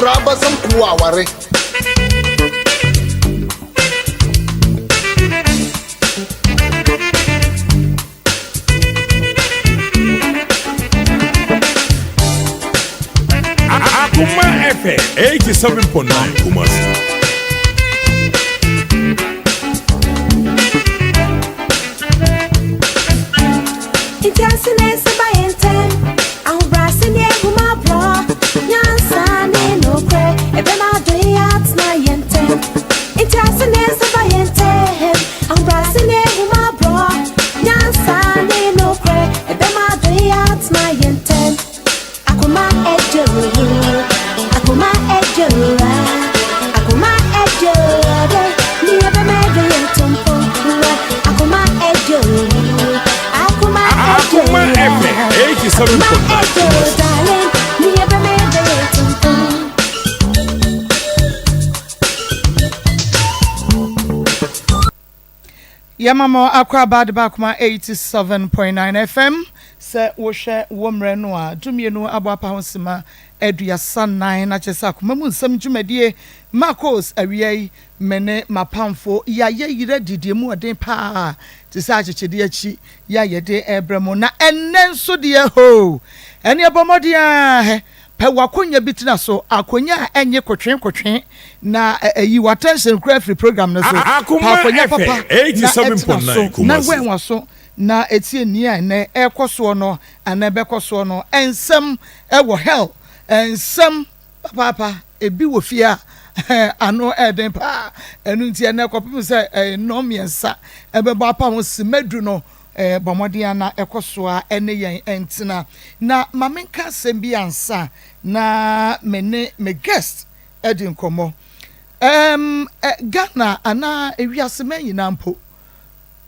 raba some kuaware. Akoma FM 87.9 Kumasi. Yamamo akwa bad bakuma 87.9 FM se wo hwe wo mre no a dumienu abapa hosima eduasa 9 na chesa akoma mu nsam dwumadie Maa Akos awiei mene mapamfo ya yire didiemu oden pa te sa achechede achi ya yede ebremo na enne nso de ho ene abomodia he pe wakonya bitina so akonya enye kotwen na yi attention cry free program no so akonya papa 87.9 Kumasi na wenwa so na etie ni na ekoso no ana bekoso no ensem ewo hell ensem papa ebi wo fia ano eden pa enu ntie na kopim se no miensa ebeba pa mo simedu no bomodia na ekoso a ene yen entina na mamenka sembi ansa na me guest edin komo Ghana ana ewiase man yina mpo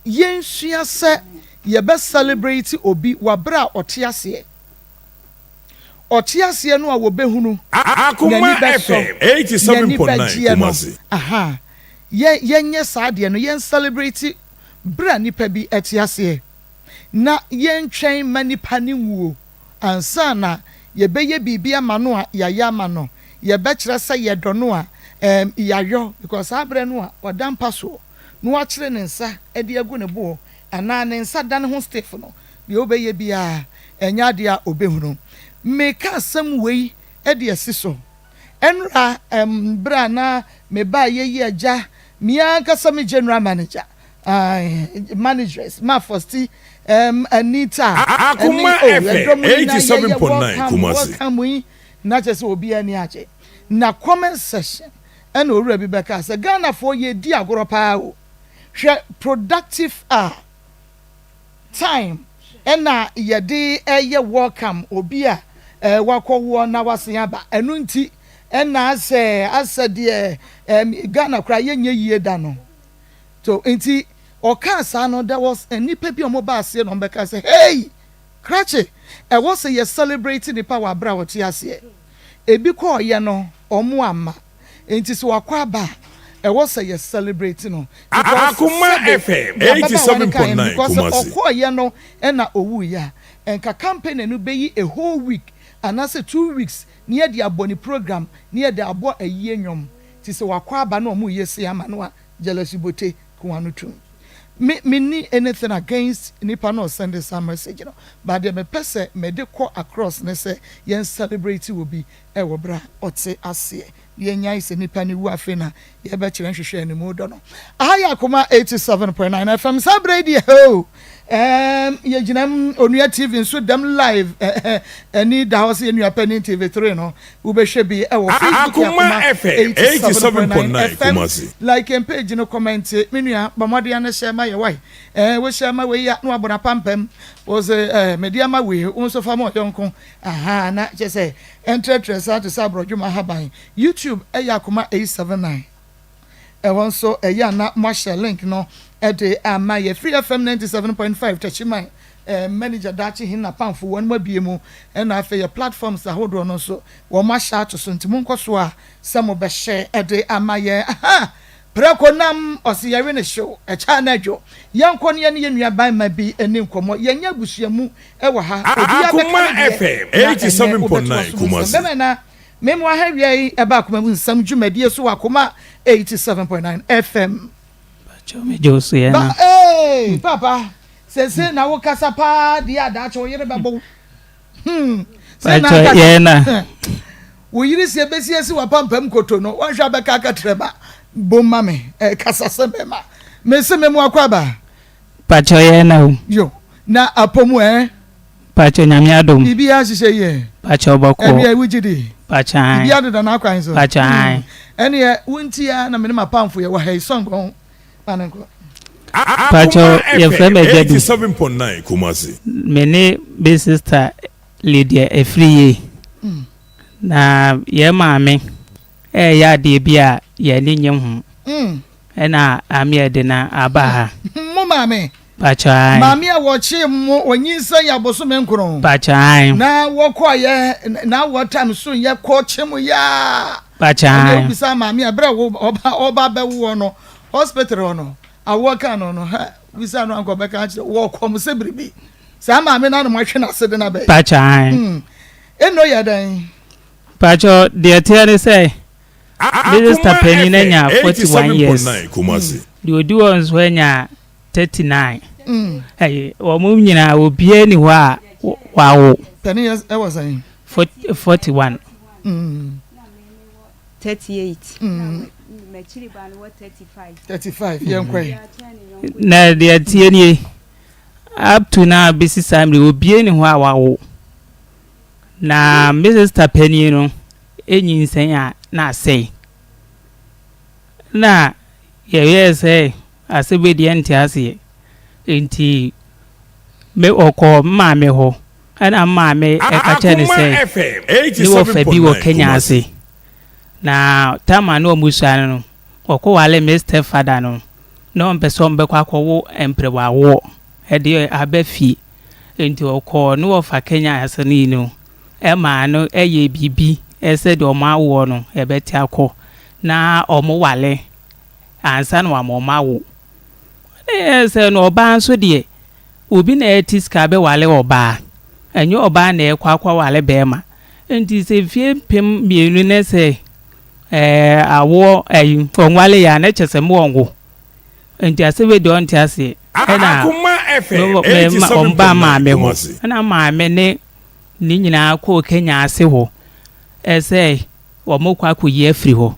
yensua se ye be celebrate obi wabra otiase no a wo behunu Akoma FM 87.9 Kumasi aha yenye saade no yen celebrate bra nipa bi etiase na yen twen manipa ni wuo ansa na ye beye bibia mano a yaya mano ye be kire se ye dono a yayo because abre no a odampa so no a kire ne nsa ede agu ne bo ana ne nsa dan ho stiff no ye obeye bia enya de a obehunu meka asem wei ede asiso enra bra na me ba ye agya mia kasa me general manager managers ma first Anita Akoma FM 87.9 Kumasi welcome na chese obi ani aje na comment section and owura bi beka say Ghana for ye di agoro pa o hwe productive time na ye de eye welcome obi a wakowo na wasen ba enu nti na ase de Ghana kra ye nye yie da no to nti okasa no there was a nipa bi omoba ase no beka say hey krache e was say celebrating the power bra what ase ebi ko ye no omo ama enti so wakwa ba e was say celebrating no Akoma FM 87.9 Kumasi ko ye no na owu ya enka campaign no beyi a whole week and as 2 weeks near the aboni program near the abo ayi enwom ti se wakwa ba na omu yesi ama no jealousy bote kuanu tum me need anything against nipa no send this message no but the me pese me de call across ne say yen celebrate will be e wo bra ote ase yen nyai se nipa ni wu afe na ye be kire nhwehwe ni mu do no aya Akoma 87.9 FM sabre di ho ye ginam onua TV so dem live any da house onua penny TV3 no wo be hwe bi e wo Facebook Akoma FM 87.9 Kumasi like en page no comment menua bamode na share ma ye why wo share ma we ya no abona pampam wo say media ma we wo so fa mo yonko aha na je say entretresa to sabro dwuma haban YouTube Akoma 879 won so ya na mo share link no ede amaye Free FM 97.5 tachima manager dachi hin na pamfo won ma biemu na afa your platforms ahodo no so wo ma sha to so ntimo nkoso a samo be share ede amaye aha prekonam osiyare ne show e cha na adwo yanko ne ye nuaban ma bi eni nkomo yenya busuamu e wo ha Akoma FM 87.9 Kumasi bemena Memo heavy about some Jumedia so Akoma 87.9 FM. Hey, Papa says, now Casapa, the Adacho, Yerababo. We see a Bessias who are pumping cotono, one shabaka treba, boom mammy, a Casasabema, Messa Memo Quaba. Pachoyena, yo, na apomwe. Pacho Nyamiadum, Bibia, she say, yeah, Pacho Boko, which it is. Pachan, the other than our kinds of Pachan. And yeah, Wintia, and a minimum pound for your hay song on. Pacho, your friend 87.9 Kumasi. Many big sister Lydia a free. Na ye mame ya de bia ye ni nyem hu na amia de na abaha mo mame pacha mame a wo chi mo onyinsa ya boso menkro pacha na wo kwa ye na wo time so ye ko chi mo ya pacha ye bisa mame a bra wo oba be wo no hospital no awoka no no bisa no anko be ka chi wo kom se bribi sa mame na no mo hwe na se de na be pacha eno ya dan Pacho, dear Terry say, Minister Penny Nanya 41 years. You do ons when you're 39. Hey, or moving in will be anywhere. Wow, 10 years, I was saying 41. 38. 35, young quay. Now, dear Tierney, up to now, business time will be anywhere. Wow. Na Mrs. Tapeni no enyi nsenya na say na ye say asebedi entiase enti me okọ maame ho ana maame e ka chene say ni wo fa bi wo Kenya ase na tama no musa no okọ wale Mr. Father no no mpeso mbekwa akọwo emprewa wo e de abafi enti okọ no wo fa Kenya ase ni no Emma no eye bibi ese do ma wo no ebeti akọ na omo wale ansa no amoma wo ese no oba nso de obi na etiska be wale oba enye oba na ekwa wale be ma enti se fie pem mienu ne se awo onwale ya na chese mo ongo enti asebe do nti ase na Akoma FM omba ma me ho na ma me ne ni nyina ko Kenya ase ho ese omokwa koyi afiri ho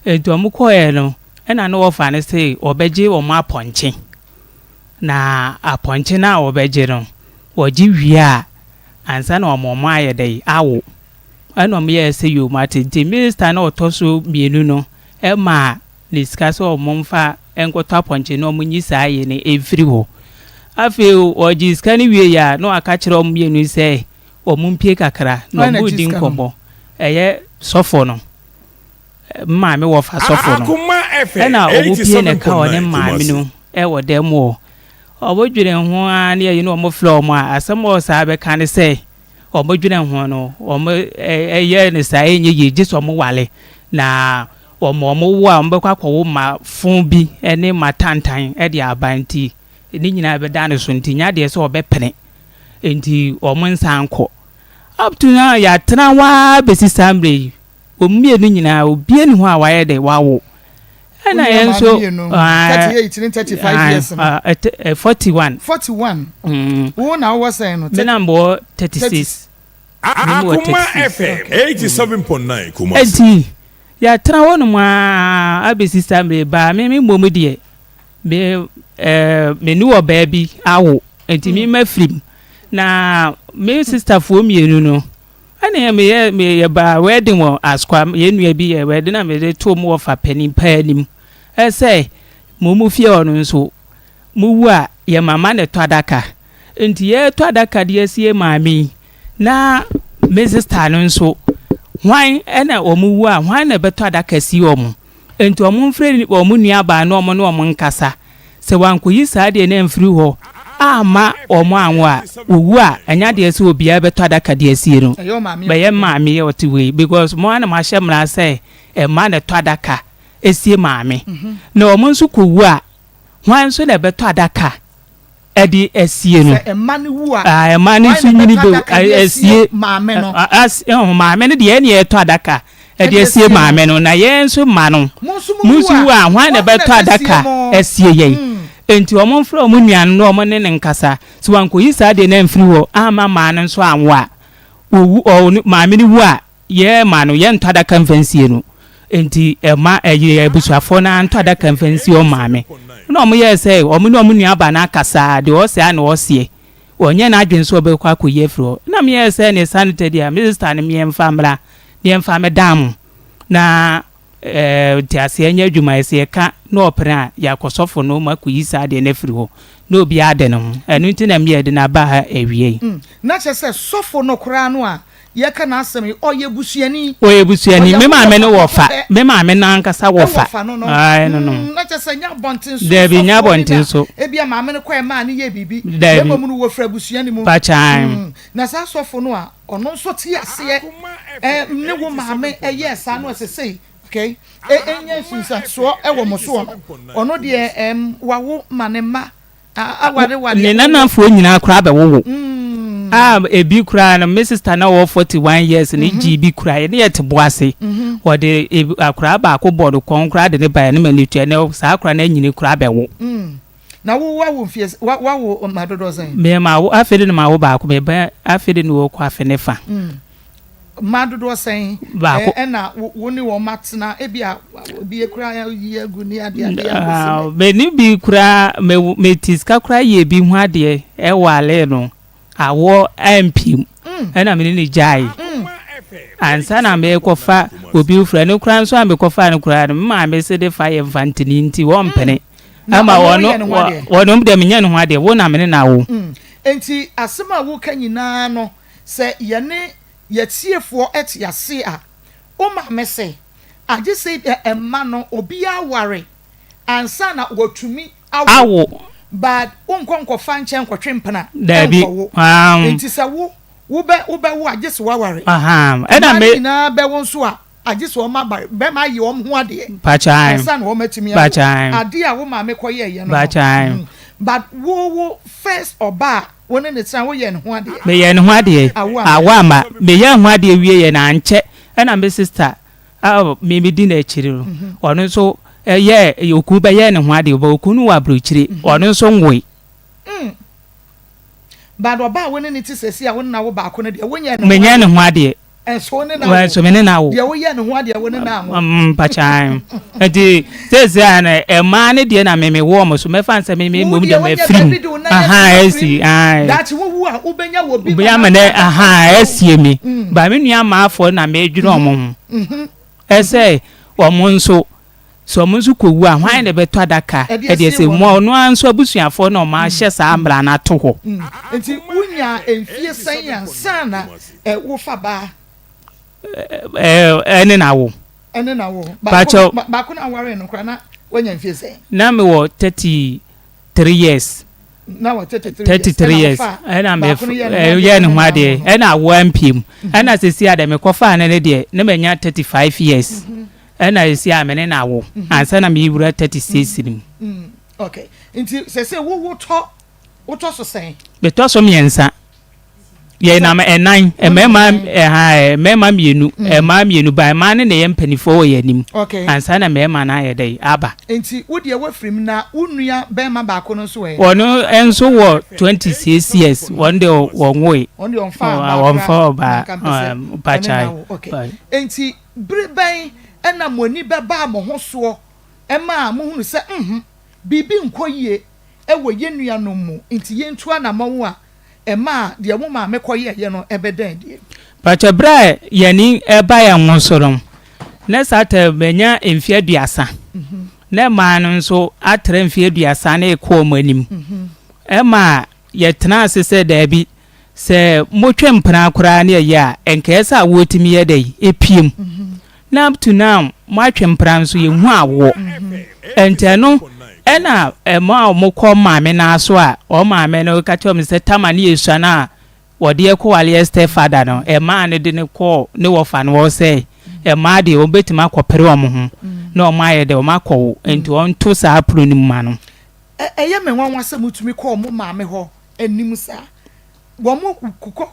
ento omukọ e no na no ofa ne se obeje omo aponche na aponche na obeje no oji wi a ansa na omo ayede awo ana omo ye se yo matenti minister na otoso mienu no e ma discuss omo mfa enkoto aponche na omo nyisa aye ne efiri ho afi oji skani wi ya no aka kire omo mienu se omumpie kakra no budi nkomo eye sofo no maame wo fa sofo no na obupie ne ka one maame no e wo dem wo obodwire ho a ne ye no mo flo mo asem o sa be kan se obodwire ho no omo eye ne sa enye ye jiso mo wale na omo wo a mbekwa akwo ma fun bi ene matantan e de abanti ni nyina be da ne so ntinya de se obepene enti omunsanko up to now ya trawa besi sambre omie no nyina obie ni ho a waye de wawo na yenso 38 35 years 41 wo na wo say no me number 36 Akoma FM 87.9 Kumasi enti ya trawo no ma abesi sambre ba me momu de me nu oba bi awo enti me mafrim na me sister for mienu no ana me ba wedding wo askwa yenu bi ye wedding na me de to mo fa panim panim say mumu fie ono nso muwu a ye mama ne to adaka enti ye to adaka de asie maami na me sister no nso hwan ena omuwu a hwan na beto adaka si omu enti omu mfre omu nua ba na omu no omu nkasa se wankoyi saa de na mfiri ho ama omo anwo a owu a anya de ese obia beto adaka de asie no be ye maami ye otiwe because mo ana ma hyemra say e ma na to adaka esie maami na omo nso kowu a hwan nso na beto adaka edi esie no emani wu emani so nyini be esie maame no maame no de ene eto adaka edi esie maame no na yen so ma no musu wu hwan na beto adaka esie yen enti omo mfra omo nuan no omo ne nkasa so wanko yi sa de na mfiri ho ama ma no so anwa owu maame ni wu ye ma no ye nto adaka mfansie no enti ema eye ebusuafo na nto adaka mfansie o maame no omo ye say omo no omo nua ba na kasa de o say na o sie onye na adwen so obekwa akoye fro na me ye say ne sanity dia minister ne me mfamra ne mfame dam na ti ase anya adwuma ese ka no opera ya kosofo no makoyi sa de na firi ho no obi ade no enu nti na me ye de na ba ha ewie na chese sofo no kra no a ye ka na asem oyebusuani me maame no wofa me maame na nkasa wofa ai no na chese nya bontin so de bi nya bontin so e bia maame no kwa ma ne ye bibi e mamu no wofra busuani mu pa chan na sa sofo no a ono so ti ase ne wo maame ye sa no sesei okay enya sinsa so e wo mo so ono de wawo manema aware ne nanafo nyina kra be wowo ebi kura na my sister na wo 41 years ni GB kura ye ne yete boase wo de akura ba ko bodo kon kura de ne ba ne manitwa ne sa kura na nyini kura be wo na wo mfies wo madodo zan me ma wo afede ne ma wo ba ko me ba afede ne wo ko afenefa madodo san na wo ni wo matna ebia obi kura ye gu ni ade me ni bi kura me tiska kura ye bi hu ade e wale no awo MP ena me ni jai ansa na me kofa obi ufra ne kura nso am kofa ne kura no ma me se de fire vantini nti wo mpene ama wono mde me nya no ade wo na me na wo enti asema wo kanyina no se ye ne yetiefo etiase a o ma me se age se emma no obi aware ansa na wotumi awo but unkonko fanche nkotwe mpana dabi enti se wo be wo age se waware ena me na be won so a age se o ma be ma ye o ho ade pa chan ansa na wo matumi ade a wo ma me koye ye no pa chan but wo first oba woni ne tran wo ye ne ho ade me ye ne ho ade awa ma me ye ho ade wie ye na nche ena me sister me di na chiri ono so ye yoku be ye ne ho ade ba oku nu wa brochiri ono so nwe but oba woni ne ti sesi a woni na wo ba ko ne de wonye ne me ye ne ho ade so ne na so me ne na wo de wo ye ne ho ade woni na wo pa chan edi sesi ana e ma ne de na me wo mo so me fa nsa me mo de me free esi that wo a ubenya wo bi ma ne esi mi ba me nua ma afo na me dwuro omo ese omo nso so omo nso kowu a hwan ne beto adaka e de ese mo no anso abusuafo na o ma hye sa ambra na to ho enti unya enfie san yansa na wo fa ba ene na wo ba ko na ware no kra na wanya enfie san na me wo 33 years na wo 33 years ena me ye ne ho ade ena wo ampim ena sesi ade me kofa na ne de ne menya 35 years ena esi amene na wo ansa na me yibura 36 nim okay nti sese wo to so sen be to so miensa ye na me enan mema mienu ma mienu ba ma ne ye mpanifo ye nim ansa na mema na ye dai aba enti wo de wafrim na unua be ma ba ko no so we wono enso wo 26 years one day wonwe on fa ba pacha enti briban ena moni be ba mo ho so e ma mo hunu se bibi nkoyie e wo ye nua no mu enti ye ntua na mo a ema de mo ma mekoye ye no ebedan die pacha bra yani eba ya nwosorom na sata menya emfie aduasa na ma no nso atra emfie aduasa na ekọ manim ema ye tena asese da bi se motwe mpana akora na ye a enkesa wotimi ye dai epiem na up to now matwe mpana nso ye hu awo enteno ena ema omukọ maame na aso a o maame no ka chom se tamani yesu na wode ekwale stepfather no ema ne de ne kọ ne wofa no wo se ema de obetima akopere omo ho na o maaye de o makọ enti on to sa apro ni ma no eye me nwanwa sɛ mutumi kɔ mo maame hɔ anim sa wo mo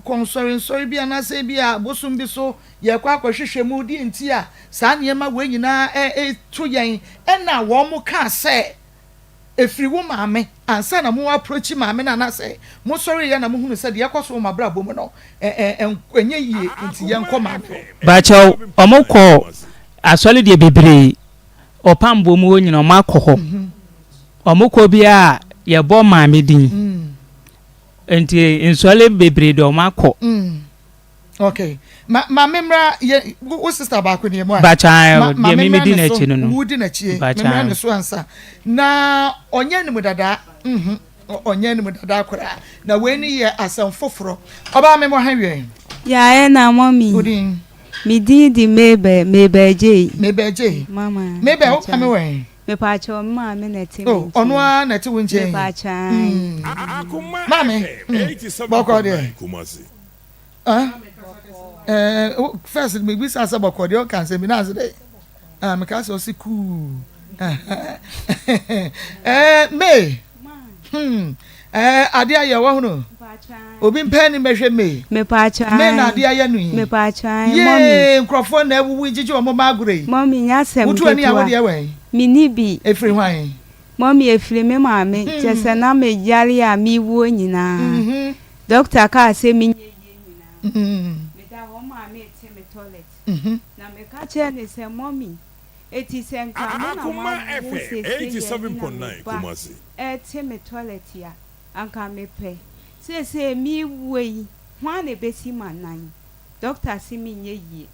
konsori bi anase bi a bosum bi so ye kwa akɔhwehwɛ mu di enti a saa niema we nyina to yɛn ɛna wo mo ka sɛ efiri wo maame ansa na mo approach maame na sɛ mo sorry ya na mo hunu sɛ de yakɔso mo mabra bom no enye yie enti yɛn kɔ maame ba chaw omokɔ asɔle de bebre opambo mu nyina ma akɔ hɔ omokɔ bia ye bɔ maame din enti nsɔle bebre de omakɔ okay ma memra ye wo sister ba ko ne mo ba chaw de me di na chi no wudi na chi memra ne so ansa na onye ne mu dada onye ne mu dada akora na we ni ye asam foforo oba me mo hanwe ya na mommy udin mi di mebe mama mebe o kame we me pa cho ma me na ti oh ono a na ti wunje me pa cha mama boko de Kumasi. First me bisa sa boko de o kan se mi na se de me ka so si cool me ade aye wo hono obi mpa ni mehwe me pa cha me na ade aye nu me pa cha mommy nkrofo na ewu jiji o mo magure mommy nya sem ke wutu ani awode ewe mi ni bi efiri hwan mommy efiri me maame chese na me yare a mi wo nyina doctor ka se mi nye nyina me da wo maame te me toilet na me ka che ne se mommy eti se nka me na Akoma FM 87.9 Kumasi. Te me toilet ya anka me pe se mi wei hwan na besi manan doctor si mi nye yie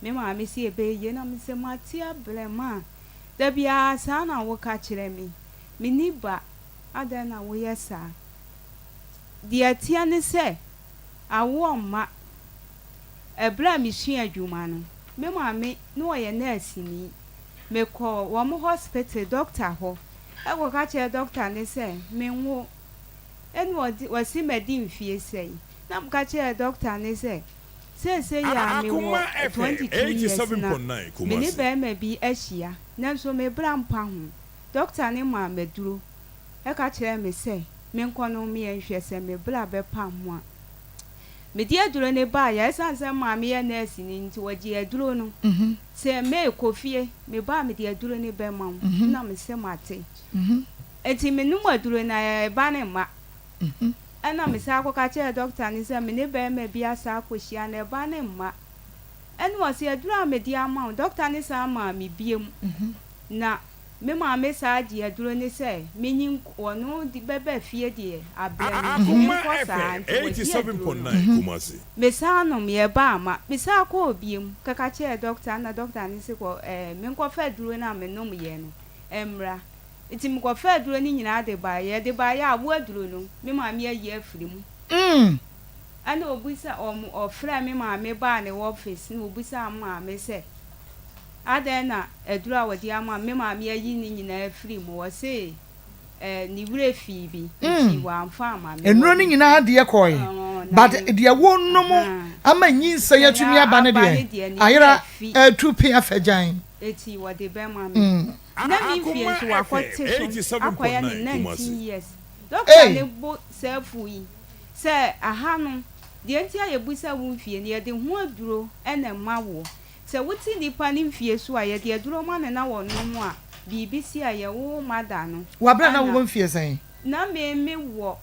me maame si ebe ye na me se matia blema da bia sa na wo ka kire mi ni ba ada na wo yesa di atia ne se awo ma ebra mi sua adwuma no me maame no ye nurse ni me ko wo mo hospital doctor ho e go ka kire doctor ne se me wo enu wasi medin fie sei na mo ka kire doctor ne se ya me wo 22 years na me ni be ma bi ahia na so me bra mpa ho doctor ne ma maduro e ka kire me se me nkono me enhwe se me bra be pa ho a me di aduro ne ba ya sanse ma me ye nurse ni nti waji aduro no se me kofie me ba me di aduro ne be ma na me se mate enti me num aduro na ba ne ma ana me sa akọ ka che doctor ni se me ne be ma bi asa akohia na ba ne ma enu wasi aduro me di ama doctor ni sa ma me biem na me ma me sa di aduro ni se me nyin wono di bebe fie di abra ni ko sa 87.9 Kumasi. me sa no me ba ama me sa akọ obiem kaka che doctor na doctor ni se ko me nko fa aduro na me no ye no emra iti me ko fa aduro ni nyina de ba ye abu aduro no me ma me ayi afiri mu ana obusa o fra me ma me ba ne office na obusa ma me se adena aduro a wodi ama me ma me ayi ni nyina afiri mu wo se ni wure fi bi nti wa amfa ama me enuro ni nyina de koy but de wo no mo ama nyinsa yatumi aba ne de ayira tupi afajan eti wodi be ma me na mi fie so wakote so akoya ni 19 years doctor ne bo sefu yi se aha no de enti ayebusa wo fie ne de ho aduro ena mawo se wuti nipa ni fie so aye de aduro ma ne na wo no mu a bibisi aye wo mada no wabra na wo fie sen na me wo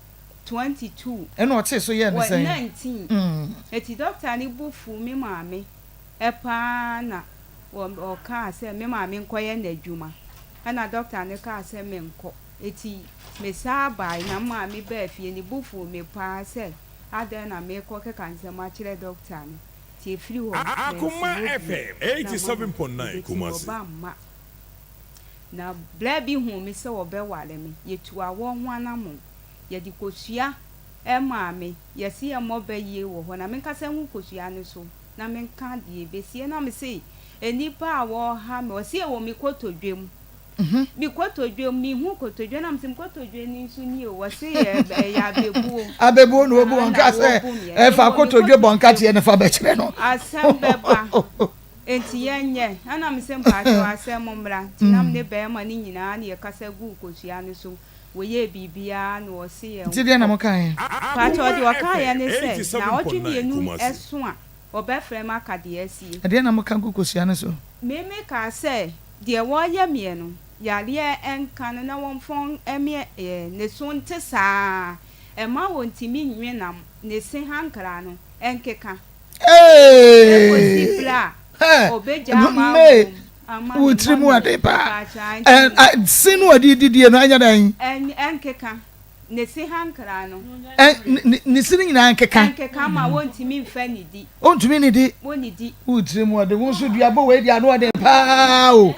22 eno o te so ye ne sen 19 eti doctor ni bufu mi maame epa na o ka se me maame nkoye na adwuma ana doctor ne ka se me nko eti me sa bai na maame ba fie ni bufu me pa se ada na me ko ke kan se ma kire doctor ne ti free wo Akoma FM 87.9 Kumasi. na bla bi hu me se wo be wale me yetu awo ho anamo ye di kosua e maame ye se ye mo ba yie wo ho na me ka se hu kosua ne so na me ka die be sie na me se enipa awo ha me o se wo mi kotodwem mi kotodwem mi hu kotodwem na me se kotodwem ni so ni o se ya abebu no obu onka se e fa kotodwem bonka tie ne fa be kire no asembe ba enti yenye ana me se mpa to asem mra ti na me be ma ni nyina na ye kasa gu kosua ne so wo ye bibia na wo se ye ti de na mo kan pacho di wo kan ye ne se na otwe mienu eso a obefre maka de asie de na mo kan kokosua ne so me ka se de wo ye mie no yale enkan na won fon emie ne so nte saa ema won timi nwenam ne se hankra no enkeka obeja ma utrimu ade pa sinu adi didie no anya dan enkeka ne se hankra no ne sinu nyina enkeka ma won timi mfa ni di ontumi ni di woni di utrimu ade won so duabo we di ano ade pa o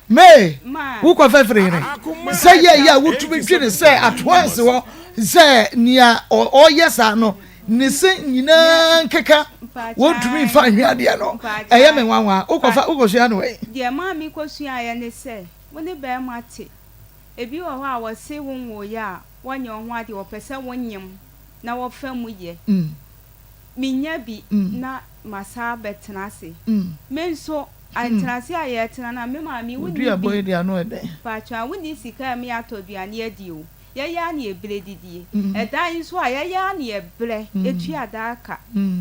me wo ko fefere ne say ya wotumi twene say at once wo say nia o yesa no ne se nyina nkeka wotumi fa hwade no eye me nwanwa ukosua no we de ma mi kosua ya ne se woni be mate ebi wo ho a wo se wonwo ya wonye ho ade wo pese wonyem na wo fa mu ye minya bi na masa betena se menso antrase aye tena na me ma mi woni bi boy dia no ede pacha woni sika mi atoduane adi o ya na ebre didie edan so a ya na ebre etu adaka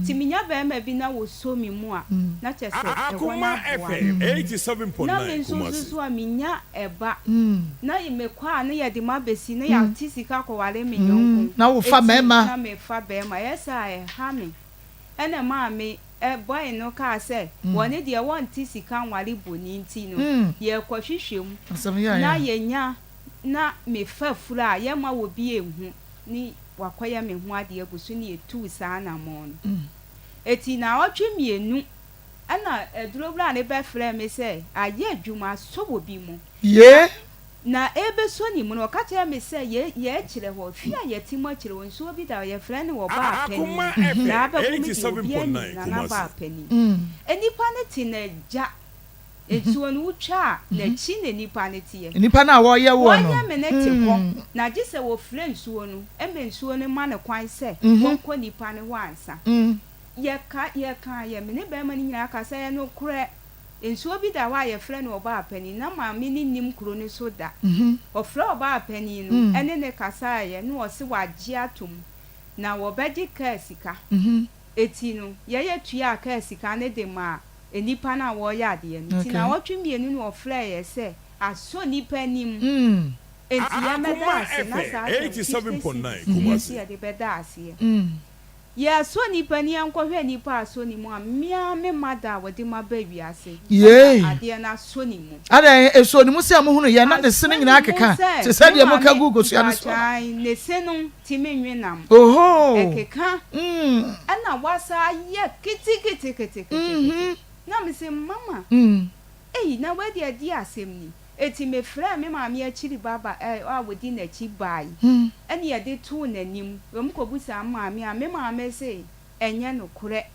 timinya be ma bi na wo so mi mu a na chese Akoma FM 87.9 na me so a minya eba na imekwa na ye de ma besi na ya tisika ko wale mi nyonko na wo fa mema na me fa be ma yesa e ha me ene ma me boy no ka say woni de won tisika wale boni nti no ye kwahwehwem na ye nya na me fa fura ye ma wo bi ehu ni wakoya me hu ade agusu ni etu saa na mo no eti na otwe mienu ana edurobra ne be frɛ me say aye adwuma so wo bi mu ye na ebe so ni mu no ka kire me say ye kire ho fi a ye ti mo kire won so bi da ye frɛ ne wo ba apani na ba ko mi na ba apani enipa ne ti na ja etu onu utwa na chi ne nipa ne tie nipa na wo ye wo no wo ye me ne ti ho na gise wo frɛ nsuo no eme nsuo ne ma ne kwan se won ko nipa ne ho ansa ye ka ye me ne be ma ni nyina ka se no kure nsuo bi da wa ye frɛ no oba apani na ma me ni nim kuro ne so da o frɛ oba apani no ene ne kasa ye no o se wa gi atom na wo beji ka sika eti no ye tua ka sika ne de ma enipa na wo ya de enti na wotwe mienu no ofre ye se aso nipa nim enti ya meda ase na sa 87.9 Kumasi ya de beda ase ya so nipa ni ankohwe nipa aso ni mu a mia me mada wodi ma ba wi ase ade na so ni mu ade eso ni mu se amuhunu ye na de sene nyina akeka se se de mo ka gugu so ya ne so ne senu ti menwenam oho ekeka ana wasa ye kiti na me se mama na wadi adi asem ni eti me frɛ me ma me akiri baba a wodi na chi bai ene ye de tu nanim we mko busa ma me se enye no kure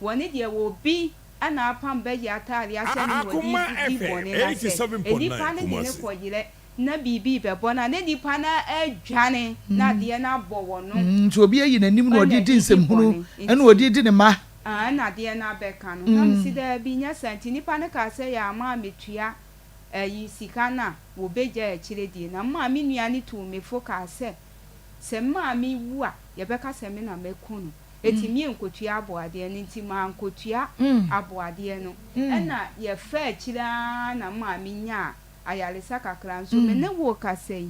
woni de wo bi ana apam ba ya tare ase ni wodi bi bone na se eni pa ne ne ko yire na bibi be bona ne nipa na adwane na de na bɔ wono nti obi ayi nanim na odi di nsem hunu ene odi di ne ma na de na beka no na msi da bi nya santi nipa ne ka se ya ma metua yi sika na wo beja ya kire die na ma me nua ne tu me foka se ma me wu a ye beka se me na mekunu eti mi enkotua aboade ne nti ma enkotua aboade no na ye fa kira na ma me nya ayalesa kakra nso me ne wo ka sei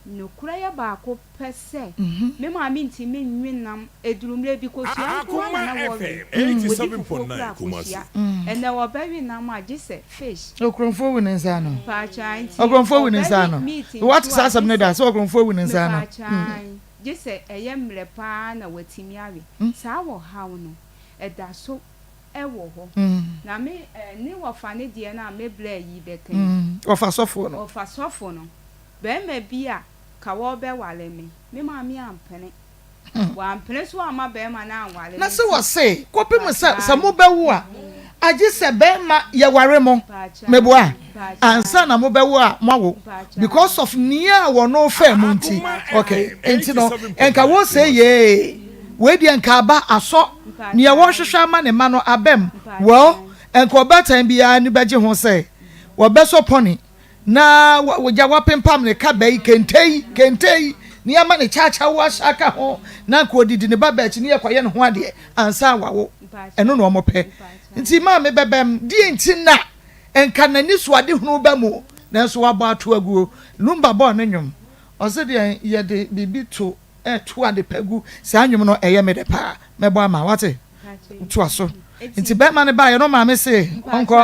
no kura ya ba ko pese me ma mi nti me nwinam edurumre bi ko sia ko na wo 87.9 Kumasi na wo ba wi na ma gise fish okronfo wi nsa no pa cha nti okronfo wi nsa no what sasam ne da so okronfo wi nsa no gise eye mre pa na watimi awe sa wo hawo no eda so ewo ho na me ni wo fa ne die na me bla yi bekan ofa sofo no be ma bia ka wo be wale me ma mi ampene wa ampene so ama be ma na wale na se wo se kopim sa mo be wo a agi se be ma ye ware mo meboa ansa na mo be wo a mawo because of near wo no fa mu nti okay enti no enka wo se ye we di enka ba aso near wo hwehwa ma ne ma no abem well enka obatan bia ni beje ho se wo be so pony na wogya wapempam ne ka bai kentei ni ama ne chacha wo ashaka ho na ko didi ne babachi ne yekoye ne ho ade ansa wawo eno no omope nti ma me bebem die nti na enka nani so ade hunu ba mu na so wabo ato aguo lumba bo ne nwom ose de ye de bibi to to ade pagu sa nwom no eye me de pa me bo ama wate to aso nti be ma ne ba ye no ma me se onko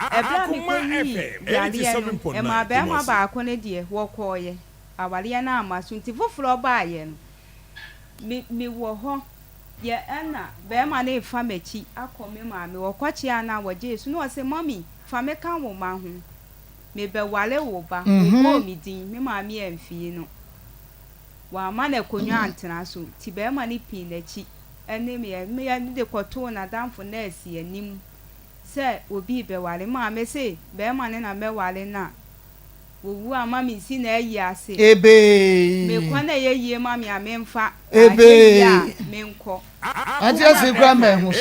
Akoma FM 87.9 ma be ma ba akone de wo koye awale na amaso nti foforo ba ye no mi wo ho ye na be ma na efa machi akome ma me wo kwachi ana wo Jesu no se mommy fa me kan wo ma ho me be wale wo ba wo mi din me ma me amfie no wa ma na konwa antena so ti be ma ni pin nachi ene me ya de koto na damfo na asi anim se obi be wale ma me se be ma ne na me wale na owu ama mi si na ayi ase ebe me kwa na ye yie ma mi amemfa ebe ya me nko ati ase kwa me ho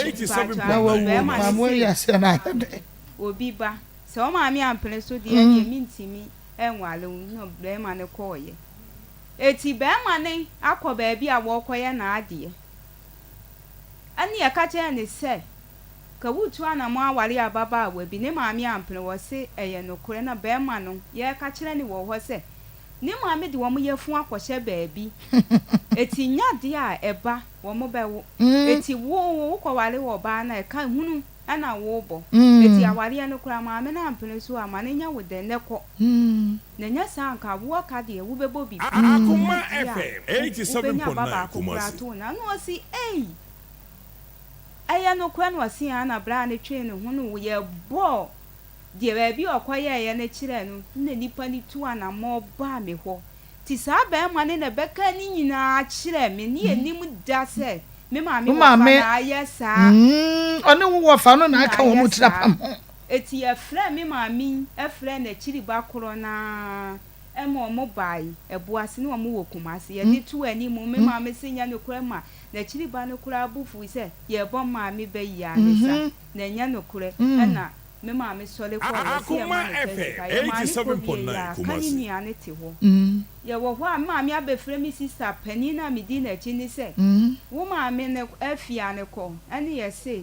na wo ma mo ya se na obi ba se o ma mi ampene so de ye mi ntimi enwale no be ma ne koye eti be ma ne akoba bi a wo koye na ade ani ya ka che ne se ka wutu ana mo awale ababa awa bi ne maami ampene wo se eye no kore na be ma no ye ka kire ni wo ho se ne maami de wo mo ye fu akohye baabi eti nyade a eba wo mo be wo eti wo ko wale wo ba na e ka hunu ana wo bo eti awale no kora maami na ampene so ama ne nya wo de ne ko na nya sa nka wo ka de wo bebo bi Akoma FM 87.9 Kumasi na no si aya no kwa no se ana bra ne twe ne ho no ye bo de ba bi okoye ye ne kire no na nipa ni tu ana mo ba me ho ti sa ba ma ne na beka ni nyina kire me ni enim da se me ma me wa na aye sa one wo fa no na aka wo mu tira pam eti e fra me ma mi e fra na kiri ba koro na emo mo bai eboase ne mo wo kumase ye de tu ani mo me ma me senya no kura ma na kiri ba no kura bufu se ye bo ma me be ya ne sa na nya no kura na me ma me sole ko ye Akoma FM 87.9 Kumasi ni ane ti ho ye wo ho a ma me abefre mi sister pani na me di na chi ni se wo ma me ne afia ne ko ane ye se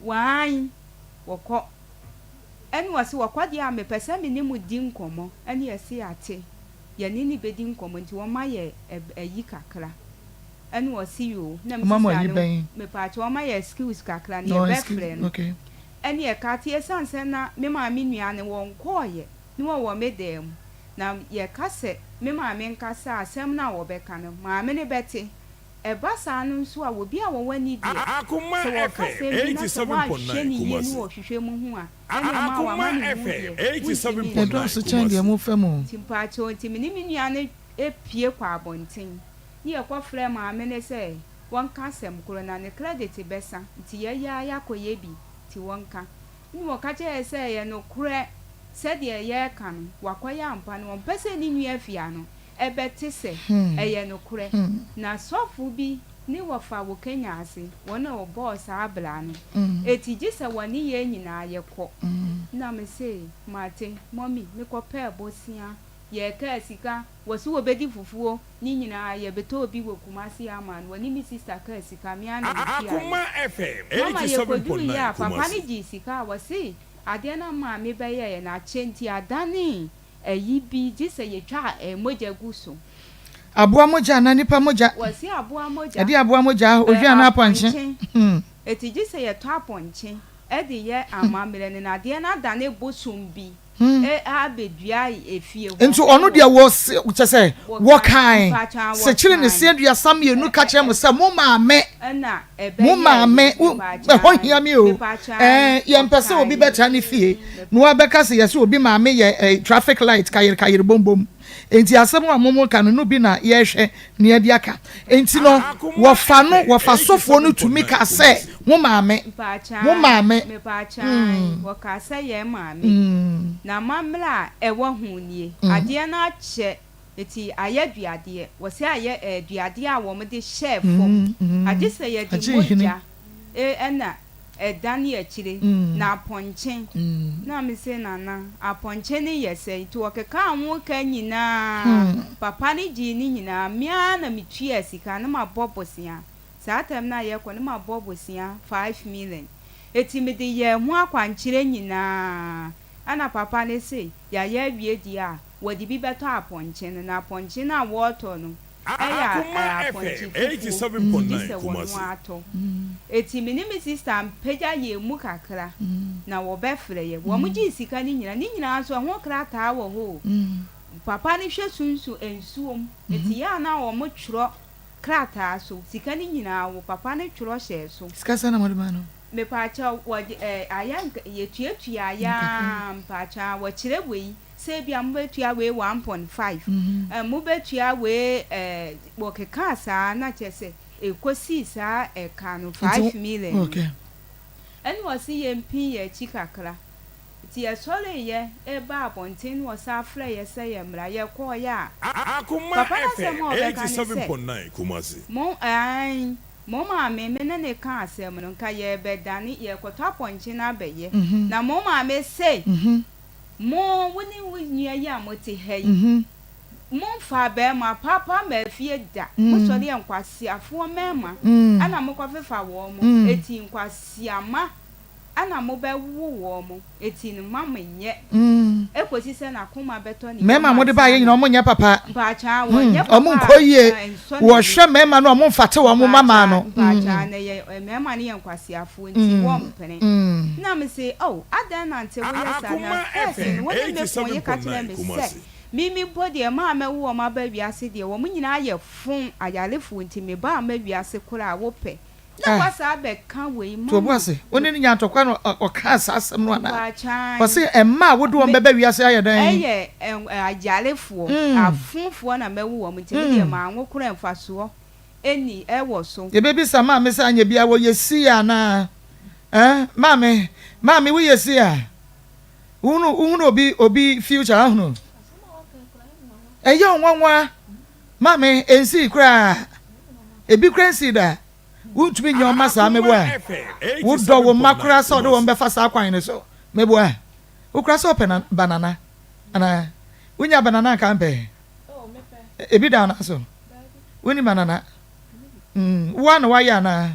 wan wo ko eni wasi wakwadi a me pese me ni mu di nkomo eni esi ate ye ni be di nkomo nti wo ma ye ayi kakra eni wasi yo na me pa che wo ma ye skills kakra ni be frɛ no okay eni e ka tie sanse na me ma me nua ne won koye ni wo me dem na ye ka se me ma me nka sa asem na wo be ka no ma me ne bete eba sa no nso a wo bi a wo wani die Akoma FM 87.9 Kumasi hwehwe mu ho a Akoma FM 87.9 do so chande mo fam timpacho ntimi ni menua ne epie kwa abonten ni ekofre ma me ne se wonka sem kro na ne credit besa nti ya koye bi ti wonka ni wo ka che se ye no kre se de ye ka no wakoya ampa no pese ni nua afia no ebete se eye no kre na sofu bi ni wofa wo Kenya ase wona wo boss abla no etiji se woni ye nyina ye ko na me se mate mommy me ko pe bosia ye ka sika wosi wo bedi fufuo ni nyina ye beto obi wo Kumasi aman woni mi sister ka sika mi ana bi Akoma FM 87.9 papa ni Kumasi ji sika wosi ade na ma me be ye na chenti adani eyi bi ji se ye twa moja guso aboa moja na nipa moja wasi aboa moja ade aboa moja odwa na aponche etiji se ye to aponche e de ye amamele ne na de na da ne bosum bi abedua efie ho nti ono de wo se wo kan se chire ne se dua sam ye nu ka kire mo se mo maame na mo maame ho hia mi o ye mpese obi beta ne fie no abeka se ye se obi maame ye traffic light kayir bombom enti asem wa momo kan no bi na ye hwe ne ye di aka enti no wo fa sofo no tumi ka se mo maame me pa chan wo ka se ye maame na mamla ewo hunie ade na ache eti ayaduade wo se aye duade a wo me de chef ade se ye di moja ena edani echire na ponchen na me se nana aponchen ne yese to okeka anwo ka nyina papa ne ji ni nyina mia na mitue sika na mabobosia saa tem na ye ko na mabobosia 5 million eti me de ye ho akwankyere nyina ana papa ne se ya ye wie di a wodi bi beto aponchen na aponchen na water no Akoma FM 87.9 Kumasi. Eti me ni me sister mpagya ye mu kakra na wo befre ye wo mu gi sika ni nyina so ho krata wo ho papa ni hwe sunsu ensuom eti ya na wo mu twro krata so sika ni nyina wo papa ni twro hye so sika sana mo de ma no me pa cha wo ayan ye tuatua ya pa cha wo kire boi se bia mbetua we 1.5 mubetua we wo keka sa na chese ekosi sa eka no 5 million okay and was ye mpi ye chikakra ti ye sole ye e ba abonten wo sa fra ye se ye mra ye ko ya Akoma FM 87.9 Kumasi. Mo ma me ne ka asem no nka ye bedani ye kwotwa ponche na beye na mo ma me say mo woni ya mo te hei mo fa be ma papa ma fie da mo so le nkwasi afo mema ana mo kwafefa wo mo eti nkwasi ama ana mo be wo mo eti no mama nye ekosi se na Akoma beto ni mema mo de ba ye nyina mo nye papa ba cha wo nye papa o mo nkoyie wo hwe mema no mo mfate wo mo mama no ba cha na ye mema ne nkwasi afo nti wo mpene na me say oh adan na nte wo ye sa na person wo ne me fo ye ka tele me say mimi body e ma wo ma ba wiase de wo nyina ye fun ayalefo nti me ba ma wiase kura wo pe na kwasa be kan we ma to boase woni ni nyantokwa no o ka asasem no ana wose emma wo de wo beba wiase ayedan ayalefo afunfo na me wo nti me ma anwo kura mfaso eni e wo so ye bebi sama me sa anya bia wo yesi ana mame wo yesi a unu obi future ahunu eyo nwanwa mame ensi kura ebi kransi da wutumi nyo masa meboa wo do wo makura so do wo befa sa kwan ne so meboa wo kura so pena banana ana wunya banana kan pe ebi da na so woni banana one wa ya na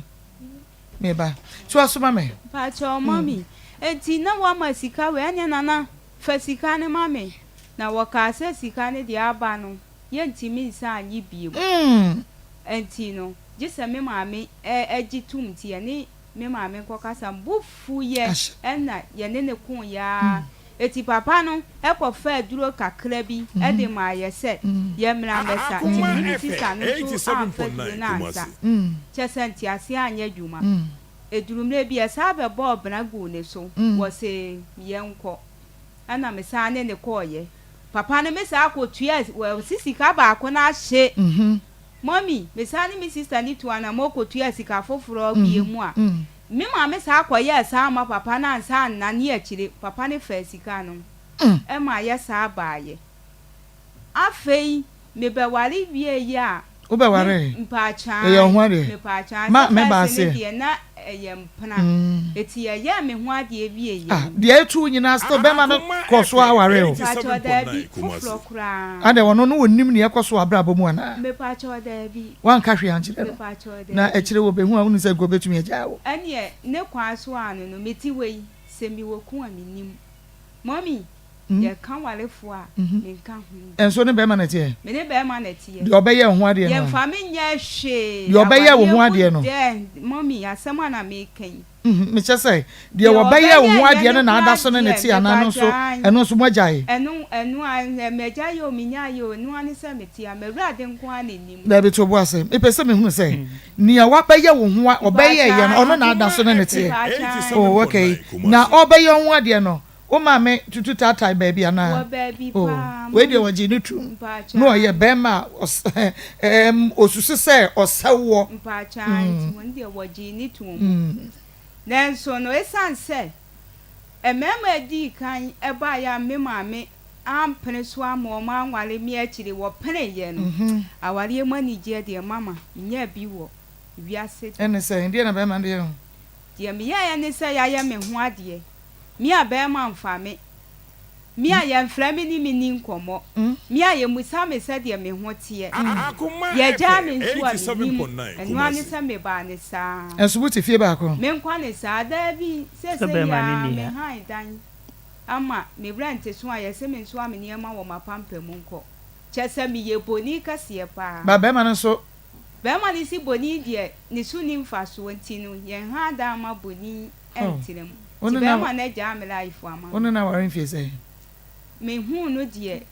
meba so asoma me pa cho mami enti na wa masika we anya nana fa sika ne mami na wo ka se sika ne dia aba no ye ntimi nsa anyi biem enti no jisa me maame egitum ti ye ne me maame kokasa bufu ye na ye ne kun ya eti papa no ekofa duro kakra bi e de ma ye se ye mra mesa ti ni sisa no so amfa na asa chesenti ase anya dwuma edurumre bi e sa be bob na go ne so wo se ye nko ana me sa ne ko ye papa no me sa akotua wo sisika ba ko na hye mommy me sa ni me sister ni to ana moko tua sika foforo bie mu a me ma me sa akoye sa ma papa na ansa na ne akire papa ne fa sika no e ma ye sa baaye afei me be wari bie ye a wo be wari mpa cha e yo ho ade me pa cha ma me ba se na ye mpana eti ye me ho ade bie ye de etu nyina sto be ma no koso aware o pa cha da bi foforo kura ade wono no wonim ne yekoso abrabo mu ana me pa cha da bi wan ka hwe anjire me pa cha da na ekire wo be hu a wonu se go betumi ajawo ane ne kwa so anu no meti wei se mi woku aminim mommy ye kan walefo a me kan hu enso ne be ma na tie me ne be ma na tie de obeye ho ade no ye mfa me nya hwe de obeye wo ho ade no mommy asema na me kan me che say de obeye wo ade no na ada so ne tie ana no so eno so mojae enu a meja yo minya yo enu ani se metia mewrade nko anenim da bi to bo ase me pese me hu say nia wa beye wo ho obeye ye no ono na ada so ne tie oh okay na obeye ho ade no o ma me tutu tata baby ana we dey waji ni tu no ye be ma osusu se osawo mpa chan won dey waji ni tu nenso no esanse emema di kan e ba ya me maame ampene so ama ma anwale mi akire wo pene ye no awale mani je de mama nya bi wo wiase ene se ndie na be ma ndie die me ya ne say ya me ho ade me abema mfa me me ya mfra me ni me ni nkomo me ya musa me say de me ho tie ya ja me nso a enu ani say me ba ne sa enso buti fie ba ko me nkwa ne sa da bi say ya me han dan ama me brante so a ya say me nso a me niema wo mapampa mu nko chese me ye boni kase pa ba be ma so bema ni si boni die ni su ni mfa so ntinu ye ha da ma boni entirem ti bema na ja me life ama onu na warin fie say me hu no die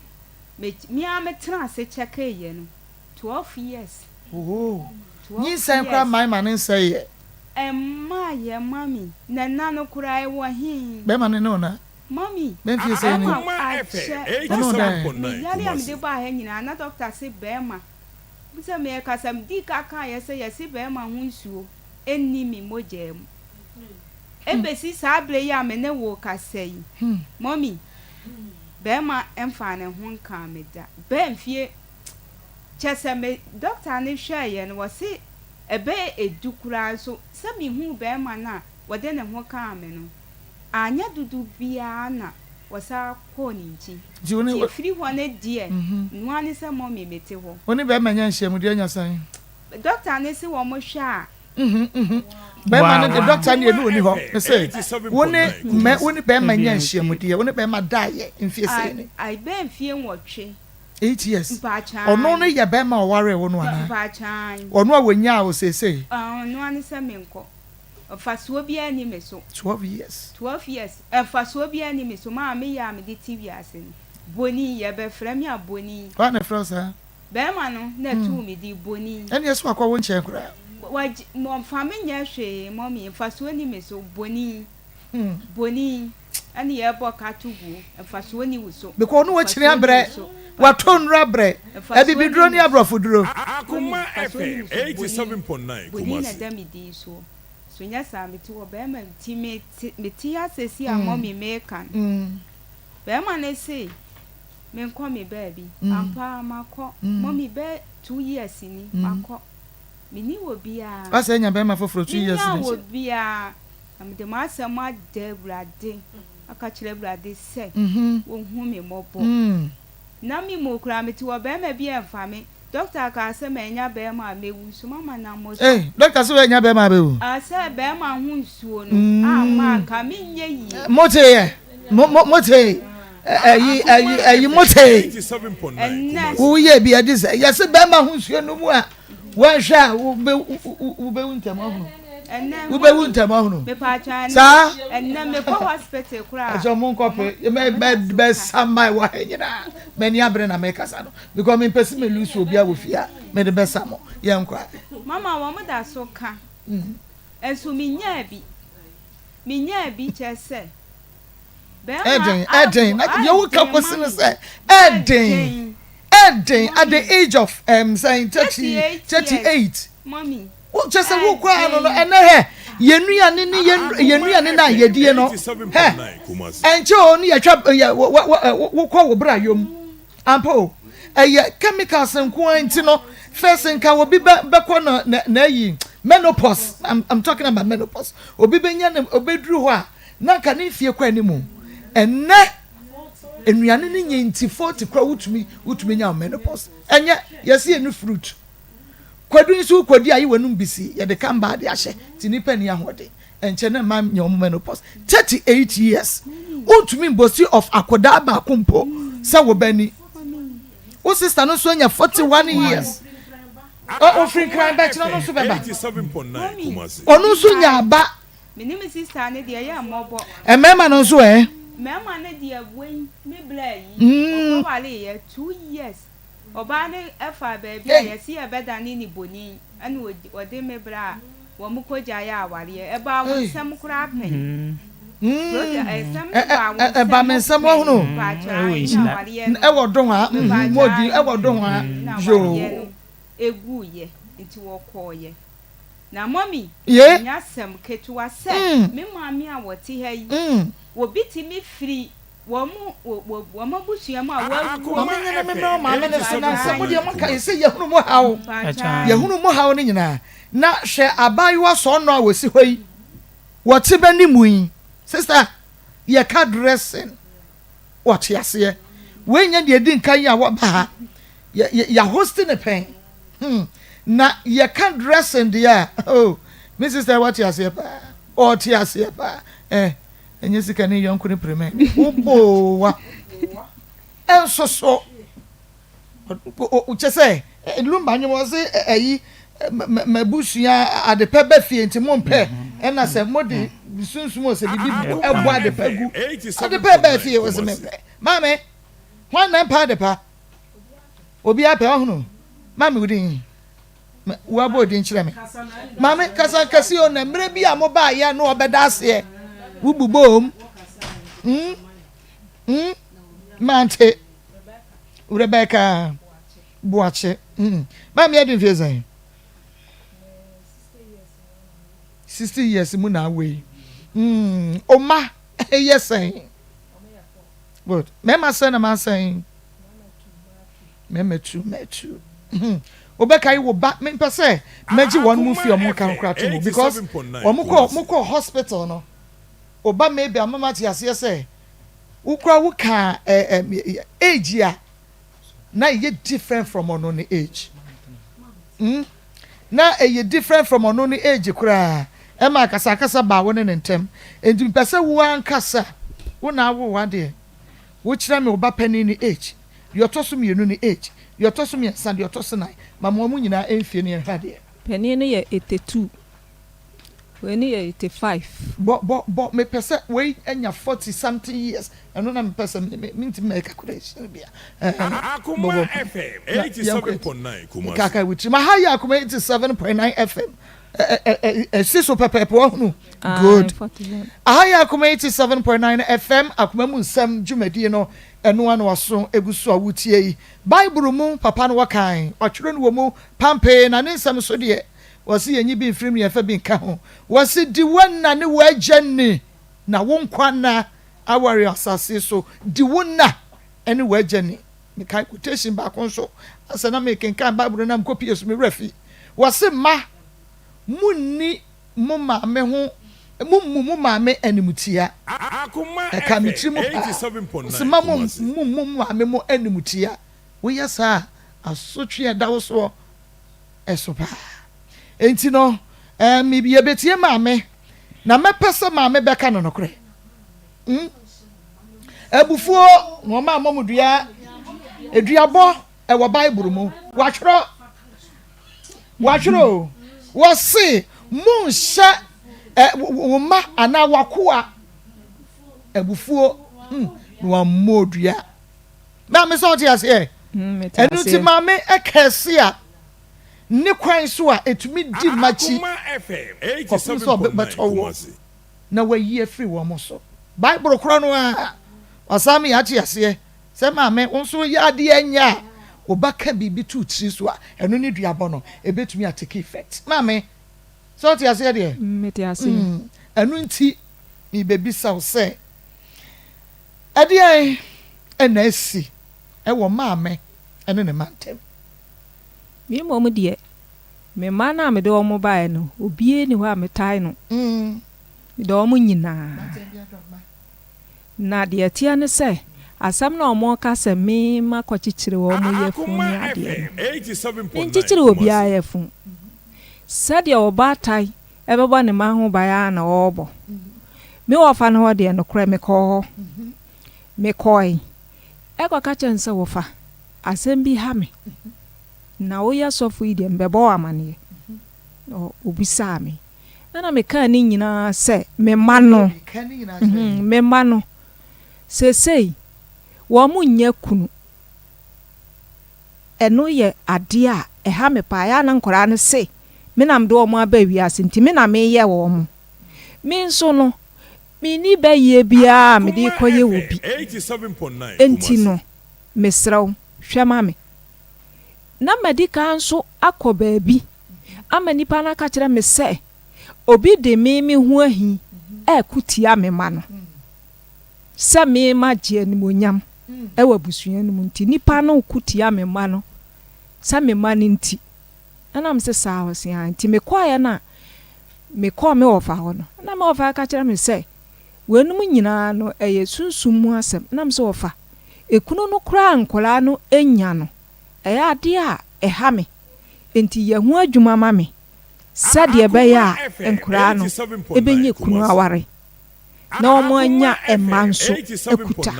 me a me tra se check ye no 12 years oh ni san kra my man say ye emma ye mami na no kura e wo hin bema no na mami ben fie say ni no da yali am de ba ha nyina na doctor say bema bisa me kasam di kaka ye say yes bema hu nsuo enni mi mojem ebesi sabre ya me ne wo kasai mami bema emfa ne ho nka me da ben fie chese me doctor ne hwe ye no wose ebe edukura so se mi hu bema na wode ne ho ka me no anya dudu bia na wasa ko ni nchi ti free one die no ani se mo me mete ho oni bema nya nhye de anya san doctor ne se wo mo hwe a bema ne the doctor ne enu oni ho say woni bema nya nhye mu de woni bema dae mfie sei ni ai ben fie nwotwe 8 years ono no ye bema o ware wo no ana ono a wonya o sesei no ani se me nko fasuo bia ni me so 12 years fasuo bia ni me so ma me ya me di TV ase ni boni ye be fra me aboni wa na fra sa bema no na tu me di boni ene yeso akwa wo nche kura wa mo fa me nya hwe mo mi fasuo ni me so boni boni ani ye bo ka tugu fasuo ni wo so because no wa chire abre wa tonra bre ebibidro ni abrofoduro Akoma FM 87.9 boni na da mi di so so nya sa me ti wo bema ti me ti asesi a mo mi mekan bema na say me nko me baby ampa makọ mo mi be 2 years ni makọ me ni wo bia asa nya bema foforo 2 years ni wo bia am de ma sa ma de brade aka kire brade se wo hu me mobo na mi mo kura me ti wo bema bia mfa me doctor ka se me nya bema mewu so mama na mo so doctor se we nya bema bewu asa bema hu nsuo no ama ka mi nye yi mote ye mote ayi mote 87.9 wo ye bia dis yes bema hu nsuo no mu a wan hwa wo be wuntem ahunu wo be wuntem ahunu me pa chan sa enna me ko hospital kura so mon kope me samai wa nyina me ni abre na me kasa no because me pesi me lusu obi a wo fia me de be samo ye nkwa mama wo mo da so ka enso mi nya bi chese Eden na you ka question say Eden at the age of saying 38 mommy o just say wo kwa no ene he yenuane na yedie no enche o ni yatwa wo kwa wo bra yom ampo chemicals nko anti no first nka wo bi beko na yi menopause. I'm talking about menopause obi benya obedru ho a na ka ne fie kwa animu enne enuane ni nyenti 40 kwa wutumi nya menopause enye yesi enu fruit kwadu nsu kwadi ayi wanum bisi ye de kan ba de ahye tinipa ni ahode enche na ma nya menopause 38 years wutumi bosi of akoda ba kompo se wo bani o sister no so nya 41 years o free crime bet no so beba 87.9 Kumasi onu so nya ba minimi sister ne de ya mobo emema no so mema ne de wen me bla yi o wale ye 2 years oba ne efa ba bia ye si e beda ni boni ane ode me bra wo mu koja ya aware e ba wo sem kura pen ba men sem wo no e wo don ha modi e wo don ha jo egu ye nti wo koye na mommy nya sem ketua se me mami a woti ha yi wo biti mi free wo mo busua ma wo mama ne so na se mo de mo ka se ye hunu mo hawo ni nyina na hwe abayiwa so no a wosi hɔ yi what beni mu sister ye ka dressing what yase when ye de din kan ya what ba ya hosting a pen na ye ka dressing there oh me sister what yase pa o ti yase pa enye sika ni yonko ni preme obo wa enso so o chese lumba nyi mo se eyi mabusia adepa ba fie nti mo mpe na se modi sunsumo se bibi ebo adepa gu adepa ba fie wo se me mame hwan na pa adepa obi apa ohunu mame wudin wa bo din kire me mame kasa kasi o na mre bi amo ba ya no obeda ase wububom mante Rebecca Boache mame edin fie zan 60 years mu na we oma yes good mema say na man say mema tu obekai wo ba me pese meji won mu fi omo kan kra to because omo hospital no oba maybe amama ti ase say ukra wo ka age ya na ye different from on age na ye different from on age kra ema kasa ba won ne ntem enti pese wo ankasa wo na wo wade wo kira me oba pani ni age yo toso me ni age yo toso me sand yo toso nine mama mu nyina enfie ne hwade pani ni ye 82 we ni ye 85 bo me pese we enya 40 something years eno na me pese me nti make calculation bia Akoma FM 87.9 Kumasi kaka witri ma ha ya Akoma 87.9 FM siso pepepe ohunu good ahaya Akoma 87.9 FM Akoma mu nsam dwumadi no eno ano aso egusu awutie yi Bible mu papa no wakan otwere no mu pampe na ne nsam so de wasi yenyi bi mfiri ye fa bi nka ho wasi di wanna ne wagyanni na wonkwana awari asase so di wonna ene wagyanni me kai quotation ba kon so asana me kenkan Bible na mkopi yesu me refi wasi ma munni mo maame ho mo maame animutia Akoma ka mitri mo 87.9 sima mo maame mo animutia wo yesa asotwe dawo so esopa enti no mi bi ebetie maame na mepese maame beka no nokre ebufuo no ma mamudua eduabo e wo Bible mu wachro wasi munsha woma ana wakoa ebufuo no amodua na me so tia se enu ti maame ekese a ne kwan so a etumi di machi Akoma FM 87.9 na wayi afri wo mo so Bible kro no a asami ya tia se se maame wonso ya de anya obaka bibi tu tri so a enu ne duabo no ebetumi atake effect maame so tia se de metiase enu nti mi bebi saw se ade ai ena asi e wo maame ene ne mantem mi mo de me mana me do mo bae no obie ni ho a metai no me do mo nyina na de atia ne se asam na omo ka se me makochichire wo mo yefu ni ade 87.9 nchichire obi ayefu sadia obatai ebebo ne ma ho baya na obo me wofa no ho de no kra me ko me koi ekwa chense wofa asem bi ha me na oya sofu ide mbebo amane obisa me na me ka ni nyina se me mano me mano sei wo mu nya kunu eno ye ade a ha me pa ya na nkora ne se me nam do mo aba wiase nti me na me ye wo mo me nso no me ni ba ye bia me di koye obi 87.9 enti no mesraw hwema me na medika nso akoba bi amani pa na ka kire me se obi de me hu ahi kutia me ma no se me ma je animonyam wa busua no nti nipa no kutia me ma no sa me ma ni nti ana me se sawo se nti me kwae na me call me ofa ho no na me ofa ka kire me say wenum nyina no eye sunsum mu asem na me so ofa ekunu no kura nkola no enya no eye ade a eha me enti ye ho adwuma ma me sade be ya nkura no ebenye kunu aware na omo anya emanso ekuta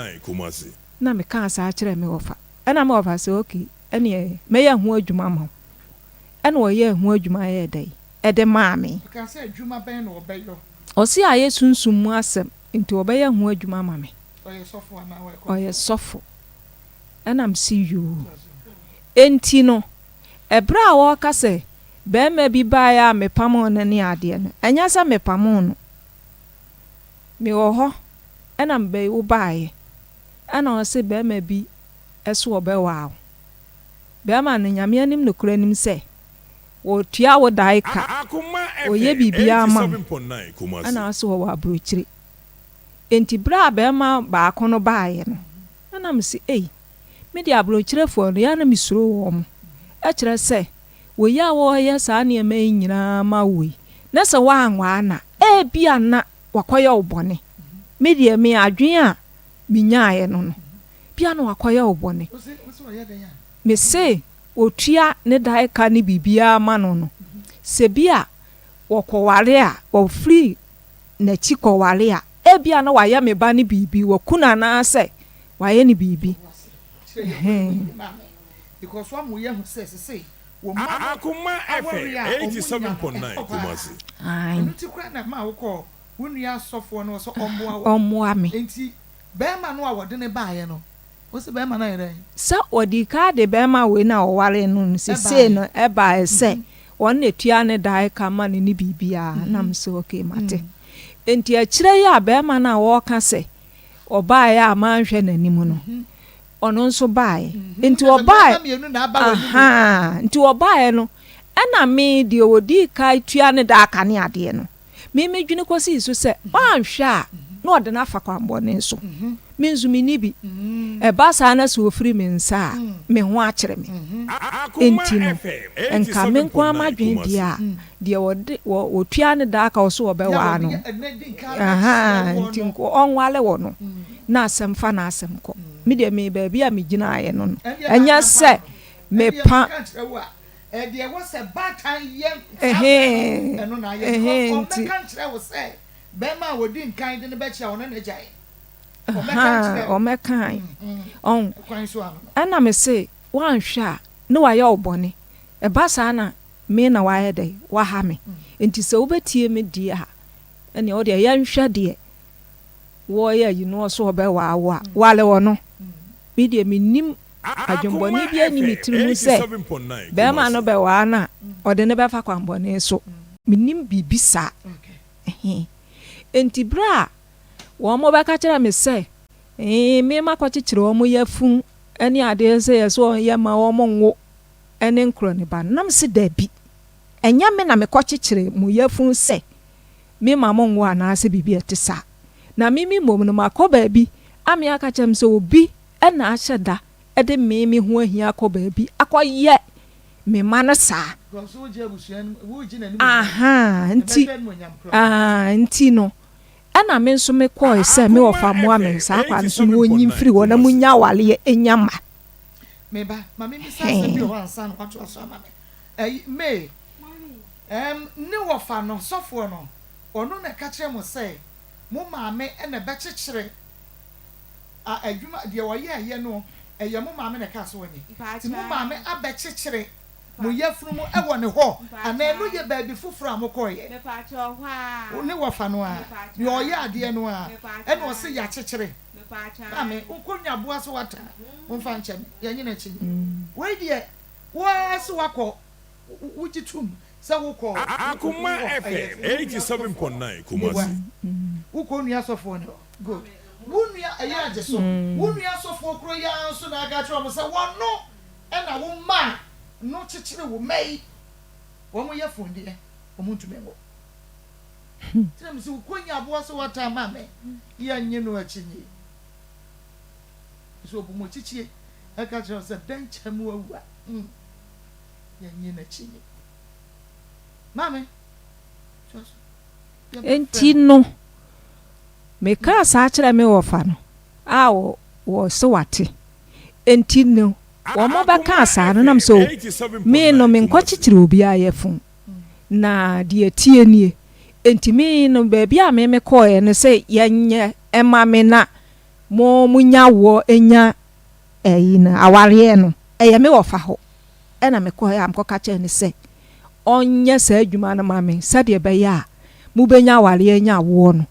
na me ka sa kire me ofa na me ofa say okay ene me ya ho adwuma ma ene wo ye ho adwuma ye dai ede maame ka say adwuma ben no obeyo o si aye sunsum mu asem nti obeya ho adwuma ma me oye sofo ena m see you enti no ebra wo ka say be ma bi ba ya me pamo na ni ade no enya sa me pamo no me wo ho ena mbe wo baaye ena o se be ma bi eso obe wa be ma no nyame anim no kura nim se wo tua wo dai ka oye bibia ma ana so wo abrochire enti bra be ma ba kono baaye no ana m si me di abrochire fo no ya na misuro wo mo e kire se wo ya wo ya sa na eme nyina ma wo na se wa anwa na bia na wakoye obone me di me adwen a minyaaye no no bia na wakoye obone me se otua ne dai ka ni bibia ma no no se bia wokoware a wo free na chikoware a bia na waya me ba ni bibi wakuna na se waye ni bibi because one we hear say Akoma FM 87.9 Kumasi. Ai nti kra na ma wo ko wonua sofo no so omoa me enti be ma no a wode ne baaye no wo se be ma na yere sa odi ka de be ma we na oware no se no e ba se won na tua ne dai ka ma ni bibia na m se okay mate enti a kire ya be ma na wo ka se obaaye a ma nhwe nanim no ono nso baaye enti obaaye enti obaaye no ena me de odi ka tua ne da aka ne ade no me medwene kosi so se wanhwe a na ode na afa kwambone so me nzumi ni bi ba sa na so ofiri me nsa me ho akere me enti no enka me nkwa amadwen dia de wo tua ne da aka so obe wa no enti nko onwale wo no na asem fa na asem ko me de me ba bia me gina aye no enya se me pa de wo se batan ye eno na ye ko me kan kire wo se be ma wo di nkan de ne be kire wo na jai o me kan on ana me se wan hwa ne wa ye obone e ba sa na me na wa ye dai wa ha me enti se wo betie me di ha ene o de ya nhwa de wo ye yi no so be wa wa le wo no bi de me nim adwumbone bia ni mitirimu se be ma no be wa na o de ne be fa kwambone so minim bibisa enti bra wo mo be ka kira me se me ma ko kikire wo mo yafun ani ade se yeso ye ma wo mo nwo ene nkro ne ba nam se da bi enya me na me ko kikire mo yafun se me ma mo nwo ana se bibi etisa na mimi mom no makoba bi ami aka chem se obi ena ahyeda ede me ho ahia akoba bi akoye me mana sa nti no ana me nso me ko se me ofa mo ame sa kwa nso no onyim firi wo na munya wale enyama me ba mama mi sa se bi ho ansa no kwato aso ama me ne wofa no sofo no ono na ka kire mo se mo maame ena be kekere adwuma de wo ye no eye mo maame na ka so woni ti mo maame abe kekere mo yafunu mo ewo ne ho ana enu ye ba bi fufuru amokoye me pa cho hwa ne wofa no a ye oye ade no a ena o se ya kekere me pa cha ame unkonya boa so wata mo fa nche ye nyina chi we die wa so wako wujitum se woko Akoma FM 87.9 Kumasi wuko nua sofo ne good wunua eya ajeso wunua sofo kro ya nso na aga tro mo se wono ena wo ma no chichire wo mai wo mo ye funde wo mo ntume ngo tram se konya abo so wata ma me ya nye no achinye so bu mo chichie aka tro se dan chamu awua ya nye na chinye mame enti no me ka sa kire me wo fa no a wo so wate enti no wo mo ba ka sa no nam so me no me nkwachichire obi ayefun na de tie nie enti me no ba bia me ko ye no se yenye ema me na mo munya wo enya na aware no eye me wo fa ho na me ko ya amko ka che ne se onye sa adwuma na ma me sade be ya mu benya aware enya wo no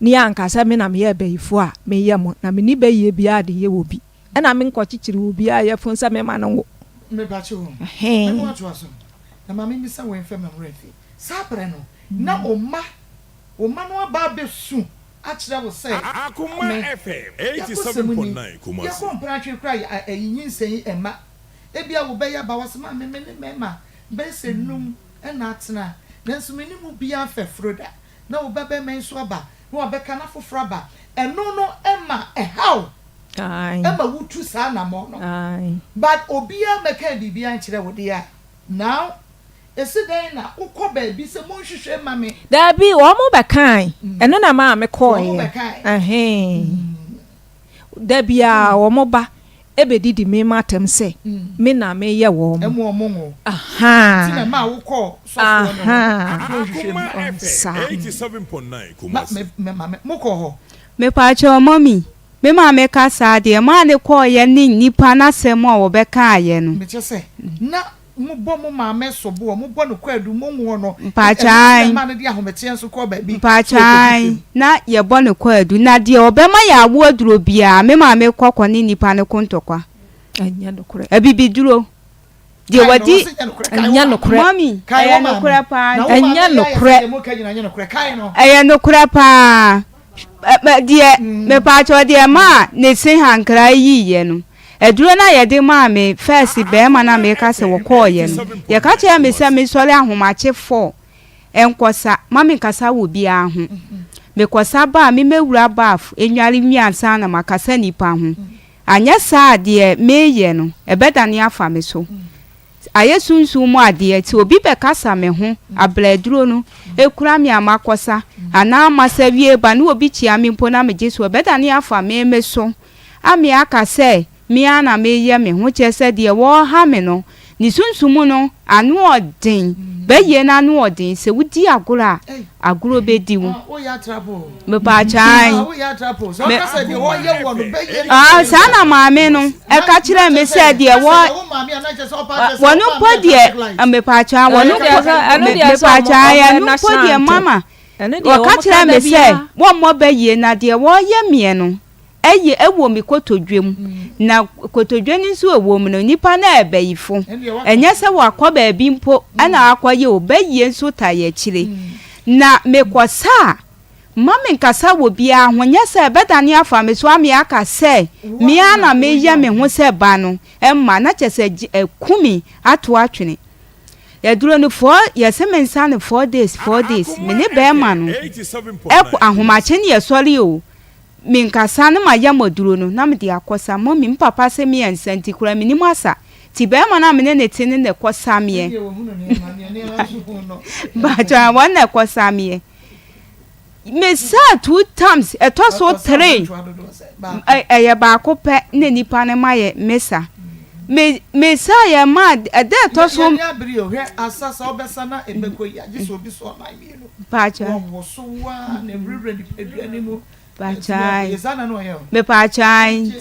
ni anka sa me na me ye bayifo a me ye mo na me ni be ye bia de ye wo bi na me nkwachichire obi ayefun sa me ma no wo me ba che ho me mo ato aso na ma me bi sa wen fa me mrefi sa pre no na o ma no aba be su achira wo say Akoma FM 87.9 Kumasi ya ko mpra twe kra ayinyin sen ema ebia wo be ya ba wasema me ma be se num na atena nanso me ni mu bia fefroda na wo bebe men so aba na wo be kana foforo aba eno no ema how ai ema wutu sa na mo no ai but obia meka bibia nkyere wo de ya now esi den na ukọ ba bi se mo hwehwe ma me da bi wo mo be kan eno na ma me call ye da bia wo mo ba ebe didi me matem se me na me ye wo mo emo mo ngo aha ti na ma ukọ so Akoma FM 87.9 Kumasi me mo ko ho me pa cho mommy me ma me ka sa de ma ne ko ye ni nipa na sem a wo be ka ye no me che se na mo bo mo ma me so bo mo bo no kwadu mo nwo no pa chai ma ne dia homete enso ko ba bi pa chai na ye bo ne kwadu na de obema ya awu aduro bia me ma me kokko ni nipa ne kontokwa anya no kure abibi duro de wadi anya no kure mami aya no kure pa anya no kure mo ka nyina anya no kure kai no aya no kure pa de me pa cho de ma ne se hankra yiye no eduro na ye de ma me first be ma na me ka se wo call ye no ye ka che me se me sole ahomache 4 enkosa mami kasa wo bia ho me kosa ba me mewura baf enware nwiansa na makasa nipa ho anya sa de me ye no ebedane afa me so aye sunsun mu ade ti obi be kasa me ho abladuro no ekura me amakosa ana amasawie ba no obi chia me mpo na me jesu ebedane afa me so ami aka se mi ana me ye me ho chese de wo ha me no ni sunsumu no anu odin be ye na anu odin se wudi agura aguro be di wo o ya trapo me pa chai o ya trapo so ka se de wo ye wo no be ye sa na ma me no e ka kire me se de wo wonu po de me pa chai wonu me pa chai anu po de mama o ka kire me se wo mo be ye na de wo ye me no eye ewo mi kotodwem na kotodweni nso ewo mu no nipa na ebayifo enye se wakoba abi mpo ana akoye obaye nso taye kire na mekosa mama nkasa wo bia ho nye se ebedane afa me so ami aka se mi ana me ye me ho se ba no emma na chese ekumi ato atwene yaduro no for yese mensa no 4 days me ne be ma no eko ahomache ne yesori o minkasa na maya moduro no na me de akosa mommy papa se me ensanti kura me nimu asa ti be ma na me ne tene ne kosa me ba ja wan ne kosa me sa 2 times eto so 3 eye ba ko pe ne nipa ne maye mesa me sa ya ma de to so asasa obesa na ebekoya jiso obi so na mielo pa ja wo so wa na every eduani mu Pachai. Me pachai.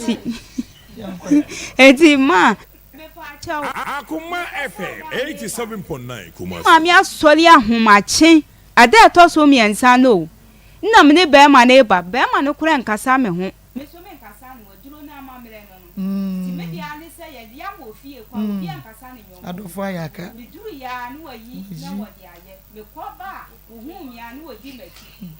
Eti ma. Me pachai. Akoma FM 87.9 Kumasi. Mami asori ahomache. Ade to so mi ensa no. Na me ne be ma na eba. Be ma no kura nkasa me ho. Me so me nkasa no oduro na amamre no. Ti me dia ne se ye dia mo fie kwa obi nkasa ne nyo. Adofo ayaka. Me duru ya no ayi na wodi aye. Me ko ba ohu mi anu odi mati.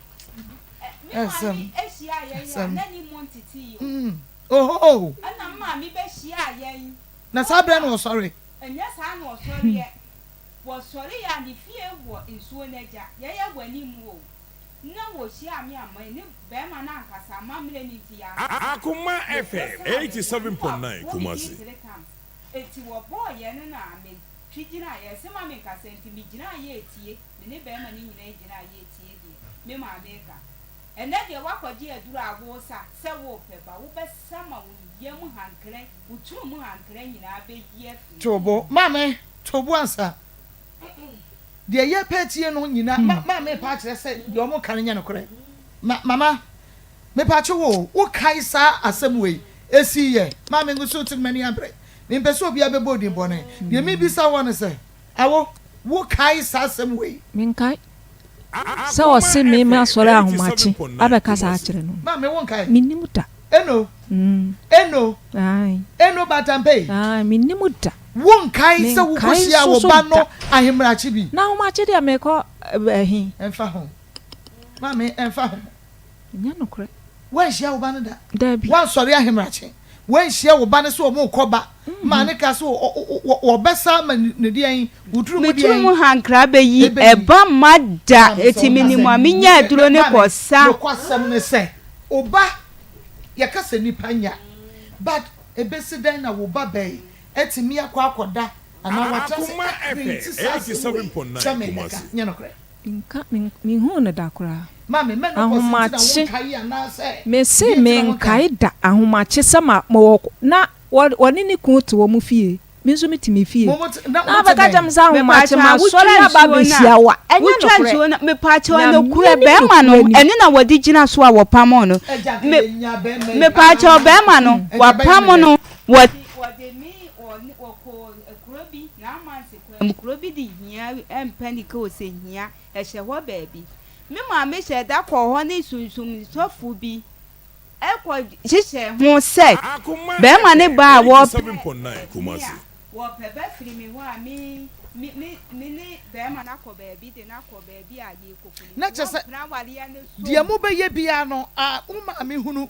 Oh, ana ma mi be hia yen na sabre no sorry enya sa no sorry e wo sorry ya ni fie wo nsuo naja ye ye gwani mu o na wo hia mi ama ni be ma na nkasa mamre ni ti ya Akoma FM 87.9 Kumasi eti wo boy ye na ame twigina ye se ma me nkasa enti mi gina ye etie me ne be ma ni nyina gina ye etie me maameka ene de wakɔgye aduru awosa sɛ wo pɛba wo bɛsama wo yam hankran wo tumu hankran nyinaa bɛyi afi tobo mame tobo ansa de ye petie no nyina mame pa kyerɛ sɛ de ɔmo kan nya no korɛ mama me pa kye wo kai sa asɛm wei esi ye mame nguso tim mani abre me mpɛ sɛ obi abɛbɔ din bɔne de me bi sa wɔ ne sɛ awo wo kai sa asɛm wei minkai sɛ ɔse me ma sɔre ahomakye abɛka saa kyerɛ no mame wo kai minnim da eno ai eno batampe ai minnim da wo kai sɛ wo kosia wo ba no ahemrache bi na ahomakye de amekɔ ahi emfa ho mame emfa ho nya no korɛ wan hia wo ba no da bi wan sɔre ahemrache wan hia wo ba no so mo kɔba ma ne ka so wo bɛsa ma ne dian wuduru mu dian metumu hankra bɛyi ɛba mada etiminimu amenya aduro ne kɔsa kɔsɛm ne sɛ oba yakasa nipa nya but ebesi dan na wo ba bɛyi etimi akɔda ana wata sɛ 87.9 Kumasi nya no korɛ nka me hu ne da kora mame men no kɔsɛm kai ana sɛ me se me nkai da ahomakye sama na wɔne ne kun te wɔ mu fie me nso metimi fie na bɛka jam sa ahomakye ma sɔre aba behyia wa ɛnyɛ no korɛ me pakyɛ no kura bɛma no ɛne na wɔde gyina so a wɔpam no me pakyɛ bɛma no wɔpam no wɔde mi wɔkɔ kurobi na amanse kwa kurobi di hia empani ka o se hia ɛhyɛ hɔ baabi me maame hyɛ da kɔ hɔ ne sunsum sɔfo bi ɛkɔ hyehyɛ ho sɛ bɛma ne ba a wɔpɛ Kumasi wɔpɛ bɛfiri me hɔ a me ne bɛma na kɔ baabi de na kɔ baabi a ye kokuni na kyɛ sɛ deɛ mo bɛyɛ bia no a wo maame hunu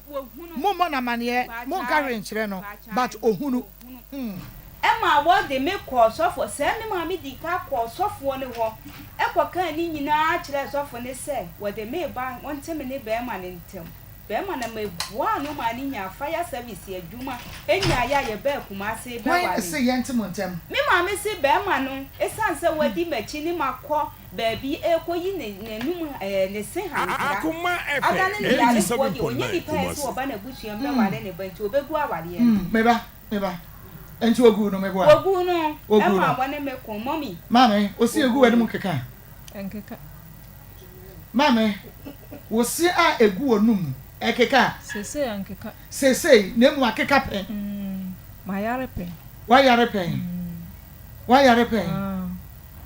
mo mo na maneɛ mo nka renkyerɛ no but ohunu Emma wɔde me kɔ sɔfo sɛ me maame di ka kɔ sɔfo ne hɔ ɛkɔ kan ni nyinaa kyerɛ sɔfo ne sɛ wɔde me ba wɔnte me ne bɛma ne ntem bɛma na me boa no ma ne nya fire service adwuma enya ya ye ba Kumasi ba wale sɛ yɛnte mo ntem me maame se bɛma no esan sɛ wɔdi machi ne makɔ baabi ekoyi ne num ne se ha Akoma adane ne yale ko de onye di pa ese oba na busua mbɛ wale ne banti obegu awale meba enti ogu no mebo ogu no e ma wone me ko mommy mame osi egu wani mu keka enkeka mame wosi a egu onum ekeka sese enkeka sese ne mu akeka pe ma yare pe wa yare pe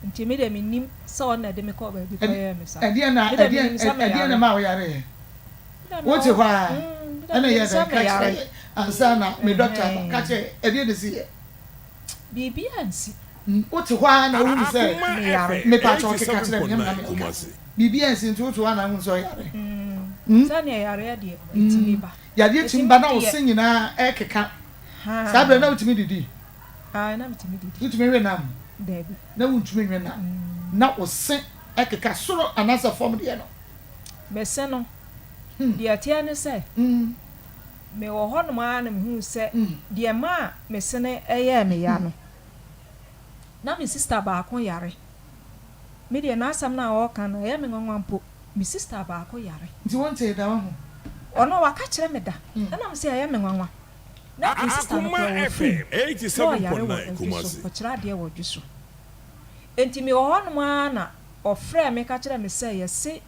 nti me de minim sɛ ɔna de me kɔ ba bi kɔyɛ me sa ɛdeɛ na ma wo yare wote hɔ a ɛna yɛ de ka kyerɛ ansa na me doctor ka kyerɛ ɛdeɛ de si yɛ bibi ansi wote hɔ a na wo sɛ me pa kyerɛ ka kyerɛ me na me bibi ansi nti wote hɔ a na wo sɛ yare sani yare de ntimi ba yade timba na wo se nyina ɛkeka saa bɛ na wotimi didi na wotimi didi wotimi we nam Debbie. Na wuntumi nwena. Na ose ekeka soro anasa form de no. Bese no. De atia ne se. Me wo ho no ma na me hu se de ma me se ne eye me ya no. Na me sister ba akon yare. Me de na asam na o kan na ye me nwanwampo. Me sister ba akon yare. Nti wonte da ho. Ono waka kire me da. Na me se ye me nwanwa. Na me sister no ko 87.9 Kumasi. Ochira de wo dwuso. Enti me wo no ma na ofre me ka kire me se ye se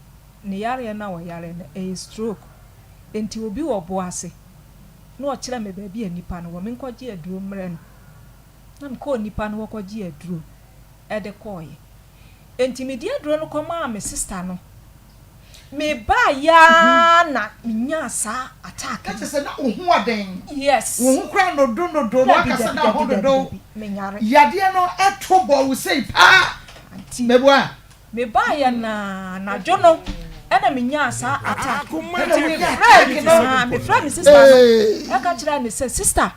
ne yare na wo yare na e stroke. Enti obi wo bo ase. Na o kire me ba bi anipa no wo me nkɔgye aduro mre no. Na me ko nipa no wo kɔgye aduro. E de kɔye. Enti me di aduro no kɔma me sister no. Me ba ya na nya sa attack. Ka se na ohu aden. Yes. Ohu kra no do no aka se na ho do. Me nyare. Yade no eto bo wo sei pa. Anti. Meboa. Me ba ya na jono. Ena me nya sa attack. Me friend sister. E ka kira me say sister.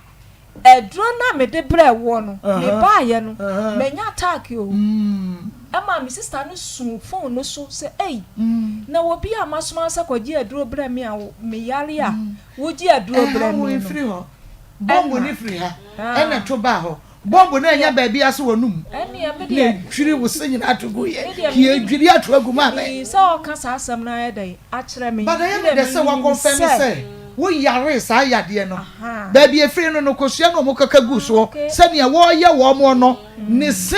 Edro na me de bre wo no. Me ba ya no. Me nya attack o. Ama me sister no sun phone no so say eh na wo bi amasoma sa kwaji aduro bra me a me yare a wo ji aduro bra me no free ho bombo ni free ha ena to ba ho bombo na nya ba bia so wonum na dwiri wo senyi na atogo ye ki dwiri atogo ma be so ka sa asam na ya dai a kire me but I am the say wa confirm say wo yare sa yade no ba bia free no kosua no mo kaka gu so se ne wo ye wo mo no ne se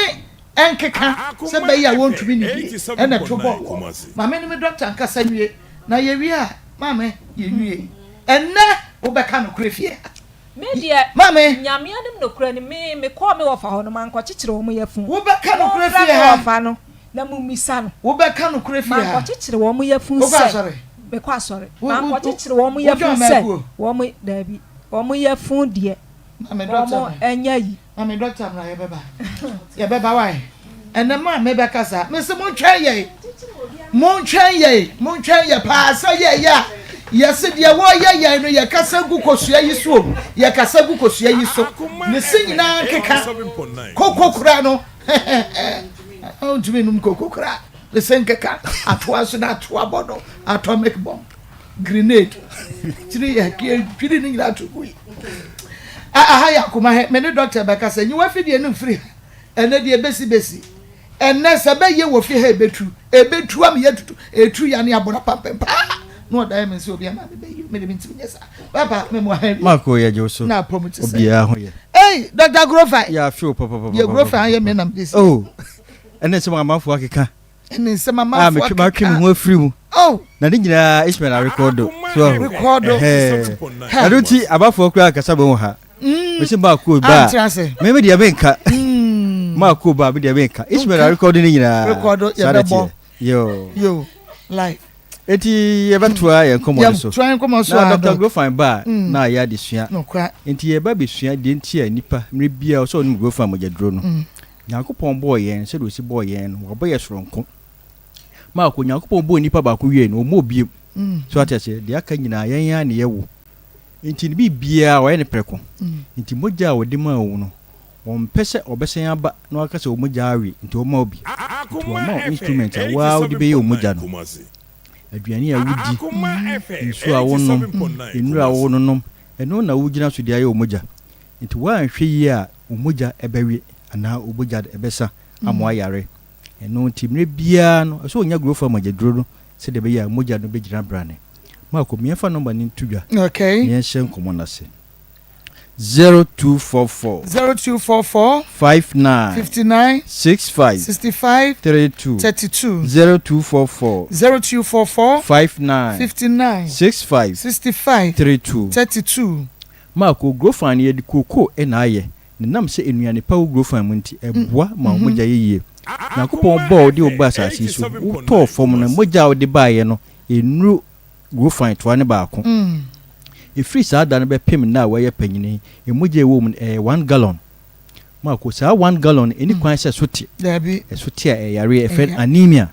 enkeka se ba ya won tumi ni e na to bo ma me no doctor nka sanwie na ye wi a ma me ye nwie enne wo be ka no krefie media mame nyame anim no kura ni me call me ofa ho no man ko kikire wo mo yafun wo be ka no kura fie ha ofa no na mu misa no wo be ka no kura fie ha man ko kikire wo mo yafun se me kwa sorry man ko kikire wo mo yafun se wo mo dabi wo mo yafun de mame doctor enya yi mame doctor na ye beba why ene ma me be kasa me se mo ntwen ye pa sa ye ya yes dia wo ye no ye kasa gu kosua yi so ye kasa gu kosua yi so ne sinyina keka kokokura no on tumi num kokokura le senkeka atwa so na atwa bodo atomic bomb grenade tiri ya twiri ni ila tukui aha ya kuma he me ne doctor be kasa nyi wa fidie no free ene de besi ene se be ye wo fi ha ebetu am ye tutu etu ya ne abona pampempa no diamond so obi ama be you me binti nyesa papa me mo ha mako ya joso na promote obi ya ho ye hey Dr. Grofa ya feel papa ye Grofa ya me nam this oh ene se mamafo akeka ene se mamafo akeka ma twem ho afiri mu oh na de nyina Ismail record so record I don't see abafo akura akasa bo ha me se ba ko ba me dia benka mako ba me dia benka Ismail record ni nyina record ya bebo yo live eti ye batua ye komo so try komo so na Dr. Grofan ba na ya de sua no kwa enti ye ba be sua de enti a nipa mre bia so no Grofan mogadro no Yakopon boy yen se do si boy yen wo boy soronko ma ko Yakopon boy nipa ba ko wie no mo biem so atese de aka nyina yen ya ne yewo enti bi bia wo ye ne preko enti moja wo de ma wo no on pese obesen aba no aka se wo moja awi enti wo ma obi enti wo ma instrument a wa wo de be ye wo moja no aduani a wudi nsu a wonom enura a wonom eno na wugina so dia ye omoja nti wa nhwe yi a omoja ebewe ana omoja ebesa amwa yare eno nti mre bia no so onya grofa magedro no se de be ya omoja no begina brane ma ko miefa number ni ntudwa okay yen hyen komo na se 0244 59 65 32 0244 59 65 32 Marco Grofan ye di koko na aye ne nam se enuane pa Grofan mu nti eboa ma moja yeye na kopon ball de oba asase so to fom na moja de baaye no enuru Grofan to ane ba ko Ifri saa da no be pem na wa ye panyini emoje wo mu 1 gallon Marco saa 1 gallon eni kwan se sote dabi sote yare efe anemia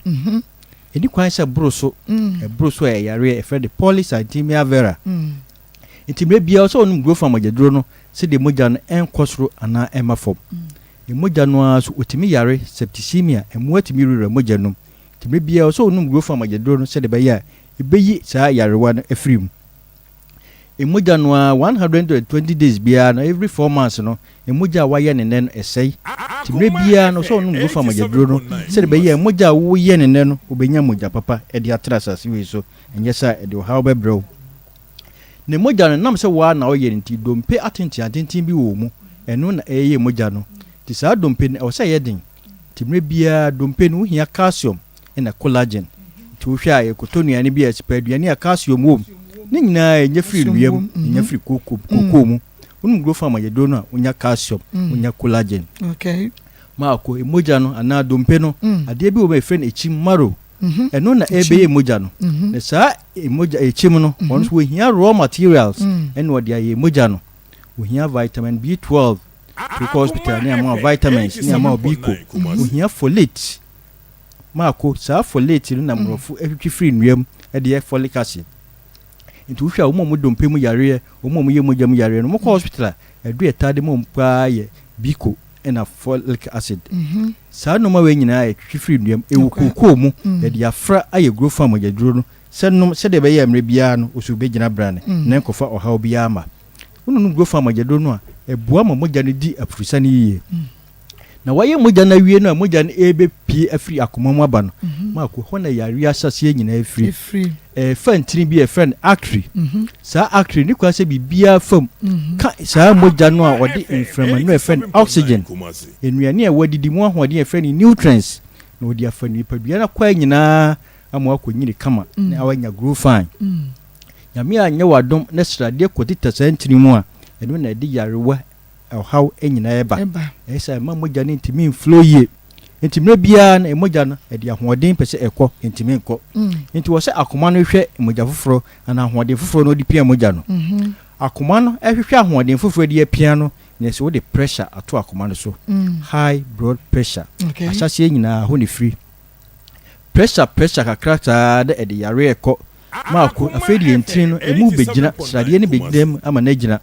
eni kwan se broso broso yare efe de polycythemia vera intimre bia so onum Grofan magedro no se de moja no enkosoro ana emafom emoja no aso otimi yare septicemia emu atimi rura moja no intimre bia so onum Grofan magedro no se de be ya ebeyi saa yarewa no efrim emoja no 120 days bia no every 4 months no emoja wa ye ne nen esei intimre bia no so onum Grofan magedro no se de be ya emoja wo ye ne nen no obenya moja papa e de atrasa siwe so enyesa e de how be bro ne moja no nam se wa na oye nti dompe atenti bi wo mu eno na eye moja no ti sa dompe ne o se yedin timre bia dompe no hia calcium na collagen ti wo hwa e kotonua ne bia spaduane a calcium wo ne nyina enye free wiem enye free koko mu unum Grofan magedro no onya calcium onya collagen okay ma ko emoja no ana dompe no ade bi wo me friend echim maro eno na ebe emoja no na sa emoja echim no once we hear raw materials eno de aye emoja no we hear vitamin B12 because hospital ni ama vitamins ni ama biko we hear folate mako sa folate no na mrofu ehwetwi free nnuam e de folic acid into hwa wo dompe mu yare wo ye emoja mu yare no mo hospital edu etade mo mpa ye biko ena folic acid sa no ma we nyina e twifiri nduam ewukuko mu e dia fra aye Grofan magedro no se de be ya mre bia no osu be gina brane na enkofa oha obi ama unu Grofan magedro no a ebua ma mogya no di afurusa ne yie na waye mogya na wie no mogya no ebe pie afiri akoma mu aba no ma ko ho na yare asase nyina afiri fa ntini bi friend acri sa acri ni kwa se bibia fam ka sa mogya no a ode inframa no friend oxygen enuane e wadidi mu ahode friend nutrients na odi afa nipa bia na kwa nyina amu akonyini kama na awanya grow fine nyame anya wadom na srade kotita sa ntini mu a enu na de yarewa how enyina eba esa ma mogya ne ntimi flow ye ntimi bia na mogya no e de ahoden pese ekọ ntimi nkọ nti wo se akoma no hwe mogya foforo ana ahoden foforo no di pia mogya no akoma no ehwehwe ahoden foforo di pia no na se wo de pressure ato akoma no so high blood pressure asase enyina ho ne free pressure kakrata de de yare ekọ Mako afedi entri no emu begina srade ne begidem ama na gina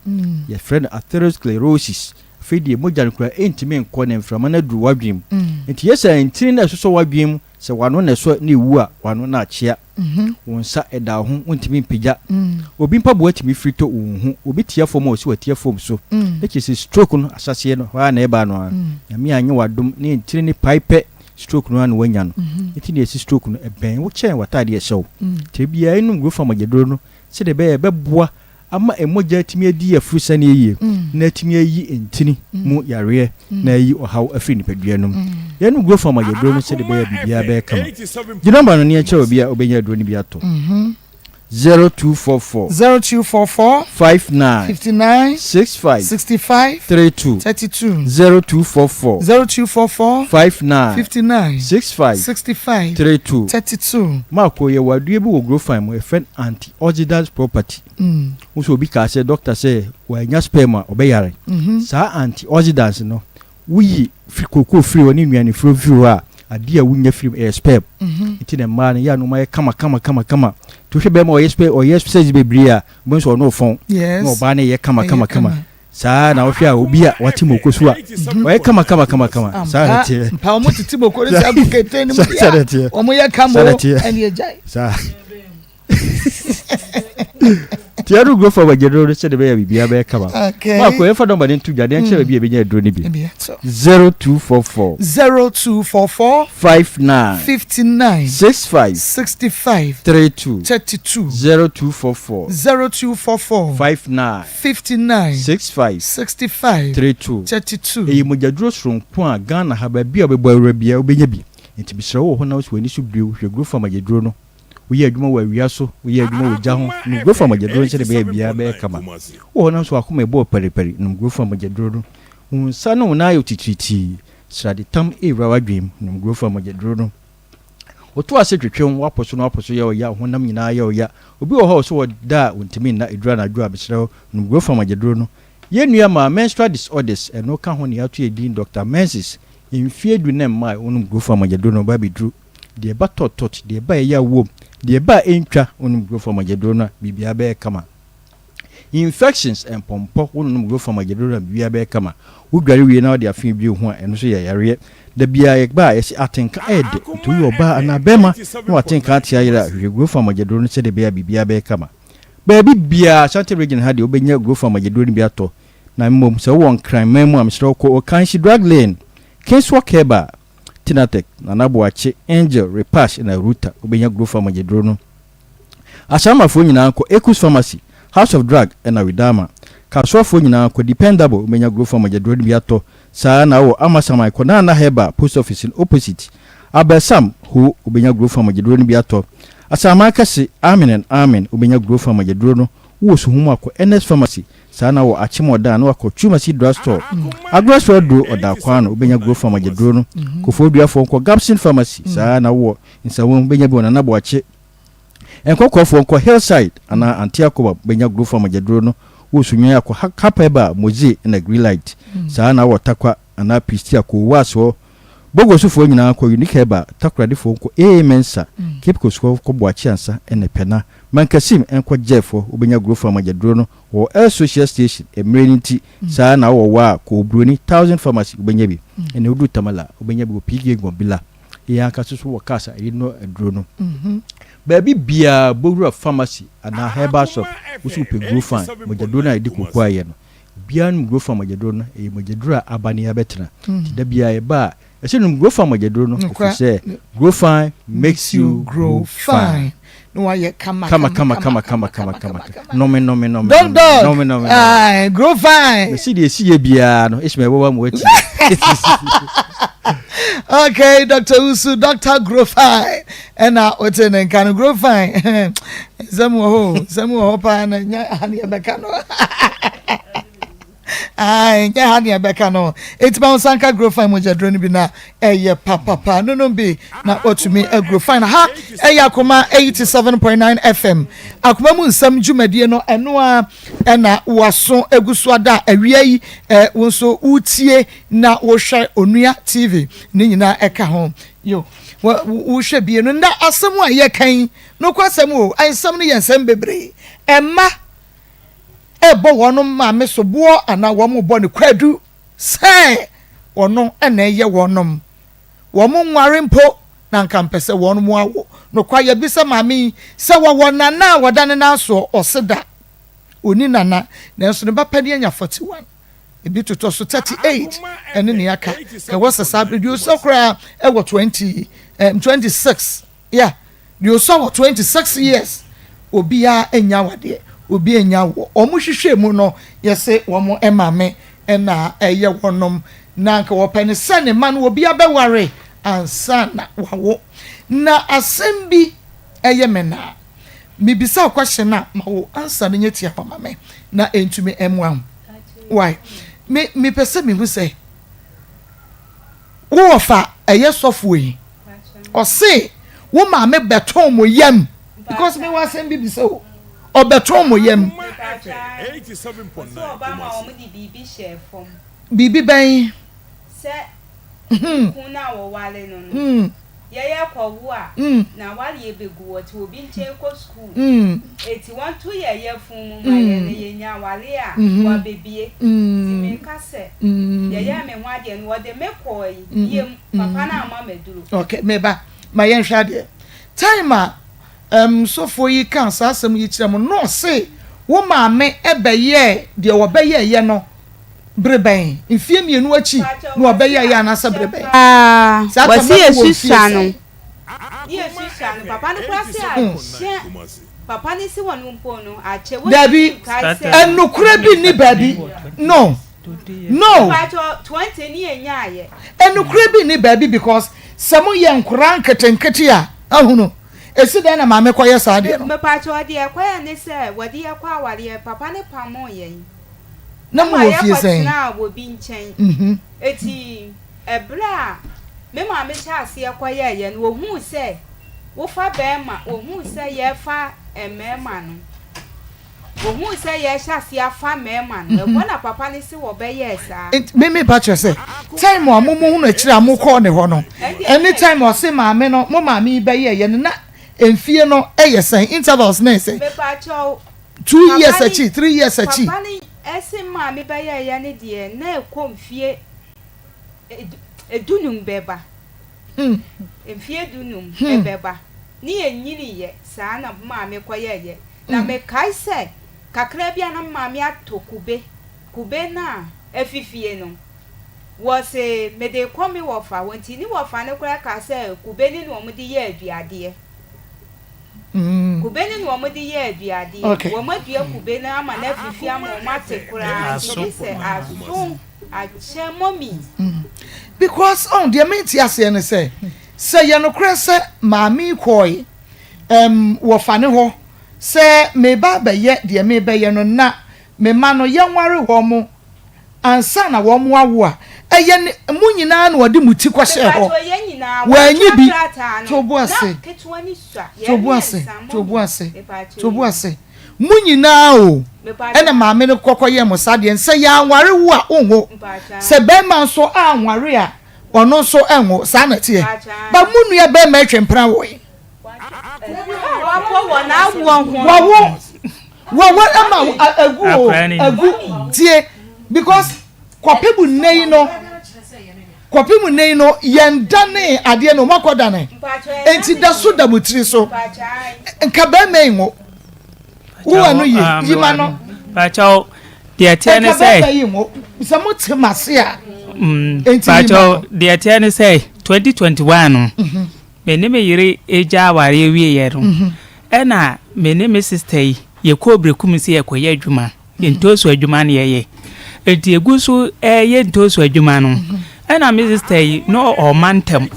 ye friend atherosclerosis afedi mogya no kura entimi nkọ ne mframa na duru wadwem enti yesa entri na soso wadwem se wano na so na ewu a wano na achia wonsa eda ho ontimi mpija obi mpa bo atimi frito unhu obi tia fom o si watia fom so eke stroke no asase no wa na eba no ya mi anye wadom ne entri ne pipe stroke no an wanya no eti ne stroke no eben wo chen watade ehyew te bia enu ngro fa magedoro no se de be beboa ama emogya timi adi afurusa ne yie na timi ayi entini mu yare na yi ohaw afri ni padua no yenu ngro fa magedoro no se de be bibia be kama di number no ne eche obi a obenya duro ni bi ato 0244 59 65 32 0244 59 65 32 Marco ye wadue bi wo grow fine mo friend antioxidant property so obi ka say doctor say wa nya sperm obeyare sa antioxidants no wuyi fikoko free woni nuane frofiro a ade a wunya free sperm iti na ma ya no ma kama to hwe be ma o yes says bebre a bo so no fon no ba na ye kama sa na wo hwe a obi a wati mokosu a o ye kama sa na tie pa mo titi boko le sa bukete ni mu ya o mo ye kama eni ejai sa tiaru go for wagedro se de be ya bibia be kama ma ko e fa number ntu dwade en chere bia be nya dro ni bi 0244 59 65 32 0244 59 65 32 e mojadro sronko a Ghana ha ba bia obebo awra bia obenya bi enti bisere wo ho na wo ani so brio hwe gro for magedro no we adwuma wa wiaso we adwuma wo gya ho no go for magedro nche de bia be kama wo na so akoma ebo periperi no go for magedro no unsa no na ayo titriti srade tam ewra wadwem no go for magedro no oto ase twetwem waposo ya ya honam nyina ya obi wo ho so woda untimi na edura na adwo abesere no go for magedro no yenua ma menstrual disorders eno ka ho ne ato edin Dr. Menses infiedu nem mai onum go for magedro no ba bidru de ba totot de ba ya wom de ba entwa onum go for magedro no bibia be kama infections and pompo onum go for magedro no bibia be kama wudware wie na de afin bi ho eno so ya yare da bia ye ba ye atenka ede to yo ba ana bema no atenka atia yira go for magedro no se de bibia be kama ba bibia Ashanti region ha de obenya go for magedro no bi ato na mmom se won crime memu amsro ko o kan shi drug lane Kenswa Keba Tinatek Nanabuache Angel Repash na Ruta obenya grow for magedro no asama fo nyina ko Ekus Pharmacy House of Drug na Widama kaswa fo nyina ko Dependable obenya grow for magedro bi ato saa na wo amasama ko na Heba post office in opposite Abesam who obenya grow for magedro bi ato asama kase Amen obenya grow for magedro no wo so huma ko NS Pharmacy sana wo achimoda na wako Chumasi drugstore Aggressor do oda kwano obenya grow for magedro no kofodua fo ko Gapsin Pharmacy sana wo nsawo obenya bi ona nabo ache enkoko fo ko Hillside ana Akoma obenya grow for magedro no wo sunwa akọ Kapeba Mozi na Greenlight sana wo takwa ana Pistia ko waso bogosu fo nyina ko Unique Eba takrade fo ko Mensa Kipko sko ko boachi ansa ene pena Mankasim enko Jeffo obenya grow for magedro no wo social station emergency saa na wo wa ko broni 1000 pharmacy obenya bi ene odu tamala obenya bi opige gombila ya ka so wo kasa ino edro no baby bia bowura pharmacy ana herbal shop usu pe grow fine magedro na edi kokwa ye no bian grow from Majadro no e Majadro abani abetena ti da bia e ba e se no grow from Majadro no e say grow fine makes you grow fine. No aye kama. No. Grow fine. See bia no ishme wo mo ati. Okay, Dr. Usu, Dr. Grow fine. And now oten kan grow fine. Samu pa na nya hani abeka no. Nya hani abeka no. Etba sanka grow fine Majadro ni bi na eye papa no be na otumi grow fine ha eye Akoma 87.9 FM. Akoma mu nsam dwumadie no eno a na waso eguso ada awia yi wonso utie na wo hwe onua TV ni nyina eka ho yo wo hwe bie no nda asem a ye kan no kwasem o ansam no yensam bebre emma ebo wono ma me so bo ana wo mo bo ne kwadu se wono na ye wonom wo mo nware mpo na nkampese wono mo awo no kwa ye bisa mami se wo wona na wodane na so oseda oni nana na so ne ba pade anya 41 ebi to so 38 ene ne aka e was sabe you so kra e wo 26 yeah you so 26 years obia enya wade obi enya wo omuhwehwe mu no yese wo mo emame na eye wonom na nka wo pene sane man obi abeware ansa na wawo na asembi eye mena mibisa question na mawo ansa no nyeti apamame na entumi emwa why me pese me hu say wo fa eye sofo yi o say wo ma me beton mo yam because me wa asembi bisa o obeton mo yam 87.9 Obama o mu di bibi share form bibi ben se kuna wo wale no ye kwawu a na wale ebegu woti obi nche ko school eti want to ye fun mu ma ye ne ye nya wale a wa bebie ti me kase ye me hwade no de me koi ye papa na ama meduru okay meba ma ye hwade time so for yi kan asem yi kire mo no say wo ma me ebeye de wo beye ye no breben mfie mienu achi no obeye ye anasa breben wasi esusa no yesusa no papa no kwase a papa ni si wonu mpo no a che wo dabi enukure bi ni baby no 20 ni enya aye enukure bi ni baby because samo ye nkura nketenkete a ahunu esi den na mame koye saade no me pacho de kwaya ne se wodi ye kwa wale papa ne pamo ye na mo ofie sen na wo bi nchen eti ebra me ma me cha ase kwaya ye no hu se wo fa bema wo hu se ye fa emema no wo hu se ye sha se afa mema no e na papa ne se wo be ye sa me pacho se time o mumu hu na kire amukọ ne ho no anytime o se mame no mo mame be ye na enfie no eyesen intervals na say 2 years achi 3 years achi papa ni ese ma me ba ya ne de na ekomfie edunum beba enfie edunum beba ni enyini ye saa na ma me koye ye na me kai se kakra bia na ma me atokube kube na efifie no was a me de komi wofa wonti ni wofa ne kura ka se kube ni no mo de ye aduade kube ni no mo de ye aduade wo mo dua kube na ama na fifi ama o mate kura se aso ache momi because on the menti ase ne say ye no kura se maami koi wo fa ne ho se me ba be ye de me be ye no na me ma no ye nware ho mo ansa na wo mo awo a eye mu nyina na odi muti kwhye ho wanyi bi tobu ase mu nyina o ena maame ne kokoye mo sade nse ya nware wo a onwo se be ma so a nware a ono so enwo sa na tie ba mu nua be ma twempra wo yi wo ama agu tie because kwapebu nei no yendane ade no makodane enti da so da mutiri so nka ba menwo wo anu yi yima no pa chao the attorney say some masia the attorney say 2021 me ne me yire eja ware wie ye no ena me ne me sister ye ko brekum se ye koye adwuma ye ntoso adwuma ne ye enti egusu ye ntoso adwuma no ena me sister no o mantem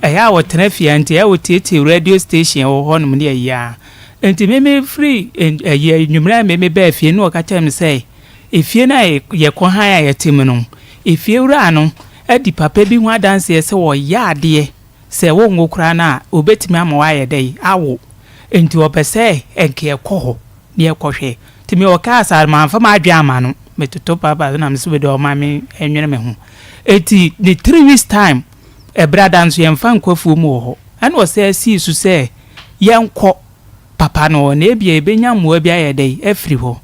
ya wo trafia enti ya wo tete radio station wo ho no ne ya enti me free ye nwumra me ba afie no ka tem say efie na ye ko han ya yetim no efie wura no adi papa bi ho adanse se wo ya ade se wo ngokura na obetimi amawa ye dai awo enti opese enke ekoho ne ekohwe timi o ka asa manfa ma adwa ama no metoto papa na mse do ma me enwene me ho eti the 3 weeks time e brada nso yemfa nkwafu mu ho ana o se si su se yenko papa no na ebia ebenya muwa bia ye dai afri ho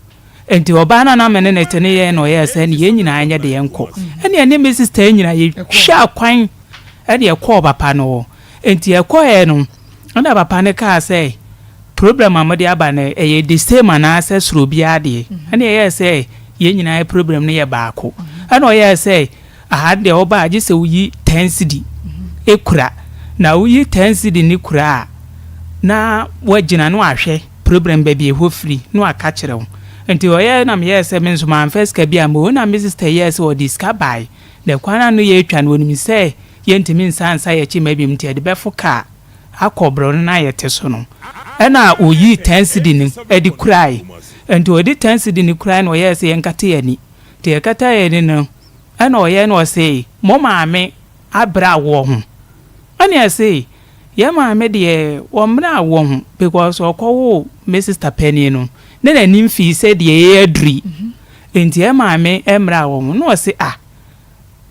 enti oba na mene ne tene ye no ye se ne yenyina anya de yenko ene me sister nyina ye hwa kwan ene ye ko papa no enti ye ko ye no na papa ne ka say problem amade aba na ye the same na access ro bia de ene ye say yenyina ye problem ne ye baako ene o ye say aha de oba age se uyi 10 cedi ekura na uyi 10 cedi ni kura na wagina no ahwe problem ba bi e ho free no aka kire wo enti oye na me yes me nso man first ka bia mo na me sister yes o diska bai de kwana no ye atwa no ni say ye ntimi nsansa ye chi mabim ti de befoka akobro na ye teso no ena oyi 10 cedi ni edi kurai enti odi 10 cedi ni kurai no yes ye nkata ye ni te ye kata ye ni no ena oye no say mo maame abra wo ho ena say ye maame de wo mra wo ho because okowo me sister penny no na nimfi se de ye adri enti e maame emra wo ho no se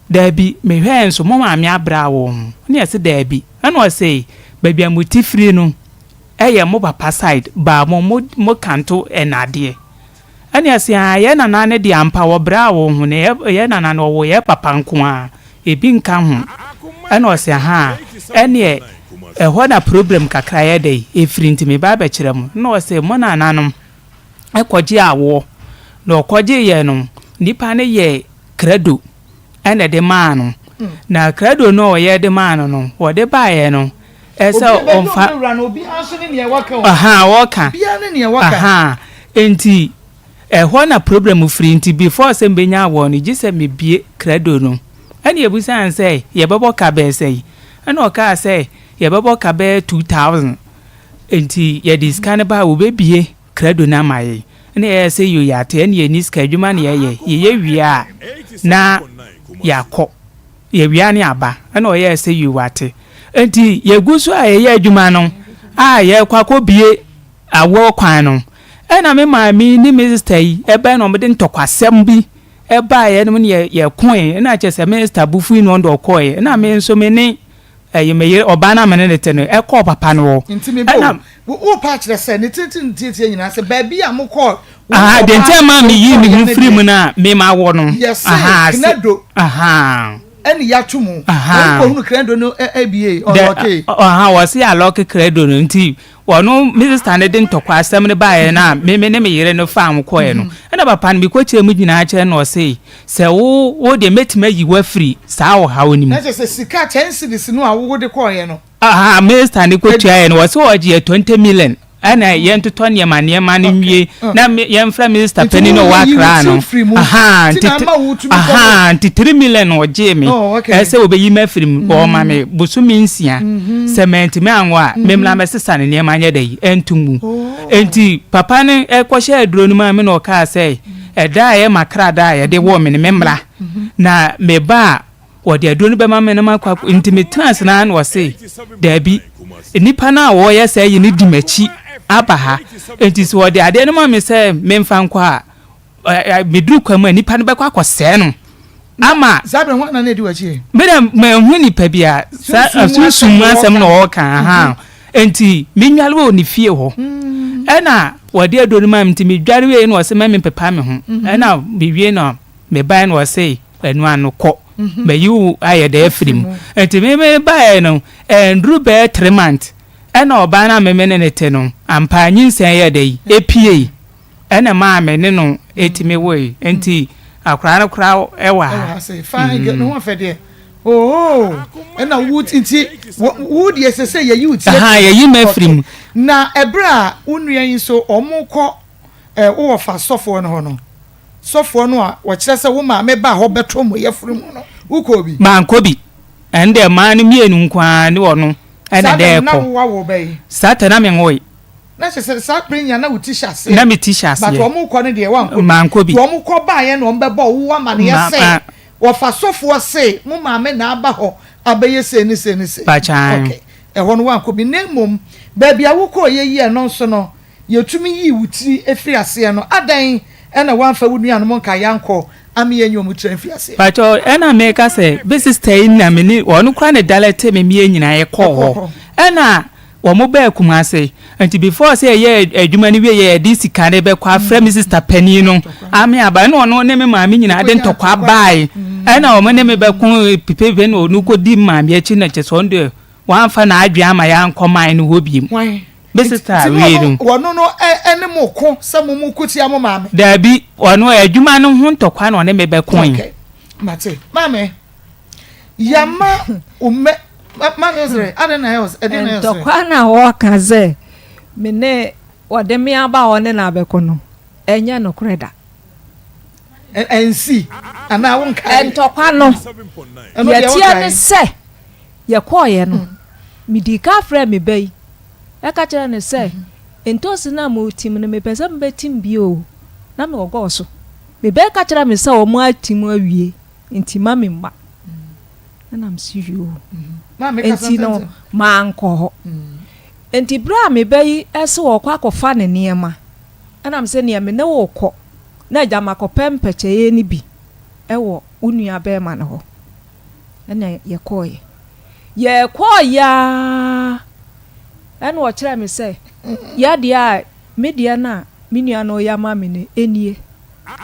dabi me hwe enso mo maame abra wo ho ne se dabi ana se baby amuti free no eye mo papa side ba mo kanto enade ana se ye nana ne de ampa wo bra wo ho ne ye nana no wo ye papa nko a ebi nka ho ana se ene ho na problem kakra ye dey efiri ntimi ba ba kire mo no se mo nananom ekwaji awo no kwaji ye no nipa ne ye credo ene de maano na credo no ye de maano no wo de ba ye no esa onfa obi anso ne ne waka woka bia ne ne waka enti ho na problem free nti before se mbenya awo no gise me bie credo no ene ebusan say ye bebo ka be say ene o ka say ye bebo ka be 2000 enti ye discan ba wo be bie credo na maye ne ye say yo ya te ne ye ni ska adwuma ne ye wia na yakọ ye wia ne aba na o ye say yo wate enti ye gusu a ye adwuma no a ye kwakọ bie awo kwan no na me maami ni minister yi ebe na omde ntokwasem bi eba ye no ye koe na che se minister bufu no ndo koe na me nso me ni ye me oba na me ne tene e ko papa no wo patch the say ne tintin nyina se ba bi amukọ de ntema me yi me free mu na me ma wo no knado eni ya tumu ko hunu credo no ABA okay wo se alok credo no nti wono minister ne de ntokwa asem ne baaye na me ne me yire no fam koe no na papa ne ko kire mu nyina kire no se wo de metima yi wa free saa wo ha oni mu na se sika 10 cedis no a wo de koe no minister ne ko tua no wo se wo je 20 million ana yen to ton yema ne ma ne nwie na yen fra minister penny no wa kra no nti 3 million o je me ese obeyi ma firim o ma me busumi nsia cement me anwa memla mesesa ne ma nya dai entumu enti papa ne ekwohye aduro no ma me no ka say eda ye makra da ye de wo me ne memla na me ba wo de aduro no be ma me ne makwa enti me trans na no say dabi nipa na wo ye say ye ni dimachi abaha enti so de ade no ma me say memfa nkwa medru kwa mu nipa no be kwa akose no ama zabe ho na di wachi me hu nipa bia sunsun asem no ka enti menwale wo ni fie ho ena wode adonu ma mti medware we no se ma me pepa me ho ena biwie no me ban no se enu anokọ mayu ayede afrim enti me bae no ndru be 3 months ena obana me ne te no ampa nyinsen ye dai epie ena ma me ne no etime woi enti akra kra ewa say fine get no afede oh na wood inti wood yes say ye youth ye yi mafrim na ebra unua yin so omukọ wo fa sofo no ho no sofo no a wo kire se wo ma me ba ho beto mo ye frim no ukobi man kobi ende man mienu nkwa ne wono ene de na ko wo wo be satana me ngoi na se sa prinya na wo t-shirt na me t-shirt but omukọ ne de wan ko man kobi omukọ ba ye no mbebo wo ama ne ye se wo fa sofo se mo ma me na aba ho abeye se ni se okay ho no wan ko bi nemom ba bia wo ko ye yi no so no yetumi yi wuti efiri ase no adan ena wan fa wunu no nka yanko ami ye nyom tren fi ase pacho ena meka se sister na me ni wonu kra ne dalete me mie nyina ye ko ho ena wo mo ba kuma ase anti before say ye adwuma ni we ye di sika ne be kwa fra me sister pani no ami aba no no ne me maami nyina ade ntokwa bai ena wo mo ne me be ku pipe no onu ko di maami achi na che so ndo wan fa na adwe ama ya nkoman no hobiem sister we no wono no ene mo ko se mo mu kuti am maami dabi wono adwuma no ho ntokwa no ne me be kun okay mate maami yama umme magazre adena house edena house ntokwa na wo kaze me ne wode me aba wone na abeko no enye no kreda ensi ana won kai ntokwa no yetia ne se ye koye no midika fra me bai eka kire ne se entosi na mo tim ne me pese me tim bio na me ogo so me be ka kire me se o mo atim awie ntima me mba na am sirio enti no ma anko ho enti bra me bai ese wo kwa kofa ne niema na am se ne me ne wo kọ na jama ko pempeche ye ni bi ewo unua be ma ne ho na ye koye enu o kire me se ya dia media na minua no ya ma me ne enie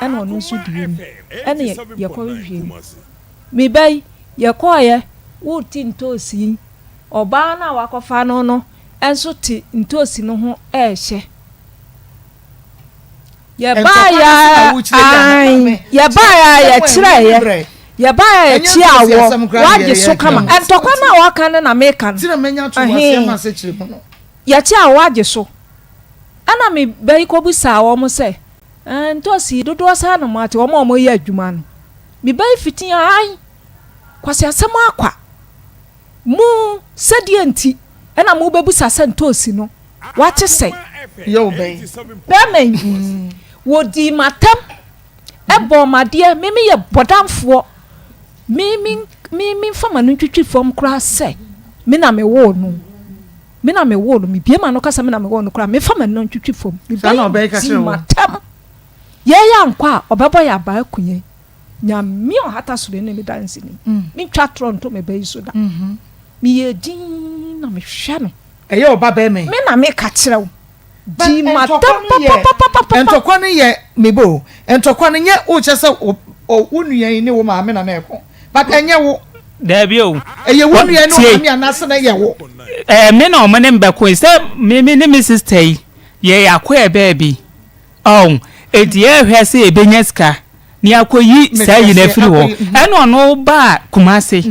enu onu nso die mi enu ye ko hwie mi bai ye koye wo ti ntosi oba na wakofa no no enso ti ntosi no ho ehye ye ba ya kire ye ba ya chi awo waje so kama entokwa na waka na meka tira menya to wase ma se kire mo no ye chi awo waje so ana me bai ko busa awo mo se ntosi dodo sa na mate wo mo ye adwuma no me bai fitin ai kwase asem akwa mu sadie nti ana mu bebusa se ntosi no wache se yo bai men wodi matam ebo made mimi ye bodamfo mimi fama no twitwi fom kra se me na me wo no me biema no kasa me na me wo no kra me fama no twitwi fom me matam ye ya nkwa obebo ya ba akunye nya mi o hata so ne me dance ni mi twatro nto me bai so da mi ye din na me hwa no eye oba ba me na me ka kire wo di matam entokwa ne ye mebo entokwa ne nye o chese o unua ni wo ma me na na eko but enye wo dabi o eye wo nua no ma me anase na ye wo me na o mane mbako se me ne me sister ye yakwa baby edi ehwe se ebenyaska ni akoyi sai na firi ho eno no ba kumase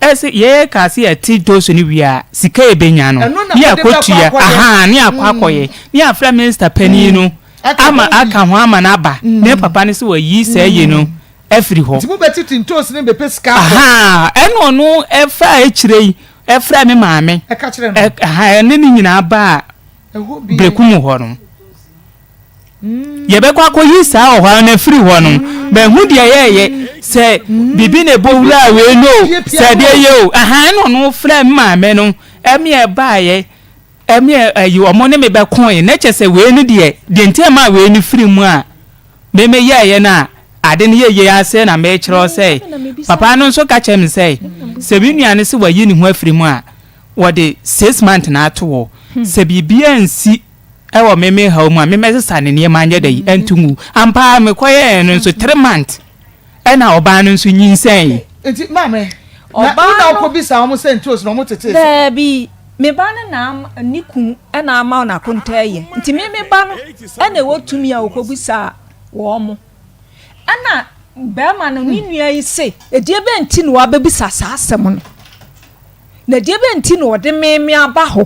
ese ye ka se ati doso ni wia sika ebenya no ni akotua ni akwakoye ni afra minister pani no ama aka ho ama na ba ne papa ne se wayi sai no efiri ho timu betiti ntosi ne bepe sika eno no efra echirei efra me maame e ka kire no ne ni nyina ba brekumu ho no ye be kwa koyi saa o ha na firi ho no be hu de ye se bibi ne bowura we no se de ye o no fra maame no emi e ba ye emi ayi omo ne me be kon na che se we no de ntema we ni firi mu a me ye na ade ne ye ase na me kire o se papa no so ka chem se bi nuane se wayi ni ho afiri mu a wo de 6 months na ato se bibia nsi ewo meme ha mu a meme sesa ne ne manye dai entumu ampa me koye no so 3 months ena oba no nso nyinsen enti mame oba na okobisa omo sentos no mo tete da bi me ba na niku ena ama na kontaye nti me ba no ena wotumi a okobisa wo mo ana bema no ni nua yi se edie be nti no abebisa saa asem no na die be nti no de me aba ho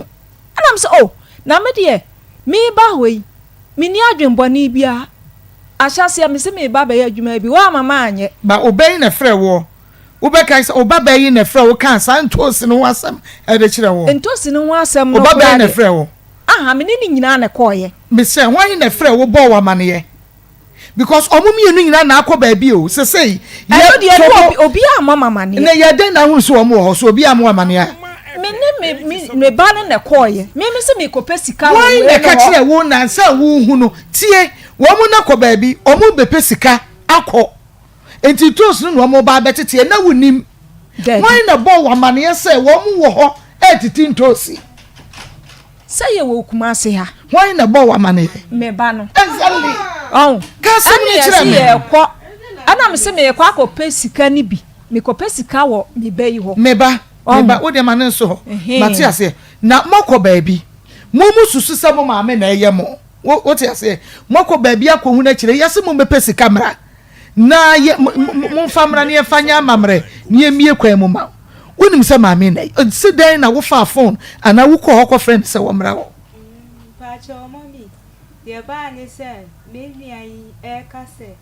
ana m se oh na me de me ba ho yi me ni adwenboni bia ahyase ya me se me ba ba ya adwuma bi wa mama anye ba obey na frɛ wo wobɛka sɛ obaba yi na frɛ wo kan sa ntosi no wasam ebe kyerɛ wo ntosi no wasam no obaba yi na frɛ wo aha me ni nyina na kɔye me sɛ hwan na frɛ wo bɔ wa maneye because omumienu nyina na akɔ ba bi o sesei ye de obi amama mane na ye den na hu so omo ho so obi amama mane me me ba no na kɔye me se me kopɛ sika wo hwan na ka kyerɛ wo na nsa wo hu no tie wo mu na kɔ ba bi omu bepɛ sika akɔ enti tos no wo ba betete na wonim hwan na bɔ wa mane sɛ wo mu wo ho etiti ntosi sɛ ye wo kuma se ha hwan na bɔ wa mane me ba no exactly oh ka se ni kyerɛ me kɔ ana me se me kɔ akɔpɛ sika ni bi me kɔpɛ sika wɔ me ba yi ho me ba wo de mane nso ho mate ase na mokɔ ba bi mo susu sɛ mo maame na ɛyɛ mo wo te ase mokɔ ba bi akɔhu na kyerɛ yɛse mo bepɛ sika mra na mo famra ne yɛfanya amamre ne yɛmie kwan mu ma wonim sɛ maame na se dan na wo fa phone ana wo kɔ hɔ friend sɛ wo mra wo pa cho mommy ye ba ni se me nua yi e ka se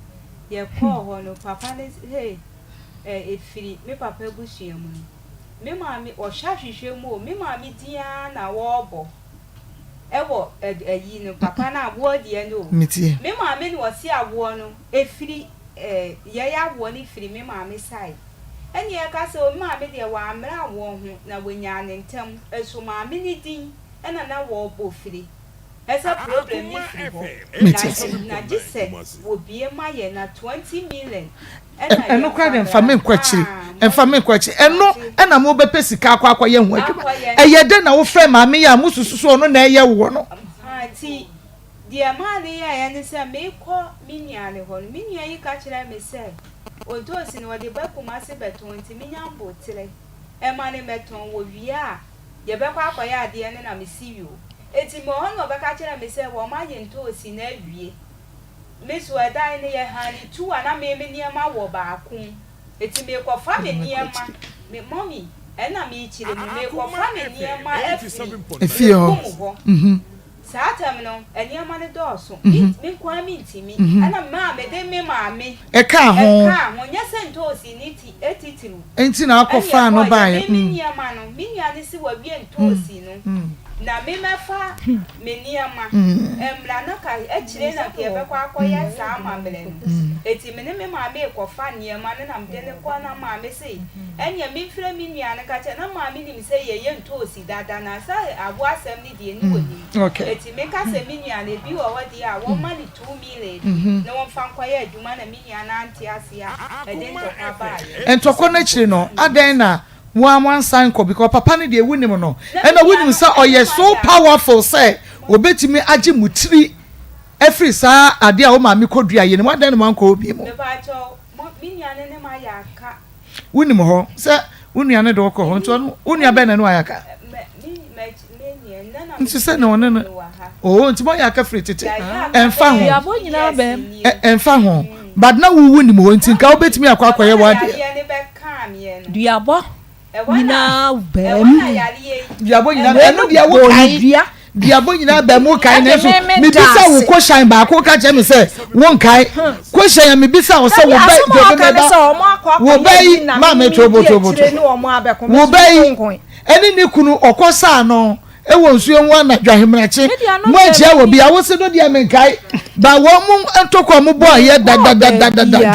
ye kɔ hɔ no papa ne hey efiri me papa bushia mu me maame o hwahwehwɛ mu me maame dia na wo bɔ ewo ayi no papa na abo die no metie me maame ni wo si abo no efiri ye ya abo ni firi me maame sai eni e ka se o maame de wa amra wo ho na wonya ne ntem eso maame ni din ena na wo bɔ firi esa problem ni firi ho na gise wo bie ma ye na 20 million eno kwa de mfame nkwachiri eno ena mo bepɛ sika akwa ye ho adwuma eye de na wo frɛ maame ya mo sususu no na eye wo no ti dia ma ne ya ne se me kɔ minia ne ho minia yi ka kyerɛ me se odosi no de ba kuma se beton ti minya mbotere e ma ne meton wo wia ye be kwa akwa ya ade ne na me siwio eti mo ho no be ka kyerɛ me se wo ma ye ntosi na awie me so adai ne ye hani tu ana me niema wo ba ko eti me ko fa me niema me mommy e na me chire me ko fa me niema efi ho Satam no eniama ne dɔɔso me kwa me ntimi ana ma me de me maame e ka ho nya sentosi ni ti etitiru enti na akɔfa no ba ye me niama no me nya ne si wa wie ntosi no na me mefa me niama embra na ka ekyire na ke be kwa akɔya saa mamele no eti me ne me maame kɔfa niama ne na me ne kwa na maame sei enya me mfira me nia ne ka che na maame ni me sei ye ntosi dada na sa abo asɛm ni de ni woni okay eti me ka se me nia ne bi wo wadi a wo ma ni 2 million na wo fa nkɔya adwuma na me nia na ante ase a e de ntɔkwa ba ye entɔkɔ na kyire no adan na one sign ko because papa ne de wunim no and wunim say oye so powerful say obetimi age mutiri every sa ade a wo ma me kodua ye ne wadan ne man ko obi mo me ba cho me nuane ne ma ya ka wunim ho say wunuane de ko ho nto no wunua be na no ayaka nti say na one no oh nti mo ya ka free tete enfa ho ya bo nyina be enfa ho but na wunim ho nti nka obetimi akwakoye wade duabo nyina bem diabo nyina eno dia wo kai diabo nyina ba mu kai na so me bisa wo ko shine ba ko ka che me say won kai ko shine me bisa wo say wo ba do me ba wo ba yi ma me trobo wo ba yi eni ni kunu okosa no e wo nsuo nwa na dwahemrache mo agia wo bia wo se no dia me kai ba wo mu entokwa mu bo ye da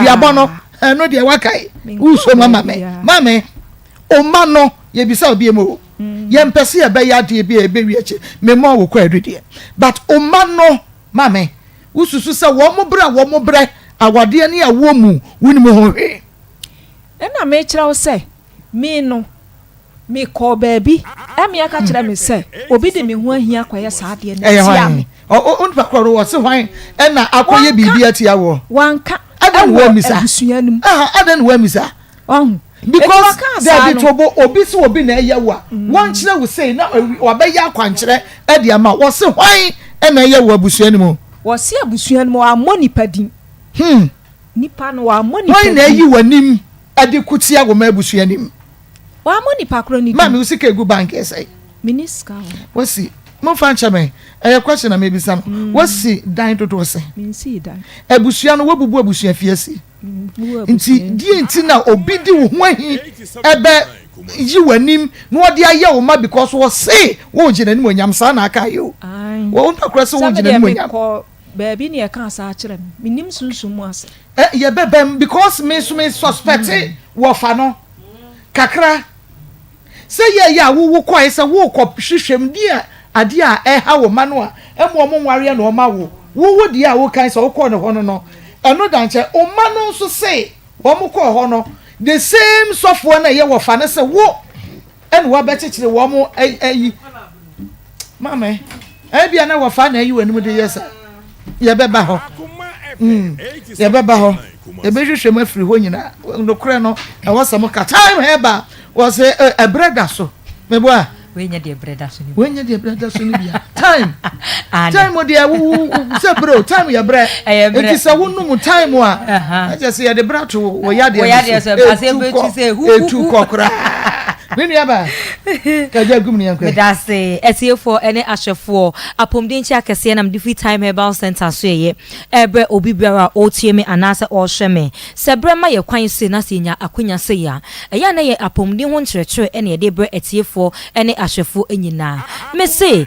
diabo no eno dia wa kai wo so mama me o ma no ye bisa obi emo ye mpese ye be ya de bi e be wiache me mo wo kwa adudie but o ma no mame ususu se wo mo bra awade ne awo mu wuni mo ho hwe na me kira wo se me no me ko baabi me aka kira me se obi de me ho ahia kwaye saade na tia me o npa kworo wo se hwan na akoye bibi atia wo wanka adan wo misa abusuanum adan wo misa because there be trouble obi so obi na eyewa won kire wo say na obeya akwankire e de ama wo se hwan e na eyewa abusuani mu wo se abusuani mu amoni padin nipa no wa money why na yi wanim ade kutia wo mabusua nim wa money pa kro ni ma me usika egu bank esai miniska wasi mo fan chame question na me bisa no wasi dan toto se minsi dan abusua no wabubu abusua fiasi nti die nti na obi di wo ho ahi ebe yi wanim no ode aye wo ma because wo say wo gina ni monyam sa na aka yo wo ntakra se wo gina ni monyam baby ni e kan sa akire me nim sunsun mu ase ye bebem because me suspect wo fa no kakra se ye ya wo kwai se wo kɔ hwehwem di a ade a ha wo ma no a emo mo nware na o ma wo di a wo kan se wo kɔ no ho no eno danche o ma no nso se wo mo kɔ ho no the same software na ye wo fa ne se wo ene wo ba chichire wo mo ayi mama bia na wo fa na ayi wani mu de yesa ye beba ho ye beba ho e be hwehwem afiri ho nyina no kore no e wo sam ka time heba wo se e breda so me boa we nya de breda so ni bia time time de se bro time ya bre e ti se wonu time a just say de bra to wo ya de so ba se be ti se hu tu kokra Mini aba. Kaja gumni yankwe. Medase etiefo ene ahwefo apomdenchi akese na mdifi time herbal center so ye ebre obi biara otie me anase ohwe me sebre ma ye kwan se na se nya akonya se ya eya na ye apomden ho nkyerɛkyerɛ ene ye de bre etiefo ene ahwefo enyina me se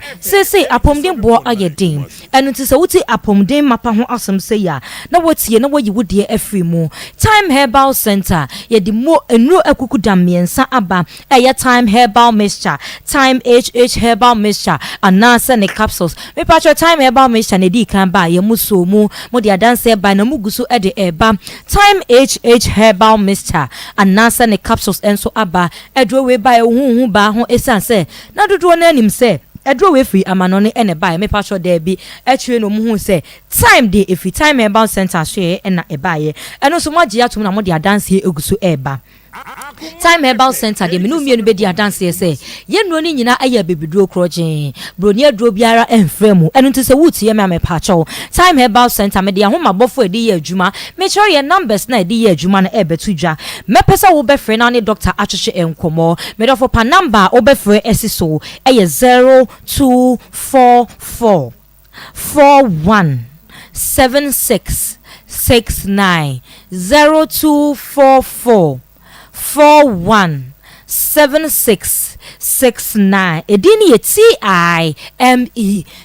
apomden bo ayedin enu ti se wuti apomden mapa ho asem se ya na wotie na woyi wodie afri mu time herbal center ye di mo enuro akuku damiensa aba eya time herbal mixture time HH herbal mixture anasa ne capsules me patcho time herbal mixture ne di kan ba ye muso mu mo di adanse ba na mugusu e de eba time HH herbal mixture anasa ne capsules enso aba edro we ba hu ba ho esanse na dodo na anim se edro we free amanone ene ba me patcho there bi etwe no mu hu se time dey if time herbal center share na eba ye eno so mo gye atum na mo di adanse egusu eba time herbal center de menu mienu be di adanse se ye nuo ni nyina aya bebiduro krojen broni aduro biara enfremu enu nti se wutie me amepacho time herbal center me de ahoma bofo edi ye adwuma me sure ye numbers na edi ye adwuma na ebetudwa me pesa wo be free na ne doctor atwehwe enkomo me do for pa number wo be free esiso eye 0244 41 7669 0244 417669 edini ye TIME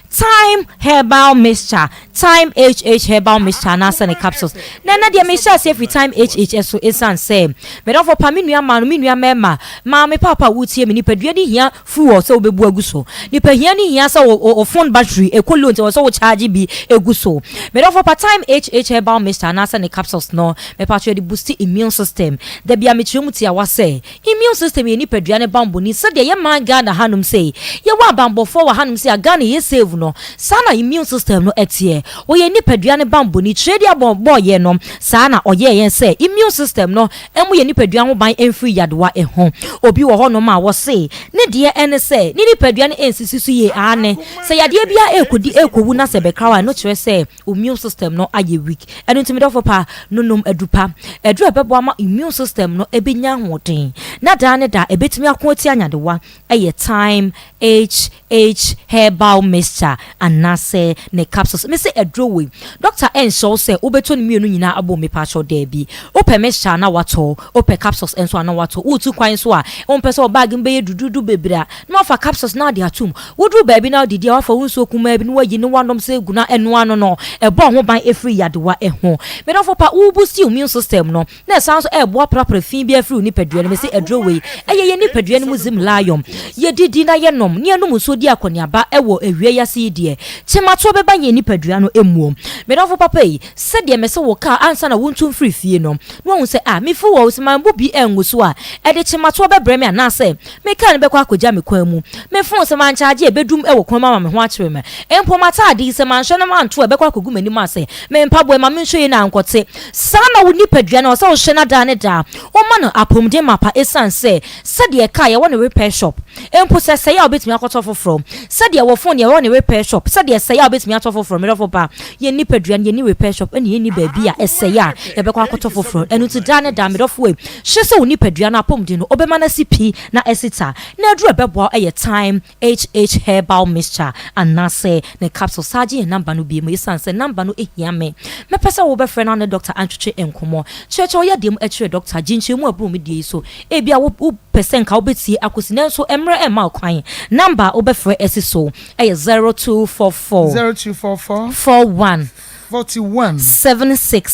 time herbal mixture time HH herbal mixture na sane capsules na dia me sha say every time HH so esan say me don for pa menua ma no menua mema ma me papa wutie me nipadua ni hia fuo so obebu aguso nipadua ni hia so o phone battery ekolo nti so wo charge bi eguso me don for pa time HH herbal mixture na sane capsules no me pa try the boost immune system da bia me chemu tia wa say immune system ye nipadua ne bambo ni se de ye man ga na hanum say ye wa bambo for wa hanum say aga na ye save no sana immune system no etie oye nipadua ne bambo ni trade abombo ye no sana oye yen say immune system no emu ye nipadua ho ban enfri yadewa eho obi wo ho no ma wo say ne de ene say ni nipadua ne ensisi su ye ane say yade bia ekodi ekowu na se bekrawa no kire say immune system no aye weak enu ntimi do for pa nonom adupa edu ebebo ama immune system no ebenya hoden na da ne da ebetimi akoti anyadewa eye time HH herbal mixture anase ne capsules me say edrowe doctor enso say obeto ne mienu nyina abo me pacho there bi ope mixture na wato ope capsules enso na wato utu kwan so a onpe so bag mbe dududu bebra na fa capsules na de atum wodru ba bi na de dia wafa wunso kuma bi no wayi ne wanom say guna eno ano no ebo ho ban efri yadewa eho me don for pa ubu si immune system no na sound so ebo aprapra fin bi efri ni padua ne me say edrowe eye ni padua ne muzim lion ye didi na ye nom ne anum so di akoniaba ewo ewie yase die chemato beba ye nipadua no emuom me don for papa yi se de me se wo ka ansa na wontum free fie no no hu se me fu wo se man bobi enguso a e de chemato bebre me na se me ka ne bekwa akogya me kwan mu me fu se man charge e bedum ewo kwan mama me ho akere me empo mata adi se man hwe na man to e bekwa akogu mani ma se me mpabo ma me hwe ye na ankote sa na wo nipadua na o se wo hwe na da ne da o ma no apomde mapa esan se said the car you want a repair shop and put say I bit me a cut off from said your phone you want a repair shop said the say I bit me a off from it off ye ni pedrian ye ni repair shop and ye ni baby a say ya be cut off from and to dane damn it off way she say ni pedrian apom di no obema na CP na esita na dru bebo a time HH herbal mixture and na say ne capsule saji number no be me san say number no ehia me pesa wo be friend na Dr. Antwiche enkomo cheche oya dem etwe Dr. Jinchi mu abru me die so e bia wo percent ka obeti akosina so emre ema kwan number obefre esiso e 0244 41 76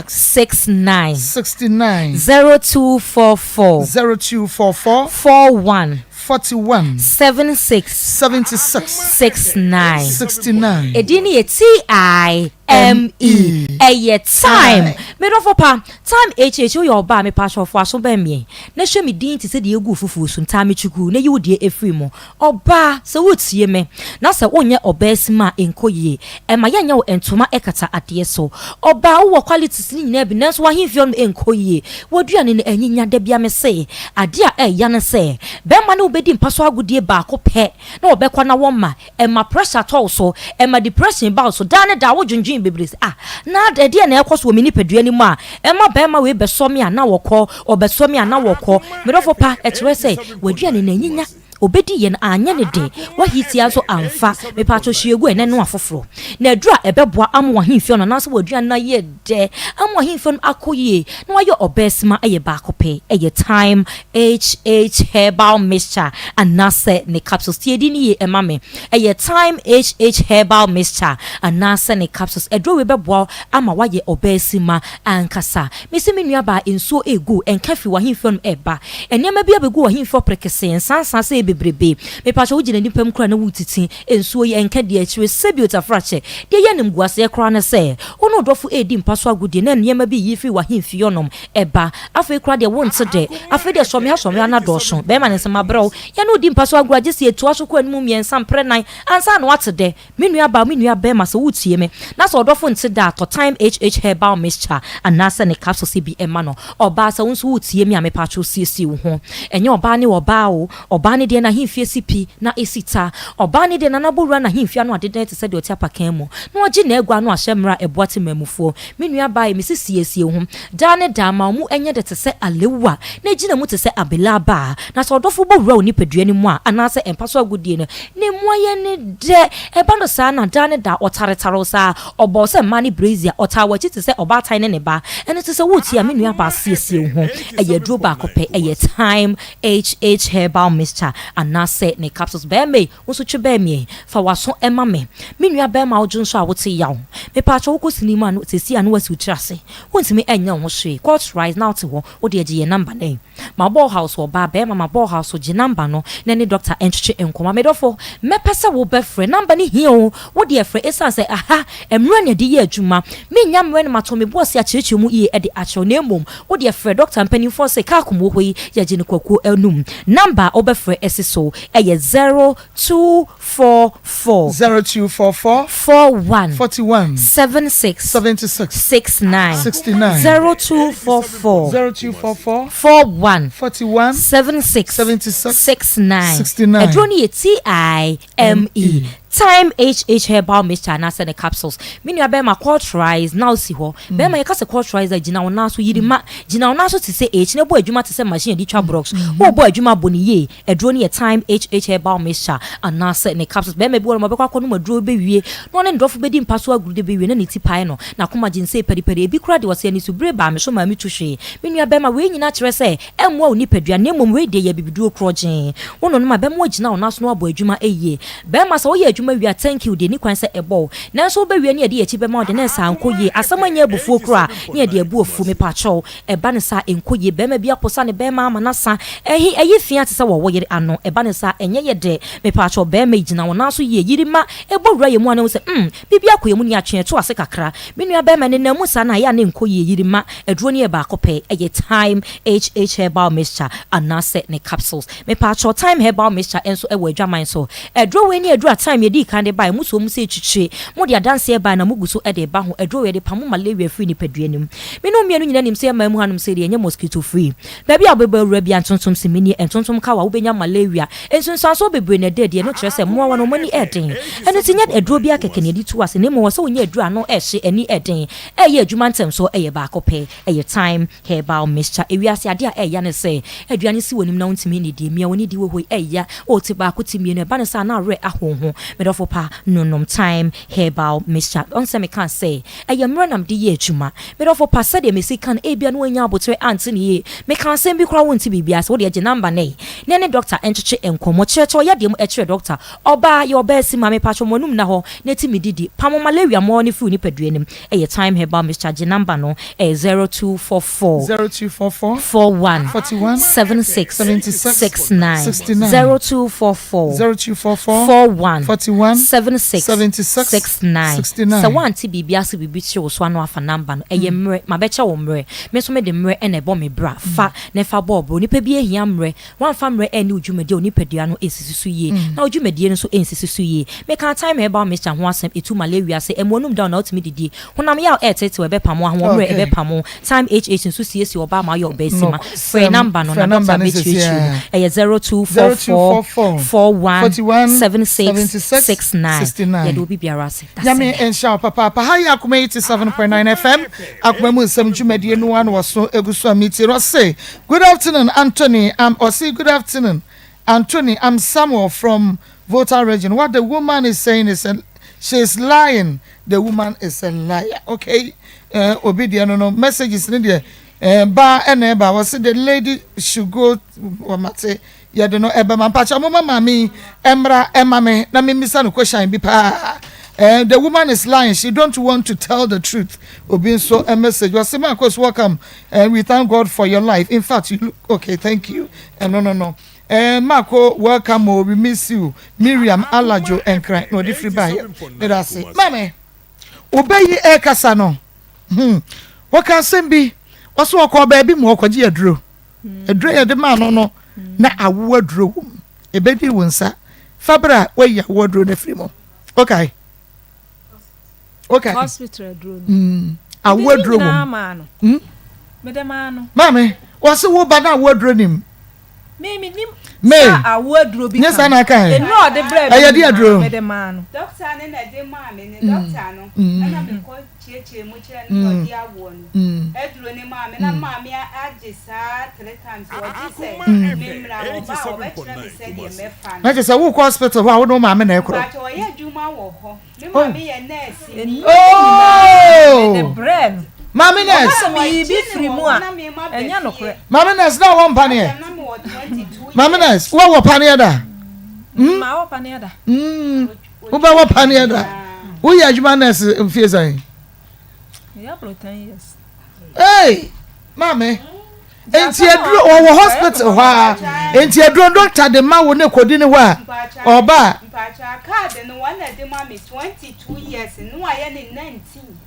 69 0244 41 76 69 edini TIME time me do for pa time HH your ba me pa for aso ba me na hwe me din ti se de egu fufu so nta me chuku na yi wo de efri mu oba se wotie me na se onye obasima enkoye e ma yanya wo entoma ekata ade so oba wo qualities ni nyina bi na so wa himfio no enkoye woduane ne anyinya da bia me se ade a ya ne se be ma na obedi mpaso agudie ba ko pe na obekwa na wo ma e ma pressure to so e ma depression ba so da ne da wo junjun bebres na de na ekoso mi ni pedua ni mu a e ma ba ma we beso me ana wokọ obeso me ana wokọ me do for pa e kire say waduane na nyinya obedi ye na anya ne de wa hitia so amfa me pa to hyiegu ene no afoforo na adura ebeboa amwa himfio no na so waduane na ye de amwa himfio no akoye na wa ye obesima eye ba kope eye time HH herbal mixture anase ne capsules tiedi ni ye emame eye time HH herbal mixture anase ne capsules edro we beboa ama wa ye obesima ankasa me se menua ba enso egu enkafi wa himfio no eba enema bia begu wa himfio prekese sansan se bebrebe me pa cho gina nipam kra na wutiti ensuo ye enka de akire sebiota frache de ye nim guase kra na se ono dofo edi mpaso agudie na nniema bi yifi wa himfi yonom eba afi kra de wonte de afi de so me na doso be ma ne se mabro ye no di mpaso aguraje se etu aso kwa nimu miensa prenan ansa na wate de menua be ma se wutie me na so dofo nte da to time HH herbal mixture anasa ne capsule CB ema no oba sa wonso wutie me ame pa cho siesie wo ho enye oba ne oba o oba ne na himfie CP na esita oba ne de na nabowura na himfie no adede te se de otia pakan mu na ogi na egwa no ahyemra eboate mamufuo menua bae mesisiesie ho da ne da ma mu enye de te se alewa na gina mu te se abelaba na so dofo bowura oni padua ni mu a anase empaso agudie no ne moye ne de eba no sa na da ne da otaretaro sa obo se mani brazia otawa chi te se oba tan ne ba ene te se wuti a menua ba siesie ho eye dro ba kope eye time HH herbal mixture anase ne capsules be me unso twe be me fa waso ema me menua be ma ojo nso a wote yawo me pa cho ko sinima no tesi anu wasi utrase wontimi enya ho hwe court rise now te ho wo de agi ye number name ma ball house wo ba be ma ball house wo gi number no na ne Dr. Antwiche enkoma me dofo me pese wo be frɛ number ni hie o wo de frɛ esan sɛ aha emra ne de ye adwuma me nya mre ne mato me boss a kyerɛkyerɛ mu ye de akyerɛ na emom wo de frɛ Dr. Mpanimfo sɛ ka komo ho yi ya gi ne kwakuo enum number wo be frɛ esiso eye 0244 41 76 69 0244 41 76 69 Adroni TIME time HH herbal mixture na send the capsules menua be ma court rise now si ho be ma yeka se court rise agina wona so yirima gina wona so te se H na bo adwuma te se machine di twa blocks wo bo adwuma boni ye adro ne time HH herbal mixture and send the capsules be ma bi wo ma be kwa kono madro be wie no ne ndofo be di mpaso agurude be wie na ne ti pai no na koma jinse periperi ebi kura de wose ani so bre ba me so ma mi tuhwe menua be ma we nyina kire se emwa oni padua na emom we de ye bibidu okrogen wono no ma be mo gina wona so no abo adwuma eye be ma so ye adwuma wi thank you de ni kwan se ebo na so be wi ne de echi be ma de na sa ankoye asamanya ebufuo kura ne de ebu ofu me pa cho eba ne sa enkoye be ma bi akosa ne be ma na sa eyi fia te se wo yire ano eba ne sa enye ye de me pa cho be ma gina wona so ye yirima ebo wura ye mu ana wo se bibi akoye mu ni atwe to ase kakra menua be ma ne na mu sa na ya ne enkoye yirima eduro ne e ba akopɛ eye time HH herbal mixture anase ne capsules me pa cho time herbal mixture enso e wo adwaman so eduro we ne eduro time ye di kan de ba mu so mu se twitwe mo de adanse e ba na mugu so e de ba ho edro ye de pamo malaria free ni paduanim me no mienu nyina nim se ma mu hanom se de enye mosquito free ba bia obeba wura bia ntontom se mini entontom ka wa wo benya malaria ensunsan so bebre na de no kire se mo wa no mani eden eno tinya edro bia keke ne di tu ase ne mo wo se onye edro ano e hye eni eden e ye adwuma ntem so e ye ba akope e ye time herbal mixture ewiase ade a e ya ne se aduane si wonim na wontimi ne di mia woni di wo hoi e ya o ti ba akoti mie ne ba ne sa na re ahonho medofo pa nonom time herbal mixture on se me kan say e ye mra nam di ye adwuma medofo pa se de me si kan e bia no anya abotre antini ye me kan se bi kra wonti bibia so de je number ne doctor encheche enkomo cheche ya de mu e chere doctor oba ye oba si ma me pa cho monum na ho na ti mi didi pamo malaria mo ne fu ni paduanim e ye time herbal mixture je number no 0244 41 76 69 0244 41 76 69 so one ti bibia se bibi che wo so anu afa number no eye mre ma be che wo mre me so me de mre e na ebo me bra fa ne fa bobo ni pa bi ehia mre wan fa mre e ni odwumade oni padua no esisisu ye na odwumade no so ensisisu ye me kan time herbal mixture ho asem etu malaria se emonum down na otimi didi honam ya e tete we be pamo ho mre e be pamo time hh nso siesi oba ma yo be sima free number no na doctor be chichu e 0244 41 76 69 ye do bi biara se yame ensha papa ha ya Akoma 87.9 FM Akoma mu nsem dwumade no an woso eguso amiti ro say good afternoon Anthony good afternoon Anthony, I'm Samuel from Volta region. What the woman is saying is she's lying. The woman is a liar. Okay? Obedient no messages in there. Ba eneba was the lady should go mate ya do no eba mampacha mama mami emra emame na me misa no question bi pa. The woman is lying. She don't want to tell the truth. Obin so a message. Was Maa Akos, welcome. We thank God for your life. In fact, you look okay. Thank you. No. Marco, welcome. We miss you. Miriam, Alajo, and Crank. No, different by let us say, Mame, obey e kasano. What can send be? What's what call baby more? Could you drew? A dray of the man, no, na a wardrobe. A baby won't say, Fabra, where you wardrobe the free. Okay. Hospital drone. A wardrobe. Madam, Mammy, what's the word about wardrobe him? Me a wardrobe. Yes, I can. No, the bread. I dear drone. Madam, doctor, and I did mammy, doctor, and I'm called Chie Mucha and dear one. Edwin, mammy, and mammy, I just 3 times what you say. That is a walk hospital. Wow, no, mammy, and I cried. Oh, the bread. Mammy, be free more. And you're not correct. Mammy, there's no one penny. Mammy, what were panada? My panada. Who by what panada? We are humaness in Fiesay. Yeah, 10 years. Hey, Mammy. Ain't you a hospital? Ain't you a doctor? The man will not continue where or bar. Card and one at the mommy 22 years and no, I am in 19.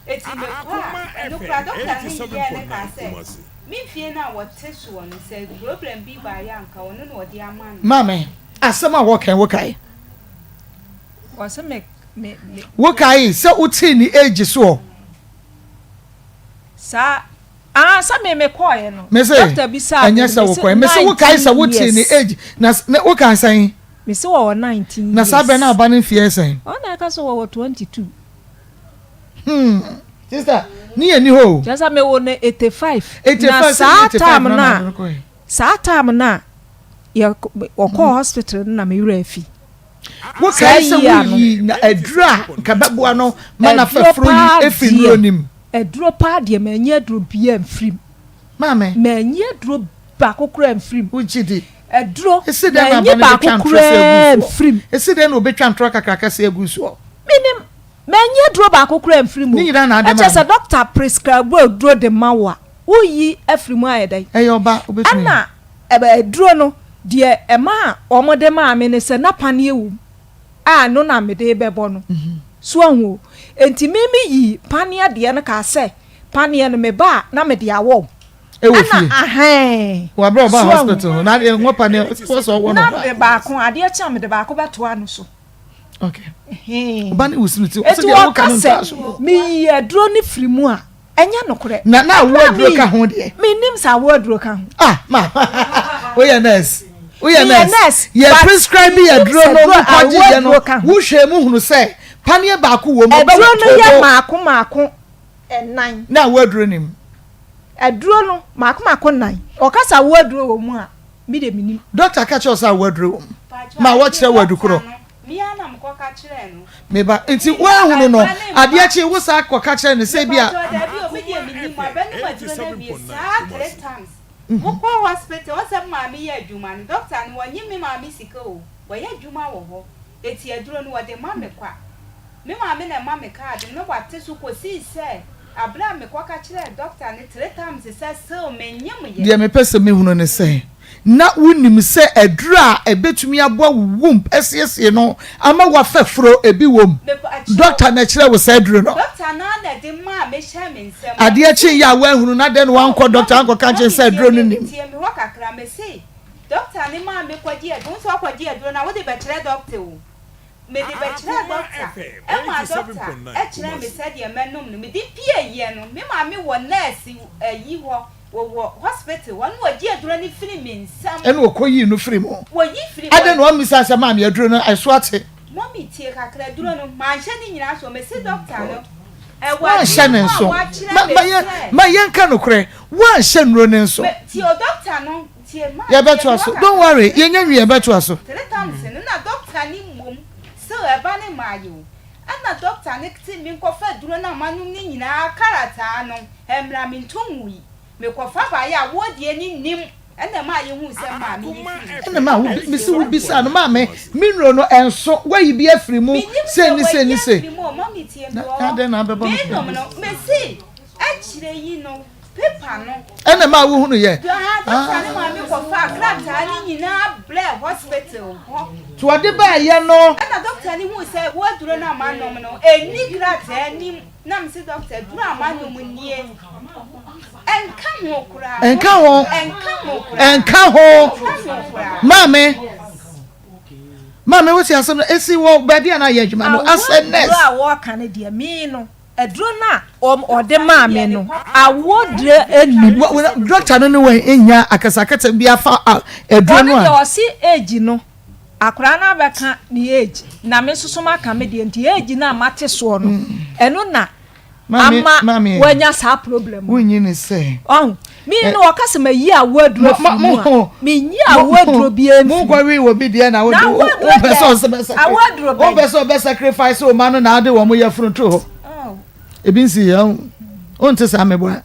It's in the car, and no product can say. Me fear now what test one said, problem be by young cow, no, dear man. Mammy, as some are walking, okay. Was a make me what I so what's in the age so. Sir, some may call no. Doctor beside, and yes, I will call. Miss Wokais, what's in the age? What can I say? Miss 19. Nasabena banning fear saying. Oh, I can so 22. Sister, near ni ho. Just a me won 85. 85 Satam na. Ya call hospital na me refi. What can say na edra kababua no mana fafro efi ronim. Edro pa de menye dro bia mfrim. Mame, menye dro bakokura mfrim. Uchidi. Edro. Ese dem na bakokura mfrim. Ese dem no betwa ntro kakaka se aguso. Minim menye dro bakokura mfrim. Ni nyira na adema. Just a doctor prescribe dro de mawa. Uyi afrimu ayedai. Eyoba obetumi. Ana ebe dro no de ema omode ma me ne se na pane ewu. No na me de bebo no. So anwo enti mimi yi pania de na ka se pania no me ba na me de awo ana wa bro ba hospital na de ngo pania so wo no na de ba ko ade a cha me de ba ko beto ano so okay ba ne usunu ti eti wo ka se mi aduro ni firi mu a enya nokore na wo aduro ka ho de mi nim sa wo aduro ka ho ma we ya nurse ye prescribe ye aduro no ko je no wo hwe mu hunu se panie ba ko wo mo ba aduro no ya maako enan na wo aduro nim aduro no maako nan o ka sa wo aduro wo mu a mi de minim doctor ka cho sa wo aduro ma wo kire wo adukuro Mia na mko ka kire no. Meba nti wa hunu no ade a che wo sa ko ka kire ne se bia. Da bi o me die mi ni ma ba ni ma jira bi sa 3 times. Mo ko hospital o se ma mi ya adwuma no doctor no wanyi mi ma mi sika o. Wa ya adwuma wo ho. Eti aduro no wo de ma me kwa. Me ma me na ma me card no wa te so ko si se abla me ko ka kire doctor ne 3 times se so me nyam ye. De me pese me hunu ne se. Na wunim se edura ebetumi abo wum esiesie no ama wa fefro ebi wom doctor na kire wo se eduru no doctor na de ma me hye me nsem ade achi ya wa hunu na de no anko doctor anko ka che se eduru no nim tie me ho kakra me sei doctor ni ma me kwaji edun so kwaji eduru na wo de be kire doctor o me de be kire doctor e ma doctor e kire me se de menum no me di pie ye no me ma me wo nurse yi ho wo hospital one wo gi aduro ni firi me nsam ene wo koyi no firi mo wo yi firi ade no amisa se ma me aduro no I swate mommy tie kakra aduro no ma hye ni nyina so me se doctor no e wa hye ne nso ma yenka no kure wa hye nro ne nso tie o doctor no tie ma ya beto aso don't worry yenya nwi ya beto aso tele times na doctor ni mom so e ba ne ma yo ana doctor ne ti mi ko fa aduro na manum ni nyina karata no emra mi ntonwi me ko fa ba ya wo die ni nim ena ma ye hu se ma mi ena ma wo mi se wo bisa no ma me minro no enso wa yi bi afiri mu se ni se na de na bebo me no me si a kire yi no paper no ena ma wo hunu ye ma mi ko fa krata ni nyina ble hospital ho to ade ba ye no ena doctor ni hu se wo duro na ma no no eni krata ni na me se doctor duro ama no mu nie enka ho mame wo si asem esi wo ba bia na ye adwuma no asenes a wo ka ne de mi no eduro na o de mame no awo de enu doctor no we enya akasakata bia fa eduro no a o si age no akura na beka ni age na me soso maka me de nti age na mate so no enu na Mama, when you have problem, when you say, oh, me no, I can't say ye a word, me ye a word will be a worry will be there now. I would best sacrifice so man and I do one way from true. Oh, it means you on to some boy.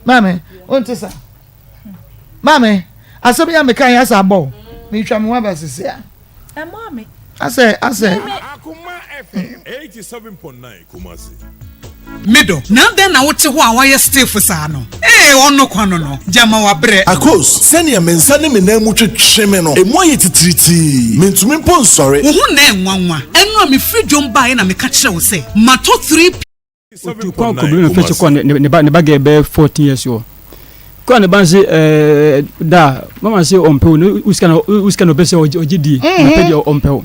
Mammy, on to some. Mammy, I saw me a mechanic as a bow. Me try my best to and mommy. I say, Akoma FM 87.9 Kumasi. Mido, now then I would say why you stay for Sano. Ono kwano Jama wa bre. Akos, send your men sending me name much chimeno. E mo yeti triti. Mean to me pon sorry. Who name wanwa? Eno mi free jump by na me catch you say. Mato 3 to kwa kubulina fetch kwa ne bag be 14 years old. Kwa ne banzi da mama say ompe uskana bese ogidi na pedi ompe.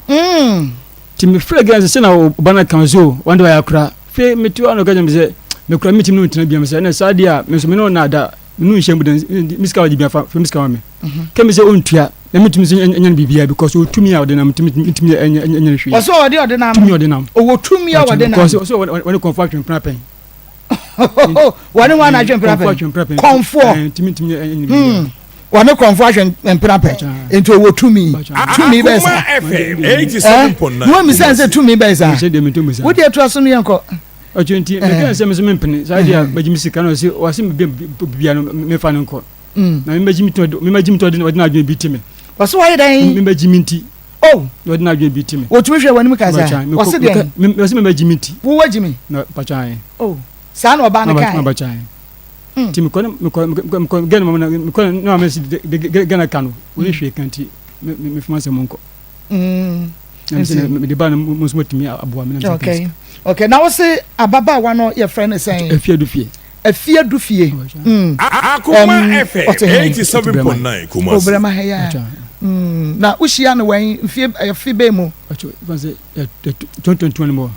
Timi fragrance se na bana kanzo wanda ya kura fe metu ano gaje mze me kura mitim no ntena bia mse na sadia me so me no na da nu nhye mu miska waji bia fa miska wa me ke me se ontua na mitim se enya bibia because o tumi a ode na mitim enya hwe so ode na tumi ode na o tumi a ode na so when confusion pra pen wani wana adwen pra pen comfort timi wane confusion empira pe into wo tumi be sa FM 87.9 no mi say tumi be sa wo dey to aso no yanko Ochenti me kan se me mpene sa dia magimi sika no se wase me bia no me fa no nko na me magimi to de na adwen bi timi wase wa yedan me magimi nti oh de na adwen bi timi wo tumi hwe wani mu kaza wase de me magimi nti wo wajimi na pachan oh sa na oba na kai na pachan timi ko gena mama ko no me gena kanu woni hwe kanti me fuma se monko me de ba no musmotimi aboa me na okay okay now say ababa wa no your friend is saying afia du fie Akoma FM 87.9 Kumasi Obrama heya na ushia no wen fi be mu 2021 mo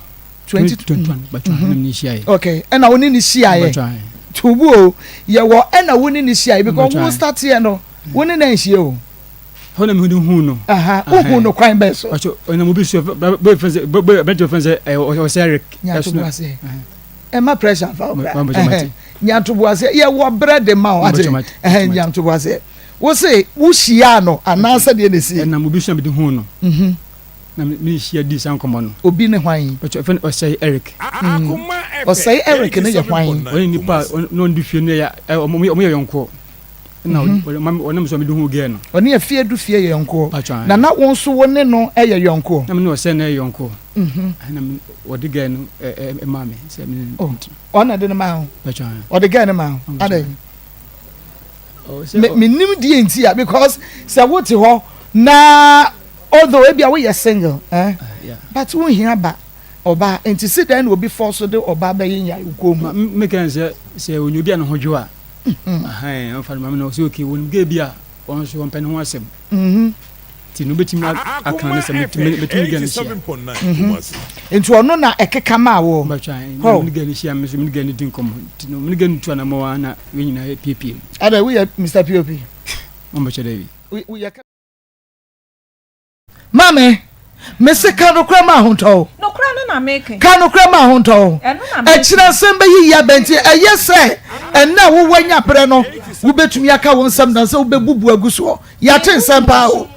2021 but ni shia okay na woni ni shia ye tubu o ye wo na woni ni shia because we start here no woni na shia o hona mi hu no aha hu no kwan be so acho na mo bi so be friends o Eric ma pressure fa nyanto boase ye wo bread ma o ade nyanto boase wo say wo shia no anansa de ne si na mo bi so be hu no na mi shia di san komo no obi ne hwan acho friend o say Eric o say Eric ne ye hwan oni nipa no ndi fie no ya o mo ye yonko na wonam so me hu ge no oni ye fie du fie ye yonko na won so woni no e ye yonko na me no se na ye yonko na wodi ge no mama se me ona de ma ho odi ge no ma ho ade me nim die ntia because se wote ho na although e bia we ye single but won hia ba oba enti sit then will be forced to oba be yin ya ukomu me kan se onyu bia no hojo a on fa mama no so okay won ge bia on so on pen ho asem ti no betimi aka ne se betimi ge ne sia enti ono na ekeka ma wo ba twan no me ge ne sia me so me ge ne din kom ti no me ge ne tu na mo wa na we nyina PP ada we Mr POP on ba chede we ya mame me se kanu kra ma honto no kra na making kanu kra ma honto e kira sem be yi ya benti eye se na wo wanya pre no wo betumi aka won sam na se wo bebubu aguso ya ten sam pa o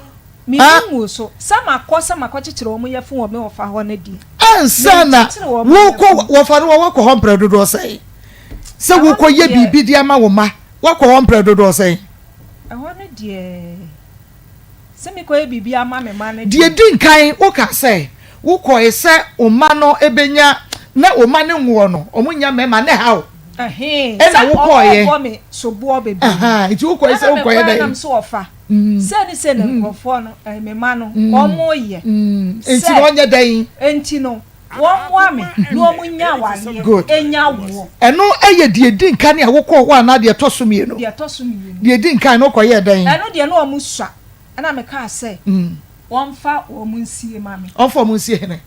mi mu so sama ko chichire o mu ye fu wo me wo fa ho na di ansa na wo ko wo fa no wo ko ho mpre dodo sei se wo ko ye bibi dia ma wo ma wo ko ho mpre dodo sei ho na di se mi ko ye bibi ama me ma na di din kan wo ka sei wo ko ese o ma no ebenya na o ma ne nwo no o munya me ma ne ha o ena wo ko ye so bo bebi iti wo ko ese wo ko ye dai na so ofa se na nkofo no me ma no o mo ye enti no nya dai enti no wo mo ame no munya wale enya wo eno eye die din kan ya wo ko ho na de toso mienu die din kan no ko ye dai eno de no o mu swa na me ka se wonfa o mu nsie mame onfa mu nsie hene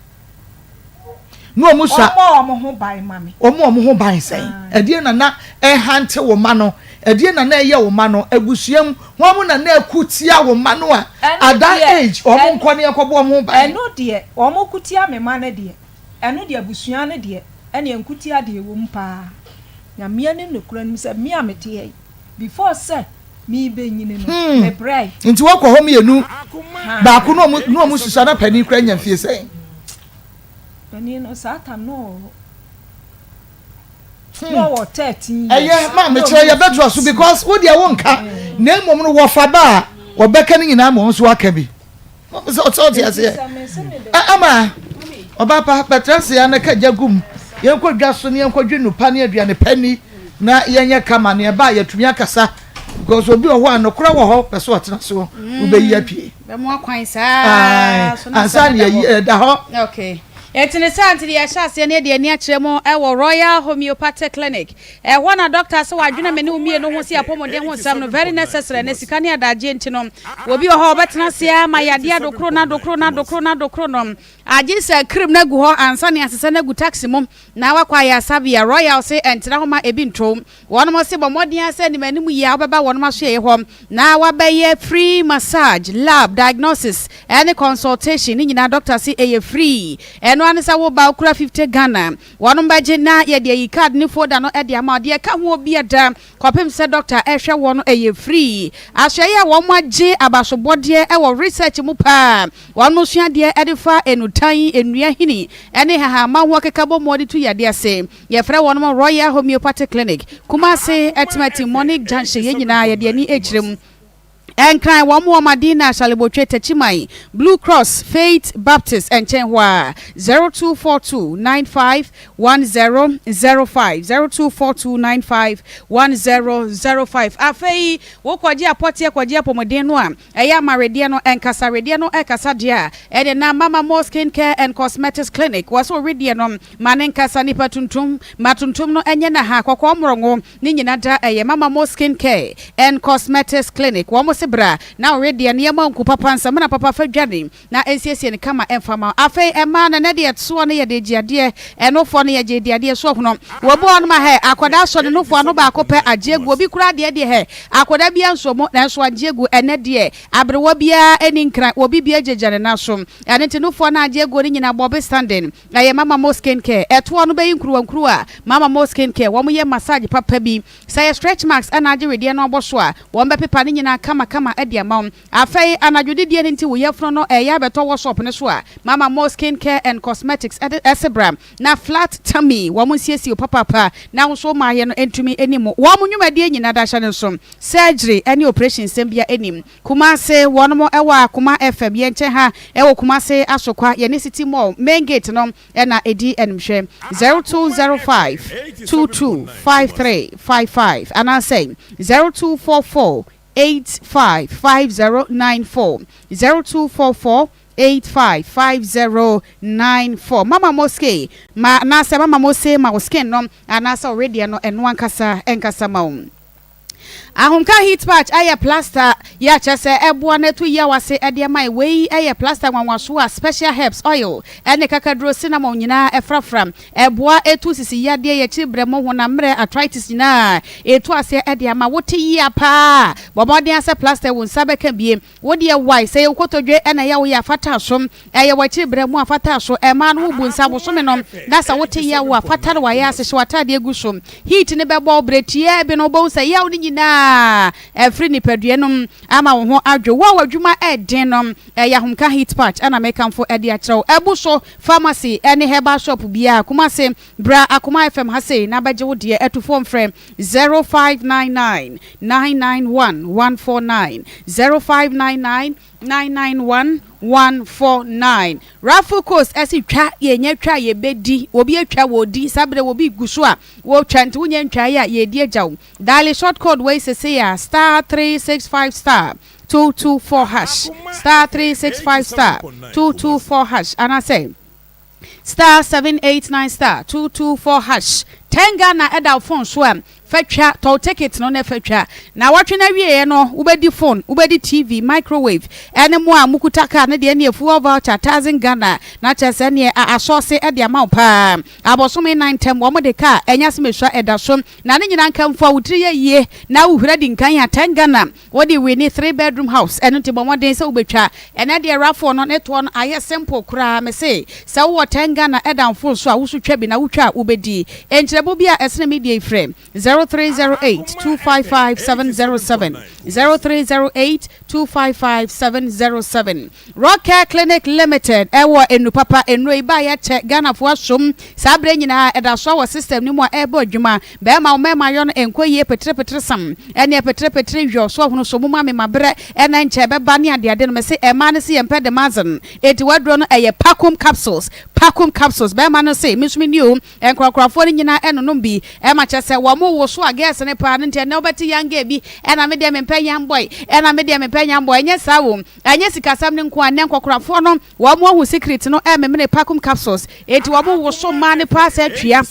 no mu swa omo ho ban mame omo ho ban sei edie na hante wo ma no edie na eye wo ma no abusuam ho mu na akutia wo ma no a at that age omo nko ne ekobo omo ban eno de omo kutia me ma na de eno de abusua ne de ene enkutia de wo mpa na me ne nokura nim se me amete before say mi be nyine no me brai nti wo ko ho me enu ba ko no mu susa na pani kra nya fie sei pani no satan no no 13 ma me try ya better so because wo dia wonka na emom no wo fa ba wo beka ni nyina mo so aka bi so ti ase ama oba pa petrase ya na ka jagum yen ko dwaso ne yen ko dwenu pa ne aduane pani na yenye kama ne ba ya tumi akasa because obi o ho anokora wo ho pese otena so wo be yi apie be mo akwan saa so na sa ne da ho okay Etinisante di ashase ne de ani akremo e wo Royal Homeopathic Clinic e ho na doctor se wadwena me ne umie no ho se apomode ho sam no very necessary na sika ne adaje ntino obi o ho betena se ma yade adokro no agi se cream na gu ho ansa ne asese na gu taxi mum na wakwa ya sabia Royal se entina ho ma ebi ntro wono mo se bomodin ase ni manimu ya obeba wono ma so ye ho na wabaye free massage lab diagnosis any consultation ni nyina doctor se e free anisa wo ba okura 50 Ghana wonu mbaje na ye de yi card ni folder no e de ama de ka ho obi ada kopem se doctor ehwe wono eye free ahwe ya wo maje abasobode e wo research mu pa wonu sua de e de fa enutan enua hini ene haha ma ho kekabo modi tu ya de ase ye frɛ wono Royal Homeopathic Clinic kuma se etmeti Monic Junction ye nyina ye de ni echirem Enkran wamu Madina Shalibotwe Techimai Blue Cross Faith Baptist Enchenwa 0242951005 0242951005 afei wo kwaji apotie kwaji apomodin no a eya maredie no enkasa redie no ekasa dia ede na Mama Mo Skin Care and Cosmetics Clinic waso redie no manenkasa ni patuntum matuntum no enye na ha kokko mrongo ni nyina da eye Mama Mo Skin Care and Cosmetics Clinic wamo se bra na already ne ma nku papa nsam na papa fa dwane na ensiesie ne kama emfama afei ema na ne de so ne ye de giade enofo ne ye de giade so hono wo bo no ma he akoda so ne nofo no ba ko pe agiegu obi kura de he akoda bia nso mo na nso agiegu ene de abrewa bia eni nkran obi bia jejare na so ene te nofo na agiegu ni nyina bob standing na ye mama mo skin care eto no be nkuru a mama mo skin care wo mo ye massage papa bi say stretch marks ana age we de no oboso a wo mbe pepa ni nyina kama ade ama afei anadwode de nti wo ye fro no ya beto wo shop ne so a mama mo skin care and cosmetics esebram na flat tummy wo mo siesie papa na wo so ma ye no entumi enimo wo mo nwumade nyina da hye ne so surgery any operation sembia enim Kumase wono mo ewa Akoma FM ye nche ha ewo Kumase asokwa ye ne city mall main gate no na edi enmhwe 0205 225355 and I say 0244 855094 0244 855094 Mama Moske ma na se Mama Mose ma skin no anasa already no eno enkasa ma ahunka heat patch aye plaster ya chese eboa na tu ya wase ede mai we aye plaster nwanwaso a special herbs oil ene kakadro cinnamon nyina efrafram eboa etu sisi ya de ye chibre mo hona mre arthritis nyina etu ase ede ama wote ya pa bobodin ase plaster won sabeka bie wode ye wai se ukotodwe ene ya wo ya fata som aye wa chibre mo afata so e ma no bu nsa bo so me no dasa wote ya wo afata wa ya ase shwata de egu so heat ne bebo bretie bi no bo se ya wo nyina every nipadua ama wo ho adwo wo adwuma eden ya homka heat patch ana make for ede a chew ebuso pharmacy any herbal shop bia Kumase bra Akoma FM hase na baje wo de etufo frame 0599 991 149 0599 991-149 Raffle Coast esi twa ye nya twa ye bedi obi atwa wodi sabre obi guso a wo twa nti wonya ntwa ya ye di agyaw dali short code we se ya *365* 224# *365* 224# and I say *789* 224# 10 Ghana edal phone so fetcha to ticket no na fetcha na watwe na wie no ubedi phone ubedi TV microwave ene mo a mukutaka ne de ne efu voucher 1000 Ghana na chese ne asose e de ama pa abosome 9 tem wo mo de ka enya se mehwa edasom na ne nyina nkamfo awutire ye na uhura di nkan ya 10 Ghana wo de we ni 3 bedroom house eno te bo modern se ubetwa ene de rafo no ne to no aye simple kura me se wo 10 Ghana edam phone so a wusutwa bi na wutwa ubedi enchirebo bi a esene media frame 0308-255-707 0308-255-707 Rock Care Clinic Limited ewo enu papa enu iba ya che Ghana fo asom sabre nyina eda so wa system ni mo ebo adwuma be ma o mema yo no enkoye petre sam ene petre hwo so hono so muma me mabre ena nche beba ne ade no me se ema ne se yempe de mazan eti wadro no eye Pacum capsules be ma no se misumi new enkrokrafo nyina eno no bi ema chese wo mo wo so ages ne pa ne ntia ne obeti yanga bi ena me de me panyam boy enya sawo enya sikasam ne nko anen kokrafo no wo mo hu secret no me Pacum capsules eti wo mo wo so ma ne pa sa twia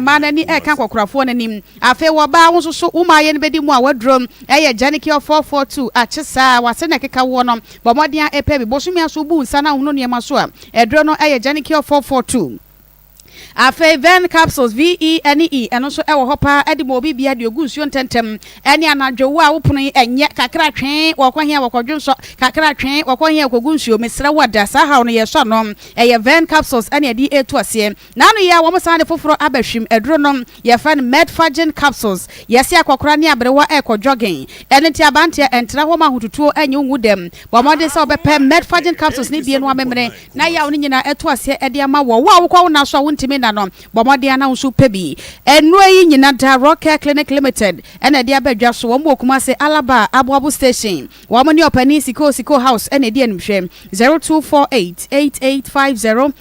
ma na ni eka kokrafo na nim afi wo ba wo so umaye ne bedi mu a wadrom eye Janicure 442 achisa wase ne keka wo no bomodian epe bi bosumi aso bu nsa na hono ne ma so a edro no eye Janicure 442 Afe Ven capsules VENE eno so ewo hopa edi mo obi bia de ogunsuo ntentem ene anadwo a wopon enye kakra twen wokɔhia wokɔdwonso kakra twen wokɔhia kogunsuo mesra wada sa ha no ye so no eye Ven capsules ene edi etu ase na no ye wo msane foforo abahwim edro no ye fan Medfagen capsules yesi akokora ne abrewa jogging ene ti abante entra ho ma hotutuo enye nwudem bo mode se obepe Medfagen capsules ne bie no amemre na ya wo nyina etu ase edi ama wo akokwa na so wontimi na no bomode ana nso pebi enro yi nyina da Rock Care Clinic Limited ene dia badwa so wo Kumase Alaba Abuabu Station wo mo ni opani siko house ene dia nimhwe 0248885040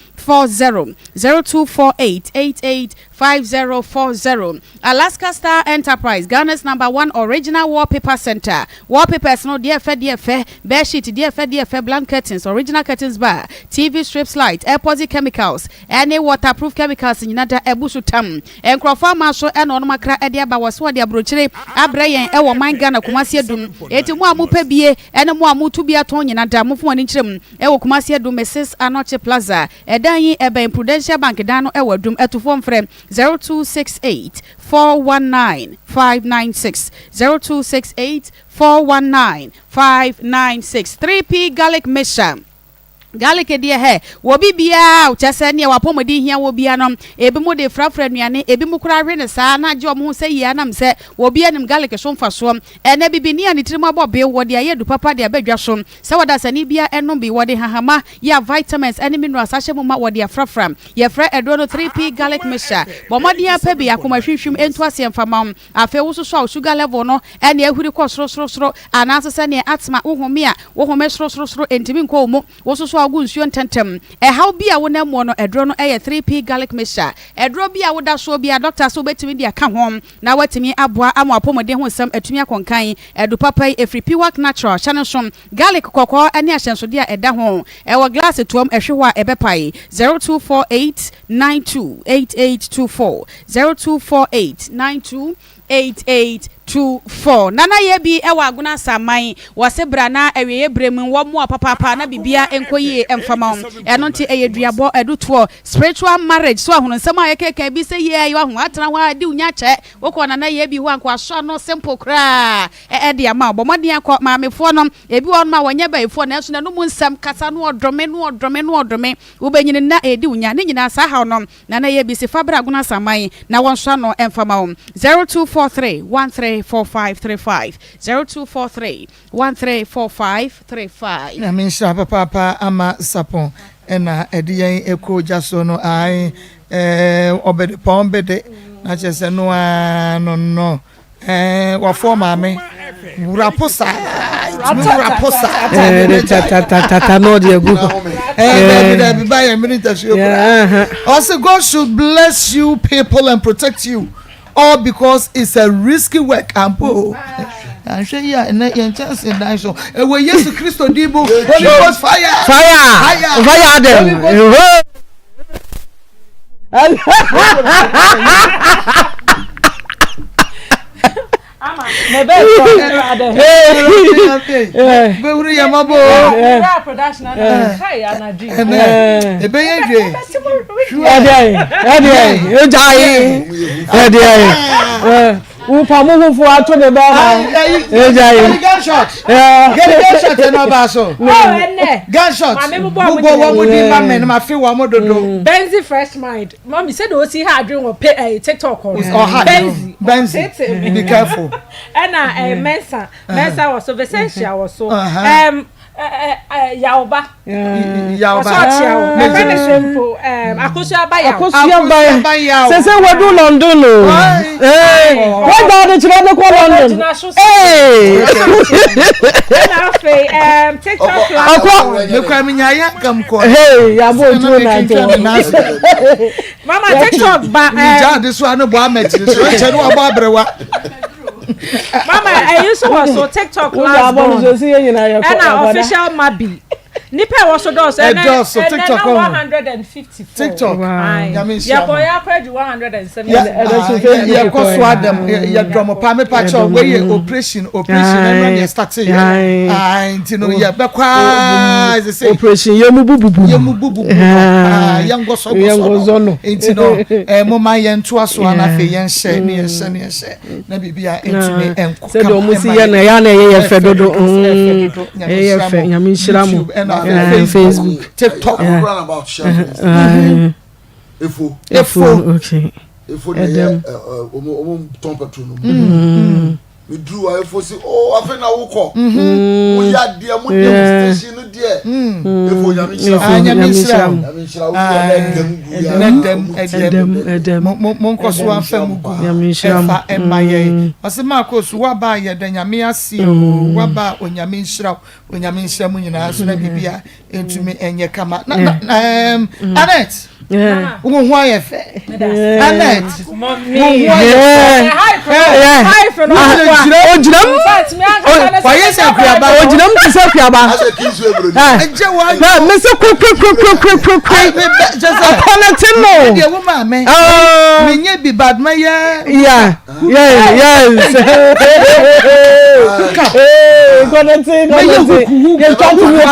0248885040 5040. Alaska Star Enterprise, Ghana's #1 original wallpaper center. Wallpapers no DFA, bed sheet DFA, blank curtains, original curtains bar, TV strips, light, airport chemicals, any waterproof chemicals in Yinada Ebusu Tam. And Crawford Marshall and Onomakra Edia Bawaswa, their brochure, Abrayan, Ewa Mangana, Kumasia Dum, Etimua Mupebie, and a Mua Mutubia Tony, and Damufan in Chim, Ewa Kumasia Dum, Mrs. Anoche Plaza, Edani Eba in Prudential Bank, Dano Ewa Dum, Etufon Frame 0268 419 596 0268 419 596 3P garlic mixture. Garlic dear hair, wobi bia, uchasani wa pomodi here will be anom, ebimu de frafra niane, ebimu kura renesa, na jom who say yanam se, wobi anim garlic a shon for swam, and ebi bini and itrima bobi, what the air do papa de bedjashon, so what does anibia and no be what de hahama, ya vitamins, and minerals, sashemuma what the frafram, ya fra adrono 3P garlic mixture, bomadia pebi, akuma shim entwasian famam, a fe also show sugar level no, and ye who cost ro, and answer sani atma, uhomia, uhomesro, and timin komo, also. Agunsuon tentem how be a wona mo no edro no 3P garlic mixture edro bi a woda so bia doctor so betimi dia ka hom na watimi aboa amo apomode ho sam atumi akonkan edu papa efripi work natural channel som garlic kokko ani ahyenso dia eda ho ewo glass tuom ehwe ho a ebepai 0248928824 0248928824 nana ye bi ewa aguna samai wase brana ewe bremu wo mo papa na bibia enkoyi emfama eno nti eyeduabo eduto spiritual marriage so ahunu nsem ayekeka bi se ye ayo ahu atena ho adi unya che woko nana ye bi ho anko aso no simple kra de ama obomode akọ maamefo no ebi won ma wanya baifo na eso na no mu nsem kasa no odrome ubenyine na edi unya ne nyina sa ha no nana ye bi se fabra aguna samai na won so no emfama 0243134535 0243134535 na minsha papa ama sapon ena ediyen eko jaso no ai obede pombede na chese no no wa forma me raposa no dia gu also God should bless you people and protect you all because it's a risky work ampo and say yeah and your chance in that so we Jesus Christ dibo Holy Ghost fire them me be we ya mabo production na kai anaji e be ye Upa mufu ato ne ba gunshot no ba so gunshot bugo wo mudi ma men ma fi wo mododo Benzi fresh mind mommy said o see her adwin wo TikTok on Benzi be careful and Mensa was so essential was so Yaoba. Very simple. Akosia Baya. Say we do London. What about the children go London? Hey. TikTok class. Hey, Mama TikTok ba. This one no Mohammed. Mama, I used to also TikTok last month. And our official Mabi. Nipa was so does and TikTok 150 TikTok. Yeah, boy, I paid 170. Yeah, cost them. Yeah, drama pame patch on where operation and when you start saying, you know, yeah, operation Yamububu. Young goes on, you know, Moma yen to us one of yen share near Sunny share. Maybe be intimate and said almost Yana Fedodo. Yamishramu. Facebook, TikTok, run about sharing. If okay. If we drew I foresee I think I will call. We had dear station dear. Maa Akos waba ye den nyame ase waba onyame nhyira onyame nhyira mu nyina so na bibia entumi enye kama Anet wo ho aye fe Anet mommy ojinam waye se akuaba ojinam ti se akuaba eje wa na me se kru connecting no de wo ma me menye bi bad ma yes connecting you talk to me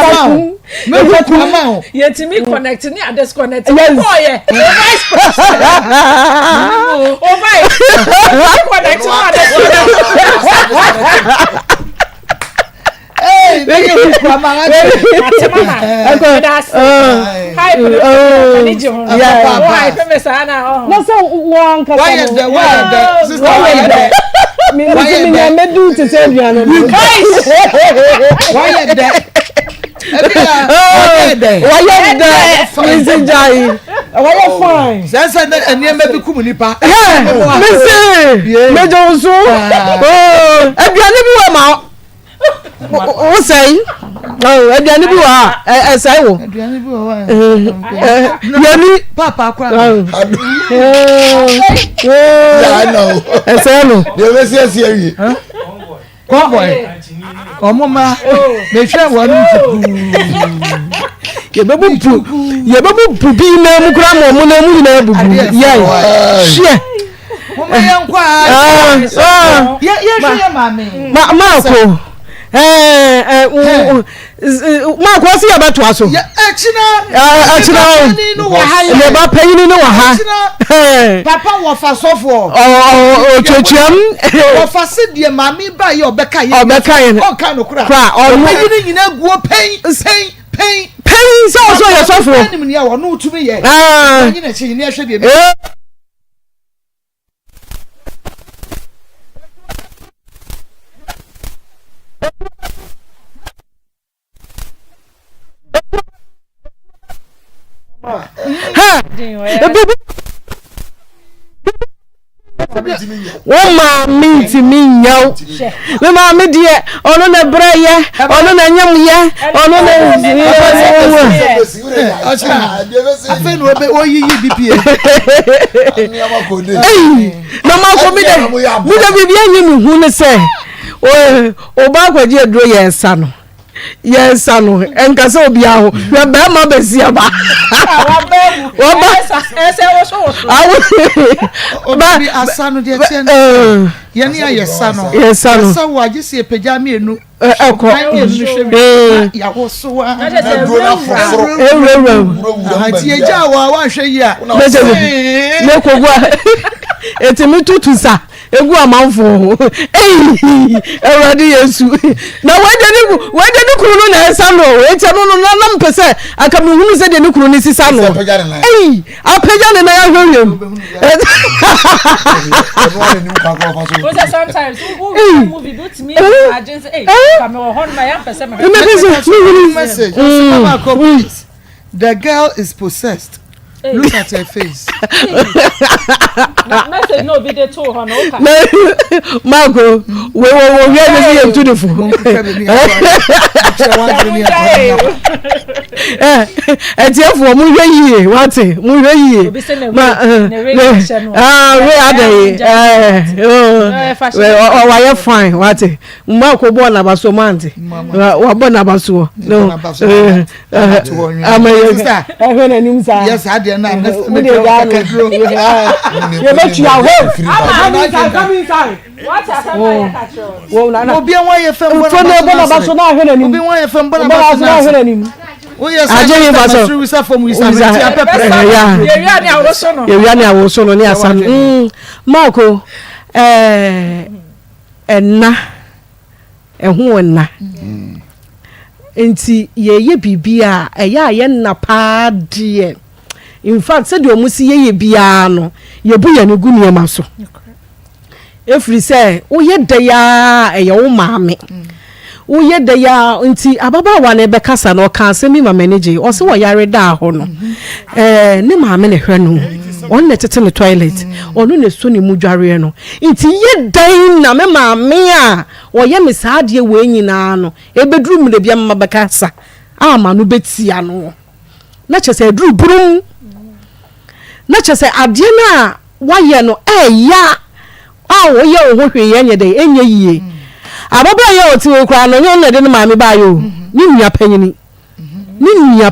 yetimi connect ni a disconnect yes vice president connect hey you come on no so one ka why the sister me do to say piano why the why fine sense na eniema bi kum nipa me say me jonso aduane bi wa ma o say aduane bi wa say wo aduane bi wa yani papa akwa I know. say no The way see here. Convoy. Omoma. Me hwe wonu ye bebu bi na mu kura mo na mu na bubu yeah share mo yan kwa ye hwe mame ma ko ma ko si abato aso achina le ba payini no wa ha papa wo fa sofo chochiam wo fa se die mame ba ye obeka ye o ka no kura o payini nyina guo pain so ye sofo ni ya wo no utumi ye nyina chi ni ehwe de wọ́n máa mi ti mi yàn mi máa mi di ẹ ọ̀nà na brẹ yẹ ọ̀nà na nyẹ́mu yẹ ọ̀nà na afẹ́ ni wọ́n yíyí bpa na máa kọ́ mi dẹ̀ bíbí ẹ̀yìn mi hu ni sẹ́ ọba àkwẹ̀jì ẹ̀dúró yẹ ẹ̀sà no yẹ̀sà no ẹ̀nkasẹ́ òbí ahọ́ yẹ bẹ́ẹ̀ má bẹ̀ sí ẹ̀ bá wọ́n bá ẹsẹ̀ wọ́sọ̀wọ́sọ̀ obi asano de tie no ye ne ayesa no sa wo agisi epeja me enu eko ya wo so wa ati eja wa hwe yi a me kogwa etimi tutusa egu amanfo ewrade yesu na wade ni kuru no na esa no etia no na mpese aka me hunu se de ni kuru ni sisa no apeja ne na ya hwewem sometimes movie do to me agents come on my mpese message the girl is possessed. Look at her face. Message no video to her no. Marco, we really to the phone. For mu ye what mu ye we are fine what Marco born abaso manti wa born abaso no yes I did not you bet you are come inside what happened obi won ye fem bona abaso na ahwe nanim obi won ye fem bona abaso na ahwe nanim ajeni baso wisa from wisa tia pepper ye ni awoso no ni asan Marco enna ehu enna enti ye bibia eya ye nna pa de in fact said you must see ye bia no ye bu ye ne gu ne ma so efri say wo ye da ya eye wo maame wo ye da ya nti ababa wa na be kasa na o kan se mi ma manage o se wo yare da ho no ne maame ne hwe no on ne tete ne toilet onu ne so ne mudware no nti ye dan na me maame a wo ye me saade we nyina no e bedru mu de bia ma be kasa ama no betia no na chese dru brum na kyɛ sɛ adeɛ no a wayɛ no ɛya a woyɛ wo ho hwee yɛ nyɛ dɛ ɛnyɛ yie ababra yɛ ɔte wo kora no nyɛ na de no maame baayɛ o ne nua panyini ne nua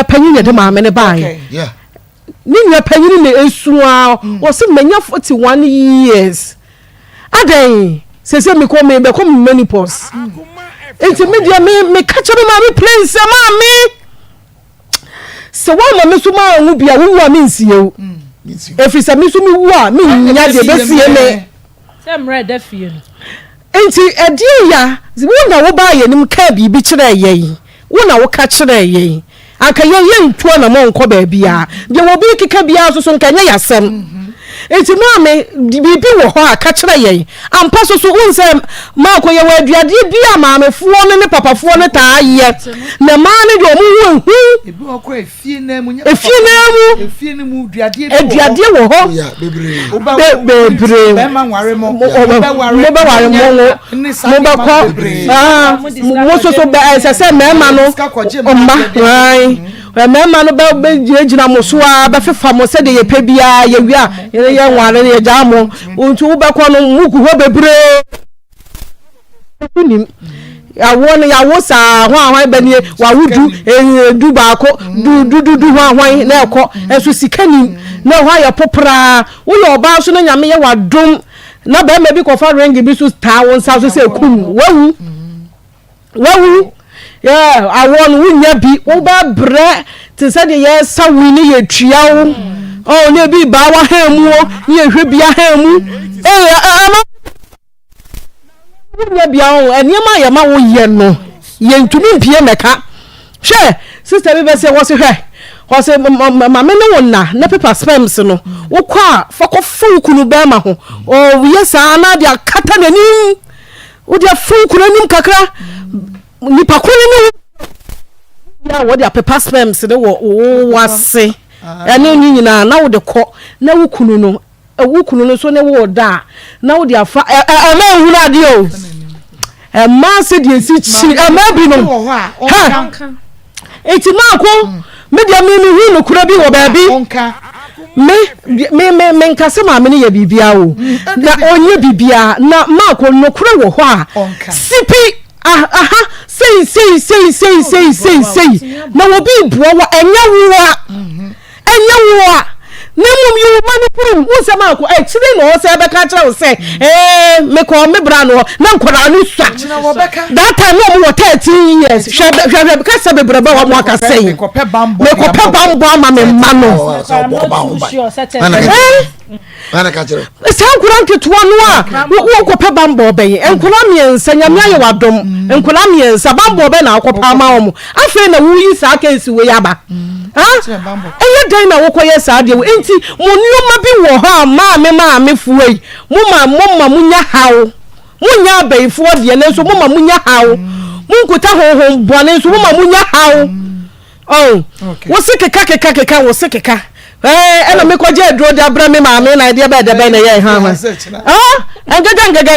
panyini de maame ne baayɛ ne nua panyini na esua wɔsi manya 41 years adan sese mi kɔ me bɛkɔ me menopause enti me deɛ me ka kyerɛ me maame place maame sɛ wɔn ma me so ma ɔho bia wo wa me nsie o ɛfiri sɛ me so me wu a me nya deɛ bɛsie me sɛ mmerɛ da fie no enti ɛdeɛ ya wo na wo ba yɛ nim ka biribi kyerɛ yɛn wo na wo ka kyerɛ yɛn anka yɛn ntoa na mo nkɔ baabi a deɛ wo bi keka bia so nka nyɛ yasɛm enti maame biribi wɔ hɔ a ka kyerɛ yɛn ampa so wo nsɛ maakɔ yɛ wɔ aduadeɛ bi a maamefoɔ no ne papafoɔ no taa yɛ na maa no deɛ ɔmo hu ebi wɔ kɔ efie na mu efie no mu aduadeɛ wɔ hɔ bebree bɛma nware mo mobɛware mo mo so ɛsɛ sɛ mɛɛma no mɛɛma no bɛgyinagyina mo so a bɛfefa mo sɛdeɛ yɛpɛ biara yɛwie a yɛ nware no yɛgyaa mo nti wobɛkɔ no mugu hɔ bebree nim awo no yawo saa ho ahwan banie wawo du baako du ho ahwan na ɛkɔ ɛso sika nim na ho ayɛ popra wo yɛ ɔbaa so na nyame yɛ wadom na bɛrima bi kɔfa ring bi so taa wo nsa so sɛ kum wawu awo no wonya bi wo ba brɛ te sɛ de yɛ sawi ne yɛ tua wo ne bi ba wa ha mu ne yɛ hwɛ bia ha mu wonya bia wo eniema yɛ ma wo yɛ no yɛ ntumi mpie mɛka hwɛ sister bi bɛ sɛ wɔ se hwɛ wɔ se mame ne wo na paper sperms no wo kɔ a fɔkɔ fo kunu bɛma ho yɛ saa na de akata n'anim wo de fo kunu anim kakra nipa ko ne ya wo de paper sperms de wo wase ɛne ni nyina na wo de kɔ na wo kunu no so ne wo da na wo de afa ɛma ehunu ade o ɛma se de si chi ɛma bi no ha eti maako me de me hu no kura bi wo baabi me nkase ma me ne ya bibia o na onye bibia na maako no kura wo hɔ a sipi aha sei na wo bi buo wo enya wo nemum you manipulate wo se ma ko chire no se be ka chire wo se me ko me bra no na nkora no swa that time no mo 13 years hwe ka se be bra ba wa mo aka sei me ko pe bambo ama me ma no ana ka chire se nkora nketo no a wo ko pe bambo be nkora miensa nyame aye wadom nkora miensa bambo be na akopa ma wo afi na wo yi sa ka esi we yaba ɛyɛ dan na wokɔyɛ saa deɛ enti mo nneɔma bi wɔ hɔ a maame fuei mo munya haw munya abayifoɔ deɛ ne nso mo munya haw munkuta honhom bɔne nso mo munya haw wo se keka wo se keka ɛna me kɔgye aduro de abra me maame na deɛ bɛɛ na yɛ ha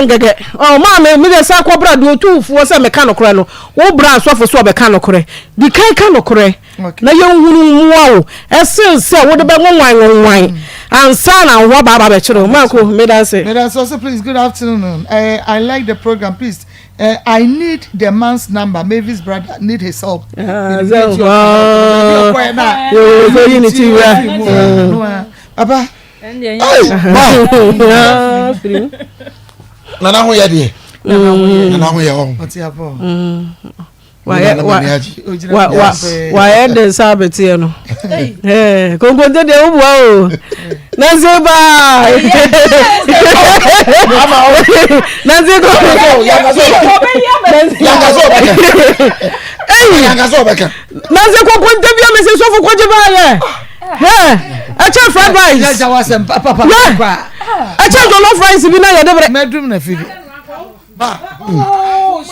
ngege maame me de sa kɔbra do tufuo sɛ me ka no korɛ no wo bra asɔfo so ɔbɛka no korɛ di kai ka no korɛ na yɛ hunu muawo ɛsen sɛ wo de bɛ nwan ansa na wo baba bɛ kyerɛ manko me dan say so please good afternoon I like the program please I need the man's number. Mavis brother need his help. Papa. Nana ho ye de. Nana ho ye ho. Oti apo. Why the sabbath no? Kongonte de ubwa o. Nazeba. Nazeko. Yangazo beka. Nazeko konte bia me se sofo kwaje ba ye. Acha fried rice. Ya jawasem papa. Acha jollof rice bi na ye de medrum na figi. Ba.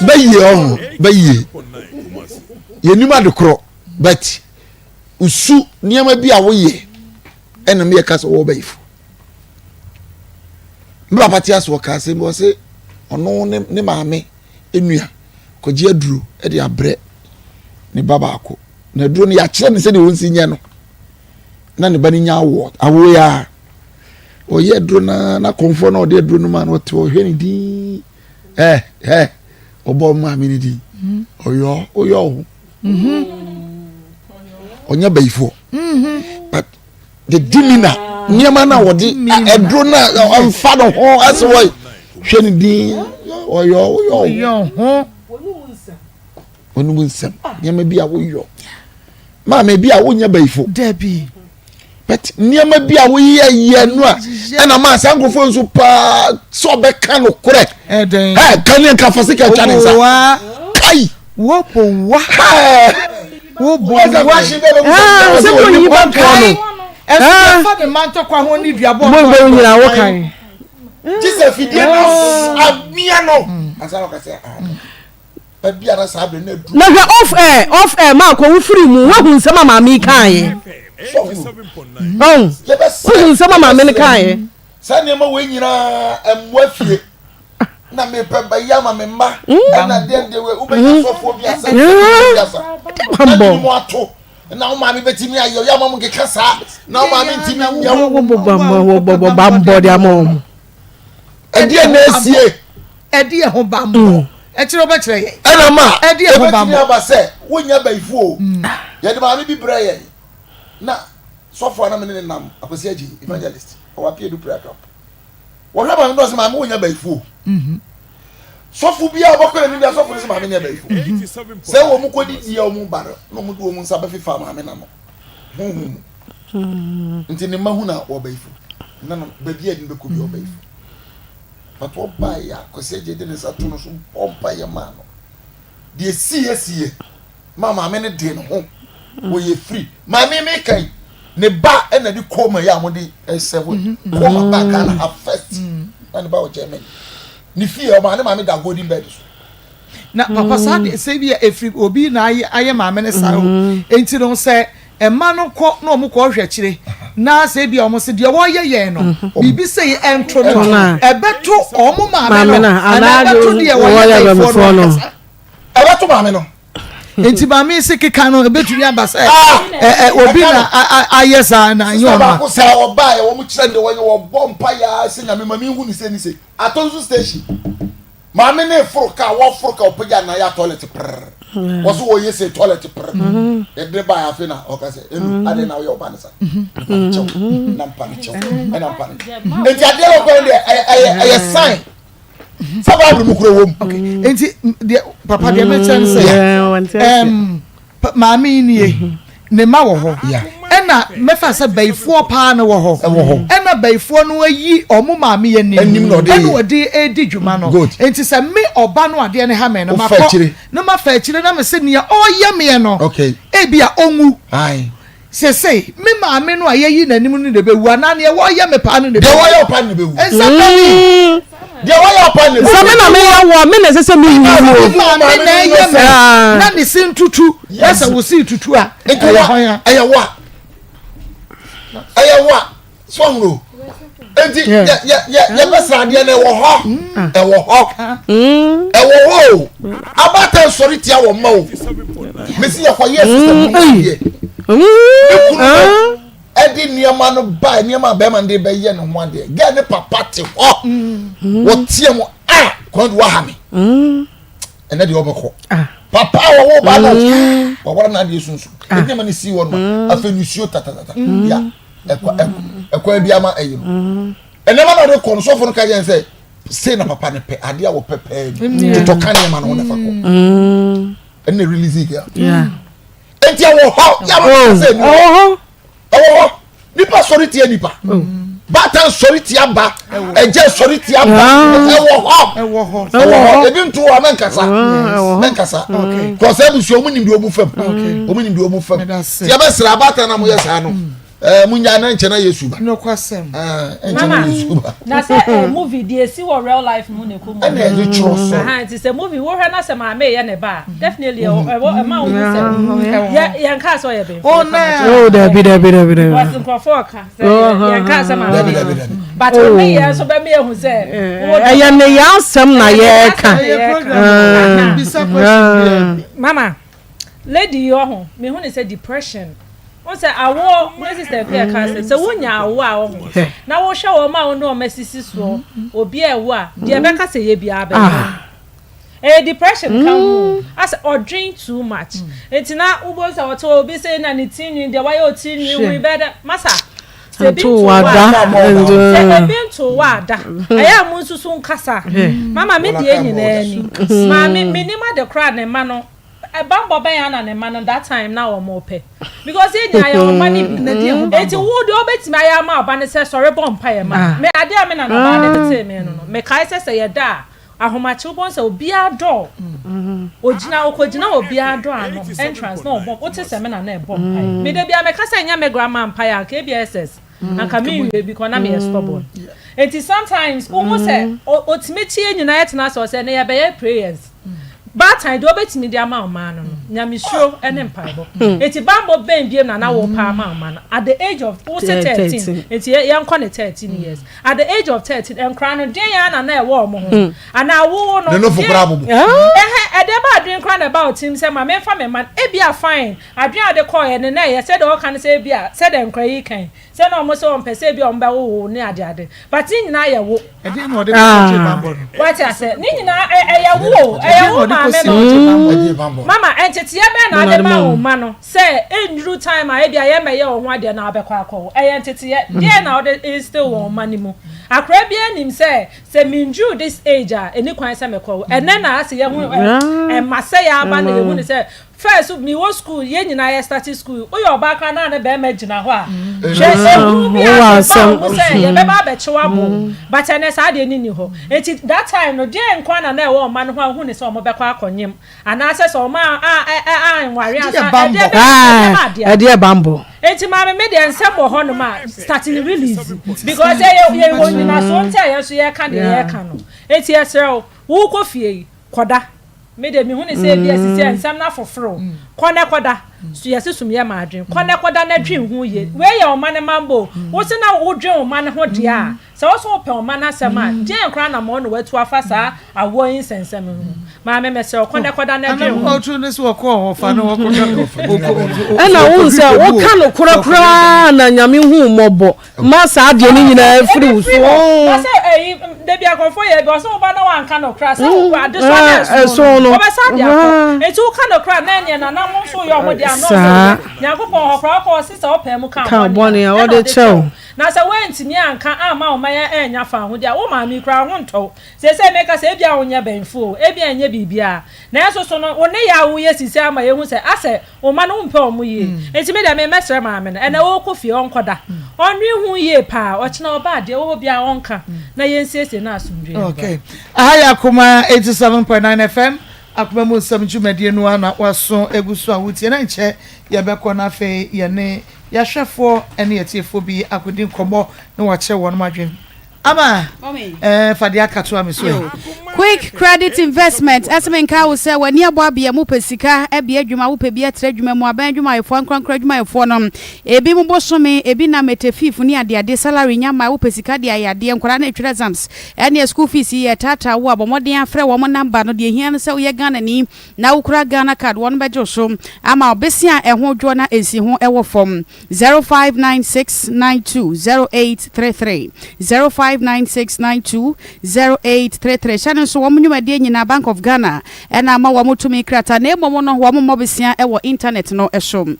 Bayi. Yenim adekro but usu niam bi a wo ye ena me ka so wo bayifo me papa ti aso ka se mo se ono ne maame enua koje aduro e de abre ne baba ako na aduro ne ya kire ne se de wonsi nye no na ne ba ni nya awo ya oye duro na konfo na ode duro no man what o hwe ni din obo ma mi ni din oyo onya bayifo but the dimina niema na wodi edro na amfa no ho as boy hwe ni din oyo ho onu munsem niema bi a woyo ma me bi a wonya bayifo Debbie but niema bi a woyeye no a na ma sankofo nso pa so be kan no korrect kan ne ka fase ka twa ne sa kai wo po wa wo bo wa se ko yi ba kan e fa de man to kwa ho ni duabo mo be nyina wo kan Jesus fidie no amia no asara ka se bia na sa be na du na off air ma ko wo free mu wa hu nsema ma mi kan ye wo nsema ma mi kan ye sa ne ma we nyina emwa fie na me pemba ya ma me mma na de we ubenya sofo bia sa bambo mo ato na o ma me betimi ayo ya ma mo keka sa na o ma me ntimi nya wo bambo dia mo edie na esie edie ho bambo e kire oba kire ye ana ma edie ho bambo aba se wonya baifu o ye de ma me bi bra ye na sofo na me ne nam akosi agi evangelist o wa pie du prayer camp wo haba ndo se ma me wonya baifu sofo bia obako ni da sofo se ma me nya baifu se wo mu kodi dia o mu bare no mu do mu nsa ba fifa ma me na no nti ne mahu na wo baifu na no ba bia ni be ko bi o baifu but what buy ya kosi agi de ne sa to no so pompa ye ma no de sie mama me ne de no ho wo ye free ma me kai ne ba na di koma ya mo di 7 koma ba ka na first and ba o Germany ni fie o ma ne ma me da golden bed so na papa sa de se bi e free obi na aye ma me ne sa o enti no se e ma no ko na o mo ko hwe kire na se bi o mo se de wo ye no bibi se e entro no e beto o mo ma me no ana beto de wo ye before no e beto ma me no enti ba mi se keka no ebetumi abasa obi na ayesa na yo ma ko sa oba e wo mu kire de wo bompa ya se na me ma mi hu ni se atonsu station ma me ne froka wo froka opja na ya toilet prr wo so wo yese toilet prr e de ba ya fe na o ka se enu ade na wo ba ne sa na mpani chew e na mpani enti ade lo ko de ay sign sababu mukuro wom enti papa de me chen say maami ni ne ma wo ho ena mefa se baifo pa na wo ho ena baifo no ayi omo maami ye nim no ena odi edi dwuma no enti se me oba no ade ne ha me no ma fa chire na me se nia oye me no e bia onwu say me maami no ayi nanim no de bewu ana ne wo ye me pa no de de wo ye pa no bewu exactly de wo ye pa no so me na me ya wo me na se me wu na ni sin tutu yes we see tutu a eyewa swangro enti ya besa de na ewo ho abata sori tia wo ma o mesi ya kwa yes edi niema no ba niema be man de be ye no ho ade ge ne papa te ho wo tie mo kon do ha me ene de obeko papa wo ba no wo wora na de sunsu edi ma ni si wo no afenusio tatatata ya ekwa bia ma eyi no ene ma na de kon so fo no ka yen say na papa ne pe ade a wo pepe to kan ne ma no ne fa ko ene release ya enti wo ho ya ma say no nipa sori tie nipa batan sori tie ba eje sori tie ba ewo ho ebi ntu wa menkasa ko se bu so mu nim de omu fam tie ba sra batan na mo yesa no munya na nche na Yesu ba no kwasem enche na Yesu ba na say movie dey see what real life mu ne ko mu na dey true so it is a movie wo hwe na say ma me ye ne ba definitely e ma wo say yan ka so ye be oh Debbie was in profoka yan ka say ma but me ye so be me hu say e ne yan sam na ye ka mama lady yo ho me hu ne say depression won say awo my sister pay cancer say wonya awo a wo na wo hwe wo ma wo no mesisi so obi a wo a de be ka say ye bia be depression come as or drink too much it's na ubo say what obi say na ni tin de why o tin we better masa say be to wada aya mu susu nkasa mama me de nyina ni ma me nima de cry na ma no bambo ben ya na ne man that time na o mo pe because e nya ya o mani bi na die ho eti wo de obetimi aya ma oba ne say sorry bomb pa ya ma me ade a me na na ba de tete me no me kai say ye da ahomachi bon say obi ado ogina okogina obi ado ano entrance na obom o te say me na na e bomb pa me de bia me ka say nya me grandma pa ya KBSS and come in because na me stubborn eti sometimes almost say otimeti nyina yet na so say na ye be prayers but I do betimi dia ma ma no nyamisho ene mpaibo eti bambo ben biem na wo pa ma at the age of 13 eti yanko ne 13 years at the age of 13 enkra no den ya na e wo mo ho ana wo no no fukura bubu edeba adwen kra na about him say ma me fa me man e bia fine adwen ade call ye ne na ye said o kan say bia said enkra yi kan say no mo so on pese bia on ba wo ne ade but nyina ye wo ede no de bambo what I say nyina ye wo mama entity be na ade ma wo ma no say endru time a bia ye meye wo ho ade na abekwa akọ entity dey na is still wo mani mu akra bia nim say minju this age a eni kwan say mekọ ene na ase ye hu ma say ya aba na ye hu ni say first me wo school ye nyina ye start school o yo ba kan na ne be ma gina ho a hwe bia say ye be ba be chewa bo but ene sa ade ni ho enti that time no dey nkwa na e wo ma no ho hu ni say o mo be kwa akonyem ana say so ma nware asa ade bambo enti ma me de nsebo ho no ma starting release because ye wo nyina so ntia ye so ye ka de ye ka no enti ye sere wo ko fie koda me de mi hu ni say bia sisi ensam na foforo koda so ye sesum ye ma adwen koda na dwen hu ye we ye o mane mambo wo se na wo dwen o mane ho de a se wo so pe o mane asema je nkra na mo no watu afasa awo yin sensem hu ma me se koda na dwen hu o tru ne so ko fa no wo ana wo se wo ka no kura na nyame hu mobo ma sa ade ni nyina afiri wo so ma se de bia konfo ye bi so ba na wan ka no kra se wo ade so no wo be sa dia etu ka no kra na nye na na mo so yo mo dia no nyakopon hokra ko sisa opem ka boni a wo de chew na se wentimi anka ama o maya enya fa ho dia wo ma mi kra ho nto se meka se bia wonya benfo e bia nya bibia na eso so no wo ne ya wo yesisi ama ye hu se ase wo ma no mpe o mu ye entimi da me mesre ma me na wo ko fie onkoda onwe hu ye pa o chena oba de wo bia onka na yensese na asumdwe okay ahaya Akoma 87.9 FM Akoma mu samjumedie no ana waso egusu a wutie na nche ye bekọ na fe ye ne ya hwefo ene yetiefo bi akodi nkomo na wache won madwen ama fadi akato ameso Quick Credit Investment esmen ka wo se wani abo abia mu pesika ebia adwuma wo pe bia tra adwuma mu aban adwuma efo nkran adwuma efo no ebi mu bosome ebi na metefifu ni ade salary nyama wo pesika de ayade nkora na etwere exams ene school fees ye tata wo abomoden afre wo mo number no de hia no se wo ye Ghana ni na wo kura Ghana card won bejo so ama obesia eho dwo na esi ho ewo form 0596920833 0596920833 channel so womu nyumade nyina Bank of Ghana ena ma womu tumi krata na emo no womu mobesia ewo internet no ehom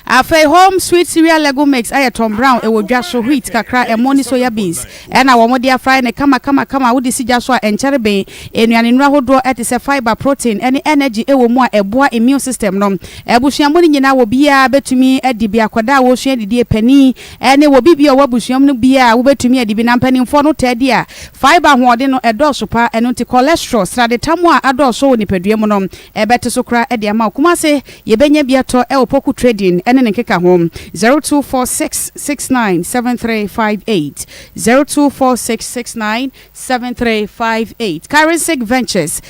Afe home sweet cereal Lego mix aye Tom Brown ewo dwaso wheat kakra emoni soya beans ena womo dia fry ne kama wodi sija so a enchere ben enuane nura hodo etise fiber protein ene energy ewo mu a eboa immune system no ebusuamo ni nyina wo bia betumi edi bia kwada wo sua didi pani ene wo bibia wo busuam no bia wo betumi edi bi na pani fo no tedi a fiber hoode no edoso pa eno ti cholesterol strade tamu a adoso wo nipadua mu no ebete so kra edi ama kuma se ye benya bia to ewo poku trading ene nkeka home 0246697358 0246697358 Currency Ventures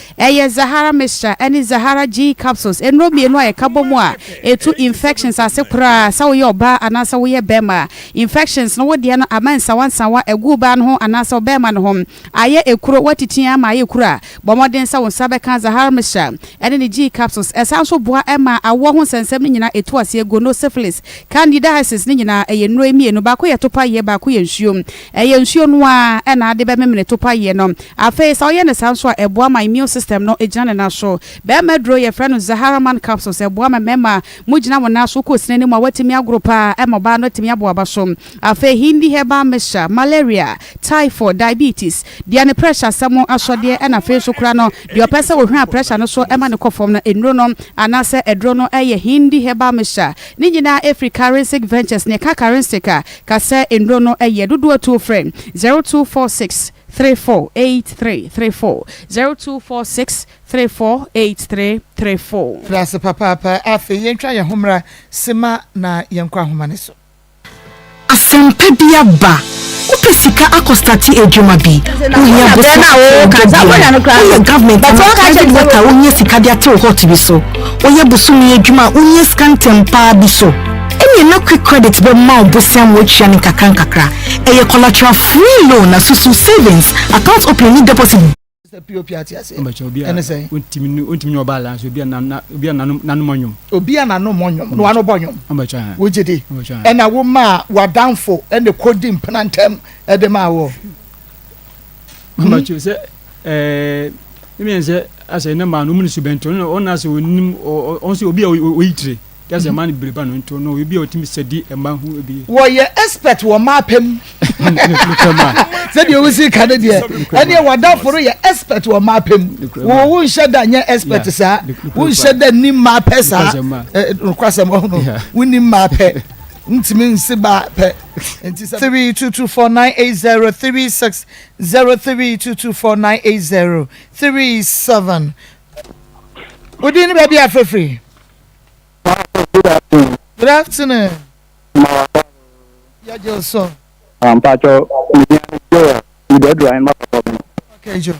Zahara Mixture and Zahara G capsules enro mienu aye kabomu a etu infections asekura sa wo ye oba anasa wo ye bema infections no wo de na amansa wansawa egu ba no ho anasa bema no ho aye ekuro watitia ma aye kura bomoden sa wo sabe kan Zahara Mixture and the G capsules esanso boa ema awo ho sensem ni nyina etu ase gono syphilis candidiasis ne nyina eye no emienu ba ko ye topa ye ba ko ye nsuom eye nsuo no a na ade be memene topa ye no afa sa oye ne sanso a eboa my immune system no ejane na so be medro ye frɛ no Zaharaman capsules eboa ma mema mugina wona so ko sine ne mo watimi agrupa e mo ba no timi abo aba so afa hindi herbal mixture malaria typhoid diabetes dia ne pressure samo asode e na fe so kra no de opese wo hwa pressure no so e ma ne kofom no enro no anase edro no eye hindi herbal mixture ni nyina Africarensic Ventures ne Kakarensica ka se enro no eye dodo to friend 0246 348334 0246 348334 Frase papa afi yentwa ye homra sema na yenkwa homane so asempa bia ba upesika akostati ejuma bi uya bosana wo kaza boya no kra government but all ka check water unya sika dia to hot bi so oye busumi ejuma unya scantem pa bi so eni na quick credit be ma obosiam wo chia ni kakra eye collateral free loan na susu savings account opening deposit POP atiase ene say ontimi balance obi nanu monyum no wano bonyum wojede ena wo ma wadanfo ene kodi mpenantem ede ma wo ambacho se imiense ase ne ma no mu subento ona se onim onse obi oyitre kase man breba no nto no obi otimi sedi ema hu obi wo ye expert wo ma pem se de wo si kan de ene wadanfo ro ye expert wo ma pem wo wo nheda nya expert sa wo nheda ni ma pesa kwasem no wo ni ma pe ntimi nsiba pe enti 32249803603224980337 odini baby afrefree. Good afternoon. Yeah, Joe. So. Pacho, you do dry my problem. Okay, Joe.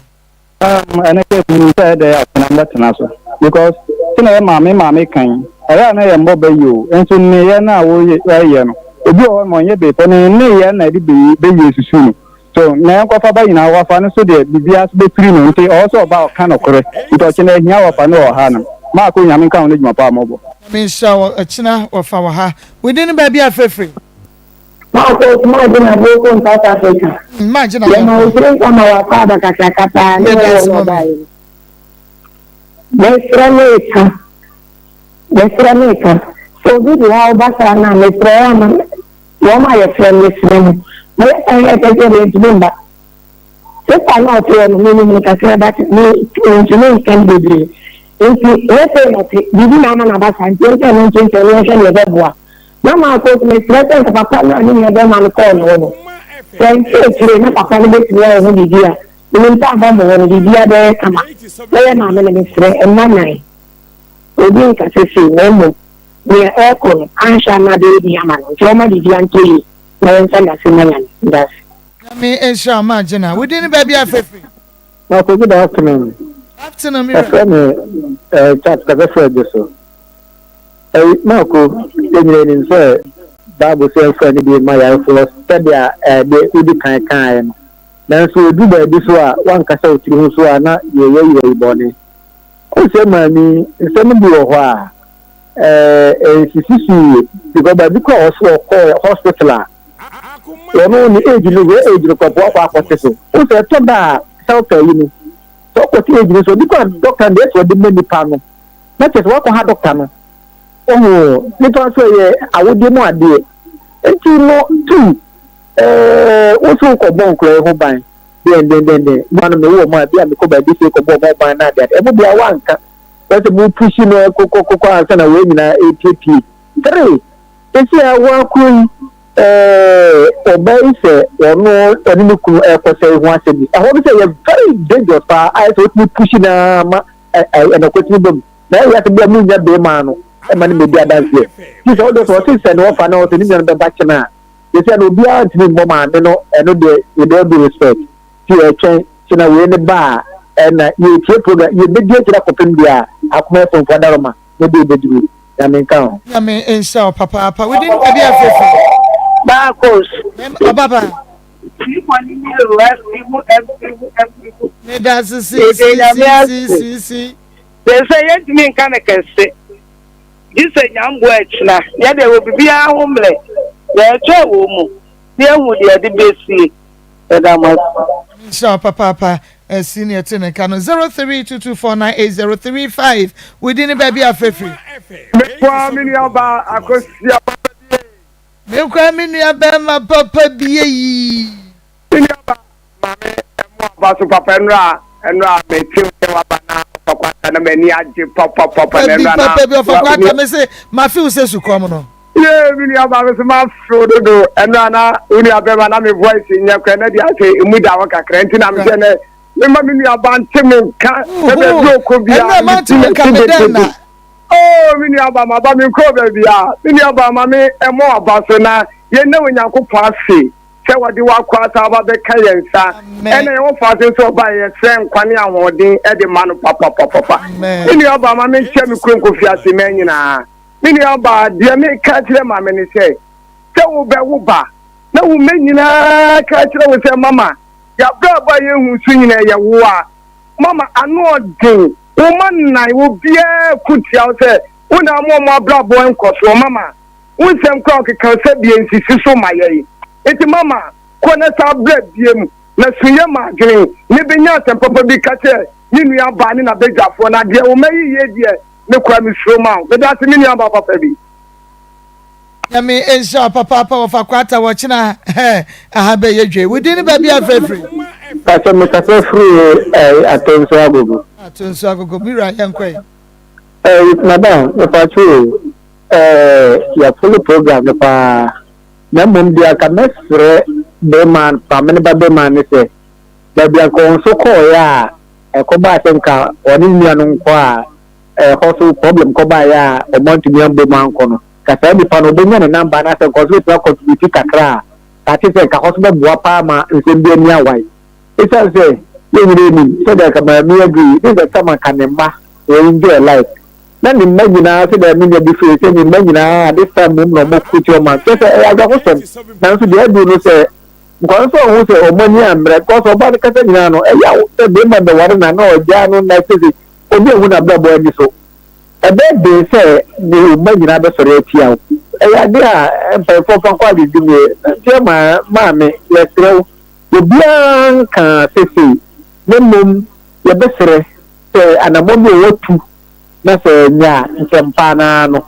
And I said I'm not answer because mammy can. I am mobile you, and so near now, I am. If you are my baby, and near and I be soon. So now, Papa, in our fan, so the BBS be free, also about kind of correct. Because in a now of no Hannah. Maa Akos nyame kan no jumapa mobo me sha achina ofa wa ha within baby afrefree Maa Akos ma jina boko in South Africa ma jina na udre kama wa kada kakata ni wa bai Besraneka so good wa basa na metroma woma ye friendly friend me ay take remember sasa na tu mimi nikasema that ni engineer can be Enti ese note bibi mama na basa ntienke no ntienke no hwe ne beboa na Maa Akos me stress papa na ni ne be man call no thank you na papa ne be tiya no bibia ni nta ba mo no bibia be kama le na me ne stress e manai obi nka se se mo ni e ko ansha na de bi ama no jo ma bibia ntoyi na nsa na se manyan das me ensha ma jina within baby afrefree Maa Akos good afternoon. Afternoon, chat kaza so. Maa Akos, you say Bible says friend be my for study the udi kan. Na so do ba bi so a wan kasa otiri so a na ye bone. O say mami, say me bi wo ho a sisi because ba bi ko hospital a. Yo no ni age no ko akọ so. O say to da south yi so continue so because doctor dey for the many panel not just what ha doctor no because say awodi mu ade enti no two also ko bon ko ho ban den man me wo ma bia me ko ba bi se ko bon ban na ade e mo bia wanka but mo push no ko ansa na we nyina ATP 3 esi awa ku obey say no any ku e ko say ho asebi I want to say very dangerous I so me pushing na and a question them na ya to be mu nya be ma no e ma ni be dance here this all those what say no fa na o to ni nya be back na they say no bia ntini mo ma no e no de you don't do respect ti e chen na we ne ba and you take program you be dey kira kopim dia Akoma from Fadaroma no be duru ya me kan ya me ensha papa within baby afrefree Maa Akos baba me das si they say yet me kan kese ise nyambo echina ya de obibi ahomle ya eche wo mu ne hu de de besi da ma Sure, papa, senior tenant canon 0322498035 within the baby afefri. Mekwa mini aba akosia papa die. Mekwa mini aba ma papa die yi. Mini aba mame emo aba so papa enra meti wa bana papa na mani age papa na na. Papa bi ofa me say ma fi use su kom no. Yeah, mini aba me ma fro do enra na uni aba na me voice nya kwa na dia say emu da wa kakra nti na me say na me ma mini aba nteme ka e be do ko bia. Na ma nteme ka me den na. Oh, mini aba ma ba mi ko be bia. Mini aba ma me emo aba so na ye na onyankopon ase. Se wadi wa kwata ba be ka yensa. Ene yo fa se so ba ye se nkwane ahodin e de manu papa. Mini aba ma me che mi kuro kofi ase me nyina. Mini aba de me ka kire ma me ni se wo be wo ba na wo me nyina ka kire wo se mama ya bra ba ye hu su nyina ye wo a mama anu odin wo man na wo bia kutia wo se wo na mo abra bo enkoso mama wo sem kwa ka se bi ensisi so ma ye eti mama ko na sa bra biem na suye ma adwene ne benya papa bi ka che ni nua ba ni na bejafo na de wo mayi ye de ne kwa mi so ma be da se ni nua ba papa bi ya me ensha papa of akwata wo china aha be yedwe within the baby afefri. Pasa mutaka free atenso agogo mira yankwe madam the patrol ya full program pa na mum dia ka mesre be man pa me ba be man se da bia ko so ko ya ko ba senka oni nua no nko a hospital problem ko ba ya o monti mi ambe man ko no ka sa bi pa no be nya na number na se ko so to contribute kakra ta ti se ka hospital bua pa ma nse bi ani awai isa se you really so that me agree this is some kanema we enjoy life na ni magina so that me be free say ni magina this time no mo kuti o man so say I go hustle na so dey do no say nko so hu say o mani amre ko so ba ka say nyina no ya say be ma be ware na na o ja no na say obi ehu na bra bo ani so e be dey say ni magina be sori atia o ya dey a for kwali di me tie ma me le trew obian kan sese ne mum ye besere se anamobi wotu na se nya nkempa na no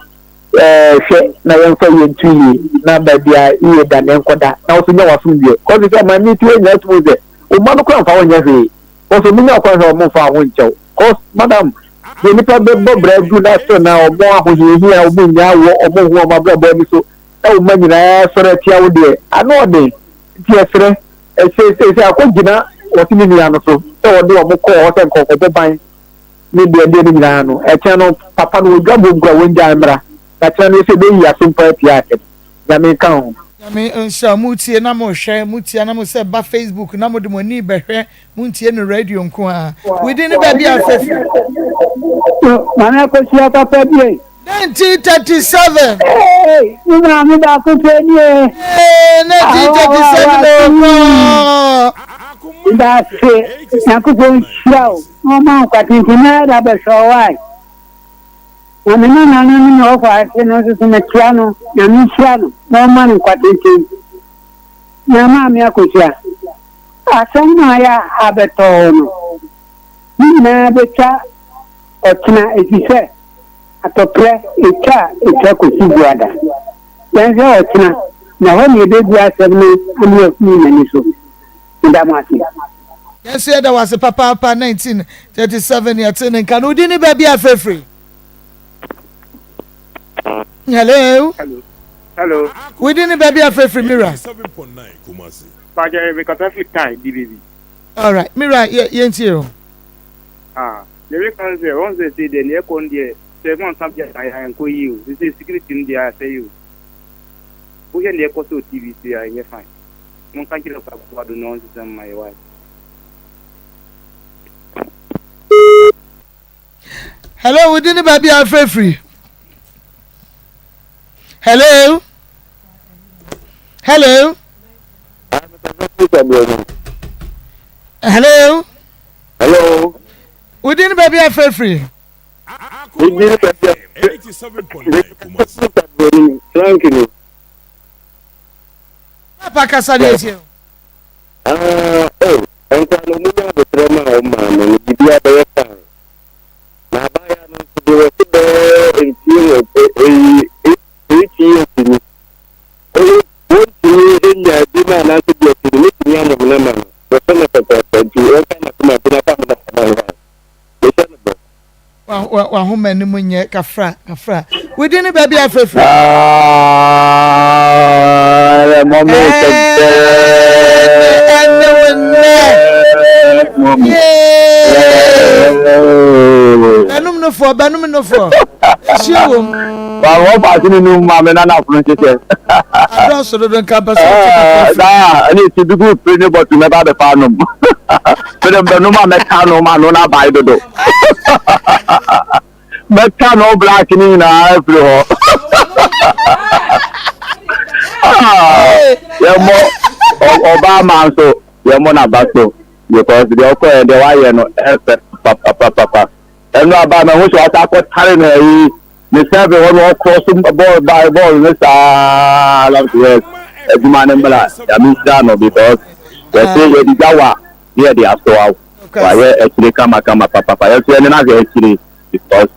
hwe na yenfa yentuyi na babia iye da ne nkoda na wo nya wasumdie ko se ma mi tuwe nya tuwe ze o ma no kwa fa wonya hwe o so mi nya kwa fa mo fa ho nchew ko madam ye nipa be bobra du na so na o mo ahohihi a o mo nya wo o mo hu o ma bra bo ni so e o ma nyina sore tia wo de ano de tie sere say akogina wotimi ni ano so e wode o mko o se nko ko ban ni de ni nyina no e chen no papa no gabo gwa wonja amra ka chen no se be ya so mpa pia ke ya me kan ya me nsha mutie na mo hwe mutie na mo se ba Facebook na mo de mo ni behwe mutie no radio nko a within the baby afefi mana ko sia papa bi 1937 Ina mi da ko teni 1937 no da se na ko sia o ma kwa tinti na da be so wai na me na no fa se no se me tiano na mi tiano no ma ni kwa tinti na ma mi akosia asan na ya abeto no ni na be cha o tina ekise atopre eta ko siguada yanze otina na woni ebedu asem ni ami afuni nani so ndamati yes that was papa 1937 year tin kan udi ni baby afefri hello within the baby afefri mira 7.9 Kumasi Paja we ka traffic time DBB all right mira yentiro le kan se on se de ne kon die c'est mon subject I go you this is security in there say you who can the cost TV say I fine mon kan ki la do non c'est my wife hello within the baby afefri hello within the baby afefri 87.9 Kumasi. Thank you. Papa Casadesi. And so I'm moving to trauma of man and the idea of the time. Now, by an in few of 8 years. One year in the dinner and I could get to the meeting young of Lemon. The senator said to open up my dinner. Wa homa ni munye kafra. We didn't baby afefu. Moment. Banum no for. Shiwo. Wa wo pa tinu nu ma me na na fun tete. Ado so do campus. Ani ti dugu prene but me ba be pa num. Pero be no ma me ka no ma no na ba do. Me ka no black ni na every ho. Yemo Obama so yemo na baso because the okọ de wa ye no papa. Enu aba me ho so atakọ tare na yi me serve one cross ball by ball me sa la yes eduma ne mala ya mi no because they say ye digawa here they are so out wa ye ekire kama papa ye so na ge ekire because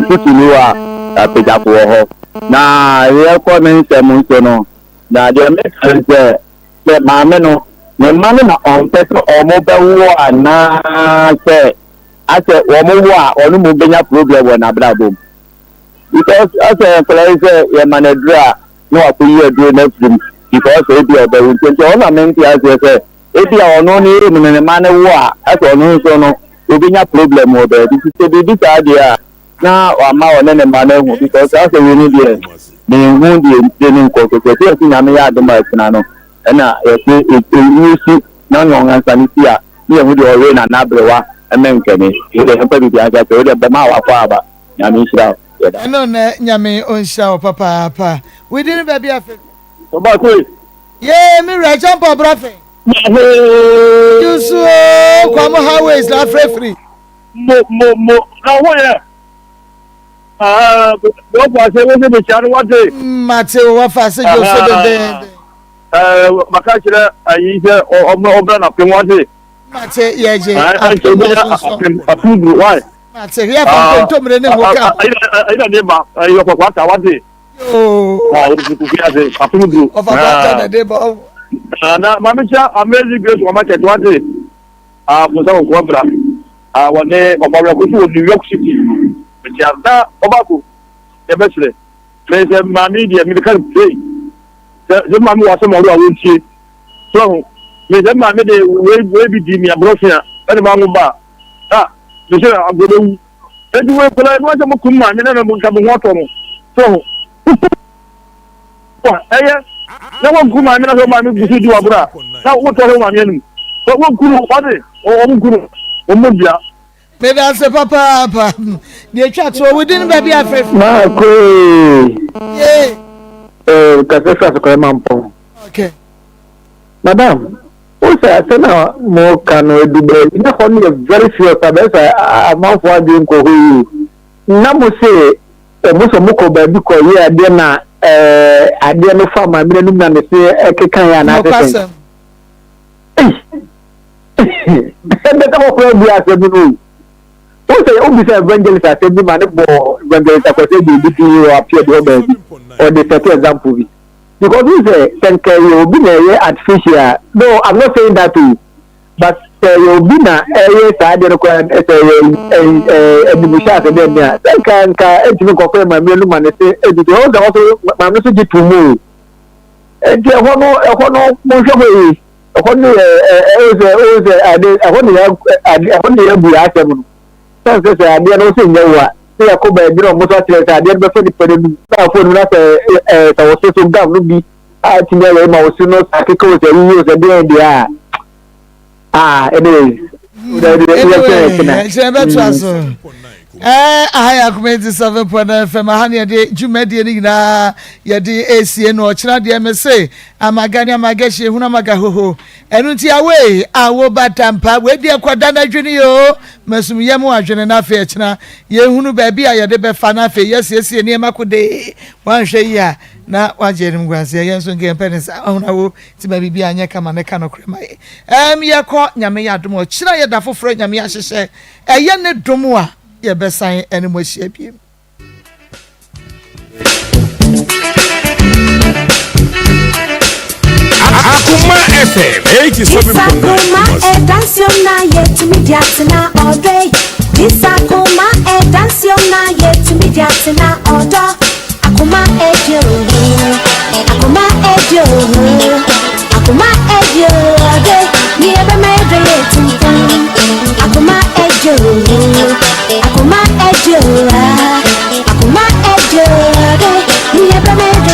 tutu ni wa apeja ko ho na ye ko me nsem nso no na de me kan se ma me no me ma na on peso o mo be wo ana se ase wo mo wo a onu mo benya problem wo na bra bom because ase play say ye manadra no akuyi aduro na film because e bi obe wo nti ona me nti ase say e bi a ono ni ru me ma na wo a ase onu so no obenya problem wo be this is be this idea na wa ma one ne ma na hu because ase we ni there ni hu die ni nko ko se ti na me ya de ma sina no na e use na nyonga sanisi a ni hu de ore na na brewa emenkene ile hapa bibi aja to ile ba ma wa kwa ba nyame shira no na nyame onshira papa we didn't baby afi so ba ko ye mi re jump brafe you so kwa mo highways la free mo na wo ye wo pa se wo se be charu wa de mate wo fa se jo so de maka kire ayi se obra na pe wo de mate yeje apudu why mate here for to mre ne hoka ayi na ba ayi ko kwata wa de o ku fi ase apudu of about na de ba na mamicha amazing grace wa market wa de mo sa ko bra wone obawra ko su New York City ti ada obako e besre place mami dia mi kan pray je mami wa se mo ru awon tie so me dem ma me de we bi di mi abrofia ene ma ngo ba me se agodo e di we kula no mo kum ma me na mo ka mo hoto mo so na wo kum ma me na so ma me gusu di wa bra na wo to ho ma me anu so wo kuru wa de o mo kuru o mo bia me da se papa ni etwa to we din ba bia frefu ma ko ka se sa ko ma mpo okay madam o say na mo kanu edube na ho ni very serious about amount for adin ko hu na mo say mo so mo ko ba bi ko ye ade na ade no fa ma mi na me say ekekan ya na say ebe ka mo ko bi ase bi no o say o bi say evangelist ase bi ma ne bo evangelist ko say bi ti o appear do be or the set example bi because we say thank you be na artificial no I'm not saying that too but you be na sa de ko education se de na thank you ko ko ma me lu ma ne say education o da so ma me so ji tumu enti e ho no mo hwe ho e ho ni o se ade e ho ni ya bu ya se mu so se ade no se nyawa se ko ba bi no mo so tire ade be so ni pere bi ba fo ni na se wo so gam no bi a ti le ma wo so no akiko se yi o se de dia anyways ahaya community 7.9 FM ahani de dwumadi ni nyina ye de esie no ochira de me say amagani amagashe huna magahoho enu ti awe awo batampa we de akwada na dwene yo masum yem adwene na afa echina ye hunu ba bi aye de be fa na afa yesie ni makode wanhwe yi a na wajerim gwanse ye nso nge penisa ona wo ti ba bibia anya kama ne ka no krema ye ko nyame ya dum ochira ye da foforo nyame ya hyehye eye ne dum a ye besan ene mo hia biem Akoma FM 87.9 Akoma dansium na yet mediatina all day. This Akoma dansium na yet mediatina all day. Akoma ejo